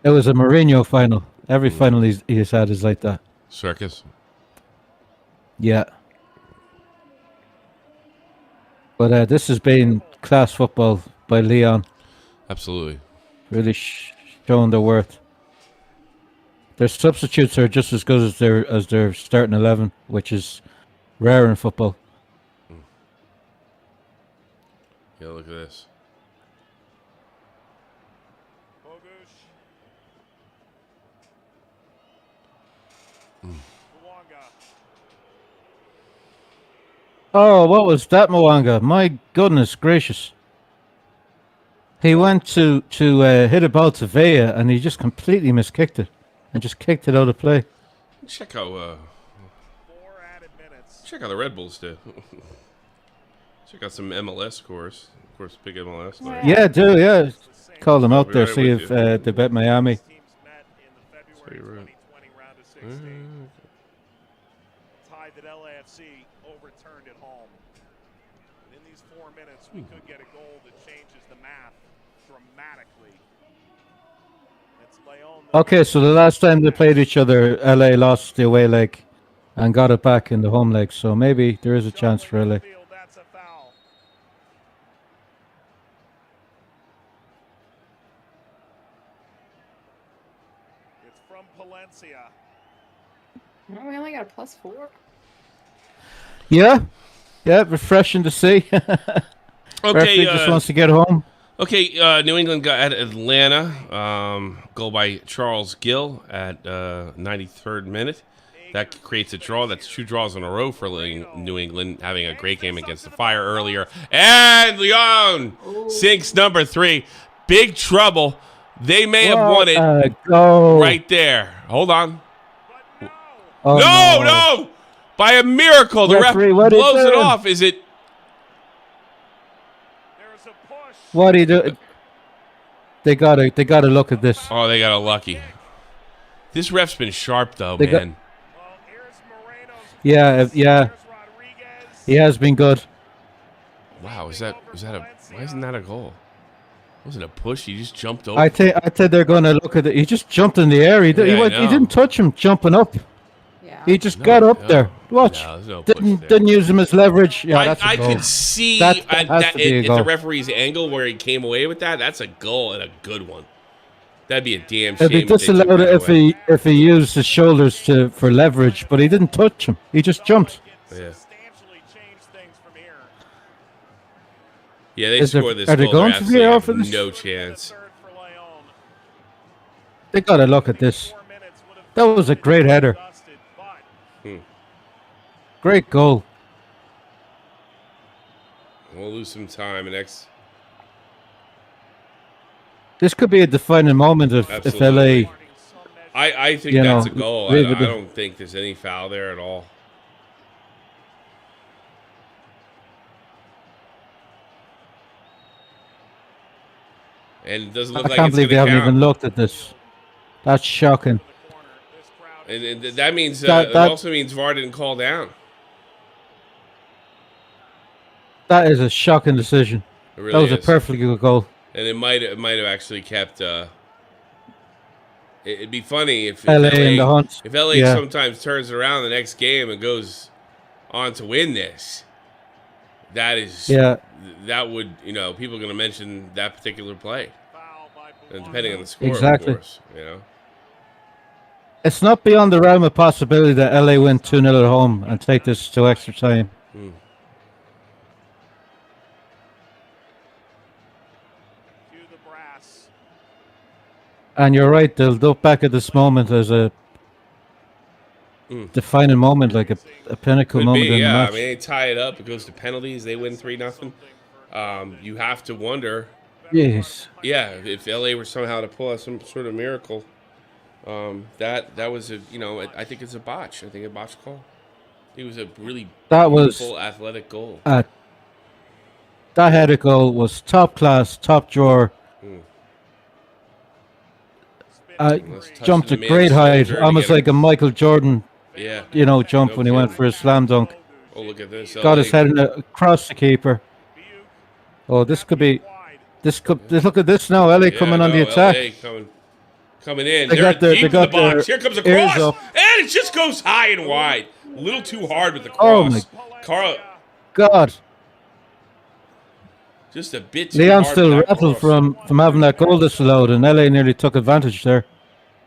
it was a Mourinho final. Every final he's had is like that. Circus. Yeah. But this has been class football by León. Absolutely. Really showing their worth. Their substitutes are just as good as their starting 11, which is rare in football. Yeah, look at this. Oh, what was that, Mwanga? My goodness gracious. He went to hit a ball to Villa, and he just completely miskicked it. And just kicked it out of play. Check how the Red Bulls did. Check out some MLS scores. Of course, big MLS. Like. Yeah, do, yeah. Call them out Be there, right see with if you. they bet Miami. So you're right. Tied that LAFC overturned at home. In these 4 minutes, we could get a goal that changes the math dramatically. It's León. Okay, so the last time they played each other, LA lost the away leg and got it back in the home leg. So maybe there is a chance for LA. That's a foul. It's from Palencia. Oh, we only got a +4. Yeah, refreshing to see. Referee just wants to get home. Okay, New England got at Atlanta. Goal by Charles Gill at 93rd minute. That creates a draw. That's 2 draws in a row for New England, having a great game against the Fire earlier. And León sinks number 3. Big trouble. They may have won it Goal. right there. Hold on. Oh, No! By a miracle, the Referee, ref what are you blows it doing? off. Is it? There's a push. What do you do? They gotta look at this. Oh, they got a lucky. This ref's been sharp though, They got- man. Well, here's Moreno's Yeah, pass. yeah. Here's Rodriguez. He has been good. Wow, is that a? Why isn't that a goal? Was it a push? He just jumped over. I think they're gonna look at it. He just jumped in the air. He Yeah, I know. didn't touch him jumping up. Yeah. He just got up no. there. Watch. No, there's no push there. Didn't use him as leverage. Yeah, that's a I goal. could see That at has to be a at the goal. referee's angle where he came away with that. That's a goal and a good one. That'd be a damn shame. It'd be if they took disallowed that away. if he used his shoulders for leverage, but he didn't touch him. He just jumped. Yeah. Substantially change things from here. Yeah, they Is there- scored this are they goal. going They to absolutely VAR have for this? no chance. Third for León. They gotta look at this. 4 minutes would have That was a great header. dusted, but Great goal. We'll lose some time. Next, This could be a defining moment if Absolutely. LA. I think You that's know, a goal. really I good. don't think there's any foul there at all. And it doesn't look I like can't it's believe they going to haven't count. even looked at this. That's shocking. And that means That- it also means VAR didn't call down. That is a shocking decision. It really That was a is. perfectly good goal. And it might have actually kept. It'd be funny if LA in the hunt. if LA Yeah. sometimes turns around the next game and goes on to win this. That is. Yeah. That would people are going to mention that particular play, foul by and depending on the score, Exactly. of course. It's not beyond the realm of possibility that LA win 2-0 at home and take this to extra time. And you're right, they'll look back at this moment as a defining moment, like a pinnacle Could moment be, in the yeah. match. I mean, they tie it up. It goes to penalties. They win 3-0. You have to wonder, Yes. yeah, if LA were somehow to pull out some sort of miracle. That was a, I think it's a botch. I think a botch call. It was a really That was beautiful athletic goal. that header goal was top class, top drawer. Let's touch Jumped the a man's great height, shoulder to almost get like a Michael Jordan, Yeah. jump No when he went kidding. for his slam dunk. Oh, look at this. Got his LA. head across the keeper. Oh, this could be. Look at this now. LA coming on the attack. LA coming in. They They're got their- deep they in the got their box. Here comes a ears cross. up. And it just goes high and wide. A little too hard with the Oh, cross. Carl, God, just a bit too Leon hard still with that rattled cross. from having that goal disallowed, and LA nearly took advantage there.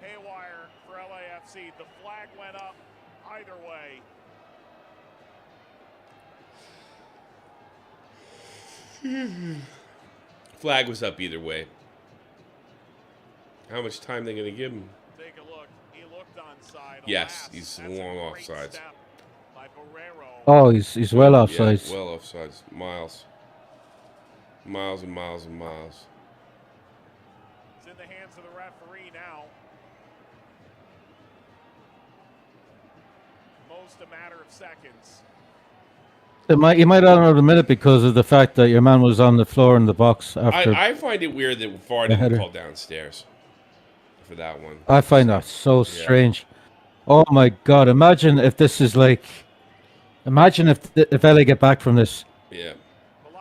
Haywire for LAFC. The flag went up either way. Flag was up either way. How much time they going to give him? Take a look. He looked onside. Yes, Alas, he's that's a long great offsides. step by Barrero. Oh, he's well offside. Yeah, well offsides. Miles. Miles and miles and miles. It's in the hands of the referee now. Most a matter of seconds. You might add another minute because of the fact that your man was on the floor in the box after. I find it weird that VAR the didn't header. call downstairs for that one. I find that so strange. Oh my God! Imagine if this is like. Imagine if LA get back from this. Yeah.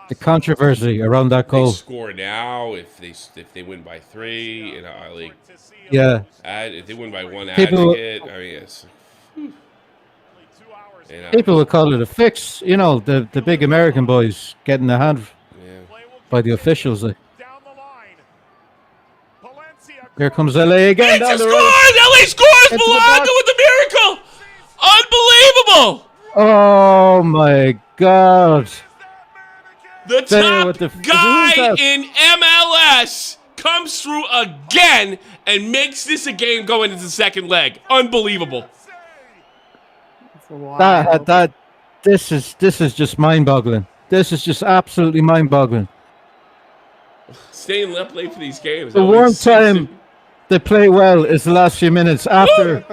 The controversy around that They goal. score now if they win by 3, like Yeah. if they win by 1 People- aggregate. I mean, it's People would call it a fix. The big American boys getting a hand yeah. by the officials. Down the line. Palencia Here comes LA again It's a down the score! road. LA scores! Into the Blanca box. with the miracle! Unbelievable! Oh my God! The There top with the- guy who's that? in MLS comes through again and makes this a game going into the second leg. Unbelievable. It's wild. This is just mind-boggling. This is just absolutely mind-boggling. Staying up late for these games. The always one seems time they play well is the last few minutes after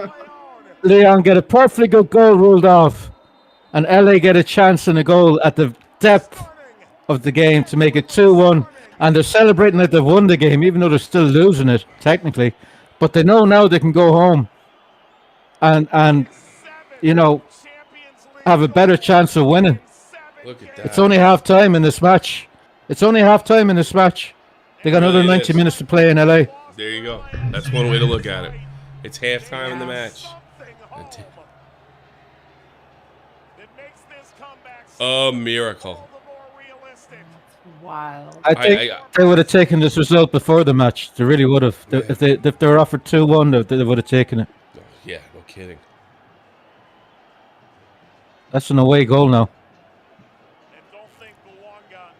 Leon get a perfectly good goal ruled off, and LA get a chance and a goal at the depth of the game to make it 2-1, and they're celebrating that they've won the game, even though they're still losing it technically. But they know now they can go home and have a better chance of winning. Look at that. It's only half time in this match. They got another Really 90 is. minutes to play in LA. There you go. That's one way to look at it. It's halftime in the match. A miracle. Wild. I think they would have taken this result before the match. They really would have. If they were offered 2-1, they would have taken it. Oh, yeah, no kidding. That's an away goal now. And don't think Luanga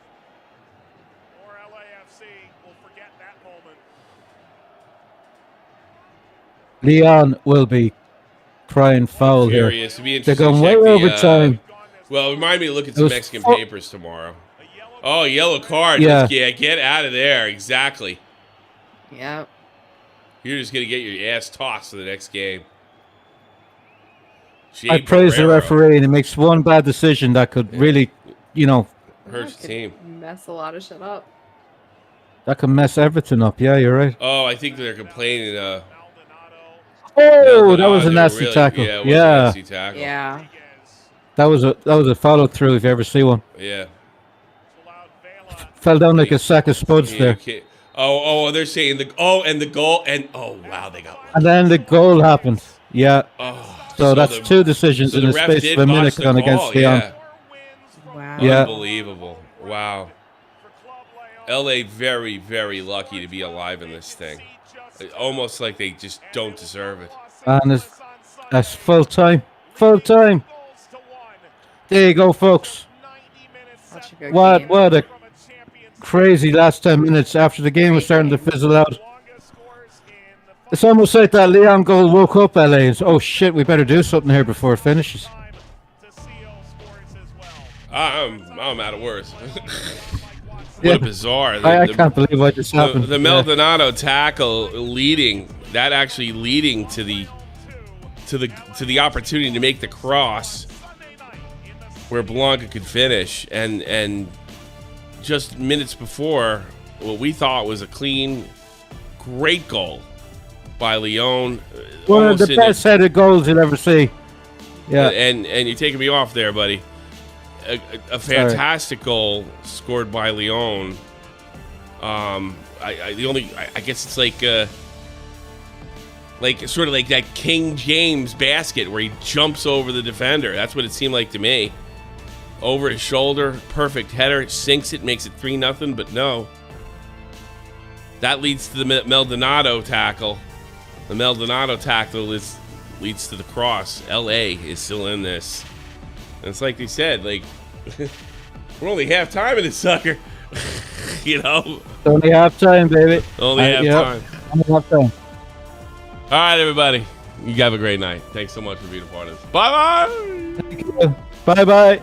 or LAFC will forget that moment. Leon will be crying foul here. Furious. It'd be They're interesting going to way check the, over time. Well, remind me to look at It some was Mexican four- papers tomorrow. Oh, yellow card. Yeah. Get out of there. Exactly. Yep. You're just going to get your ass tossed to the next game. I praise the referee, and he makes one bad decision that could really, Hurts the team. Mess a lot of shit up. that could mess everything up. Yeah, you're right. Oh, I think they're complaining. Oh, that was a Maldonado, nasty really- tackle. Yeah, it was a Yeah, nasty tackle. Yeah. that was a follow through if you ever see one. Yeah. Fell down like a sack of spuds Yeah, there. okay. They're saying the goal, and wow, they got one. And then the goal happened. Yeah. Oh, So that's two decisions so in the the ref space did of a botch minute the gone call, against Leon. yeah. Wow. Yeah. Unbelievable. Wow. LA very, very lucky to be alive in this thing. Almost like they just don't deserve it. And that's full time. Full time. There you go, folks. Such a good What game. a crazy last 10 minutes after the game was starting to fizzle out. It's almost like that Leon goal woke up LA. It's, oh shit, we better do something here before it finishes. I'm out of words. What Yeah. a bizarre. I can't believe what just happened. The Maldonado tackle leading to the opportunity to make the cross where Blanca could finish, and just minutes before, what we thought was a clean, great goal by León. One of the best headed goals you'll ever see. Yeah. And you're taking me off there, buddy. A fantastic goal scored by León. I guess it's like sort of like that King James basket where he jumps over the defender. That's what it seemed like to me. Over his shoulder, perfect header, sinks it, makes it 3-0. But no, that leads to the Maldonado tackle. The Maldonado tackle leads to the cross. LA is still in this. And it's like they said, like, we're only half time in this sucker. You know? Only half time, baby. Only half time. Only half time. All right, everybody. You have a great night. Thanks so much for being a part of this. Bye-bye. Thank you. Bye-bye.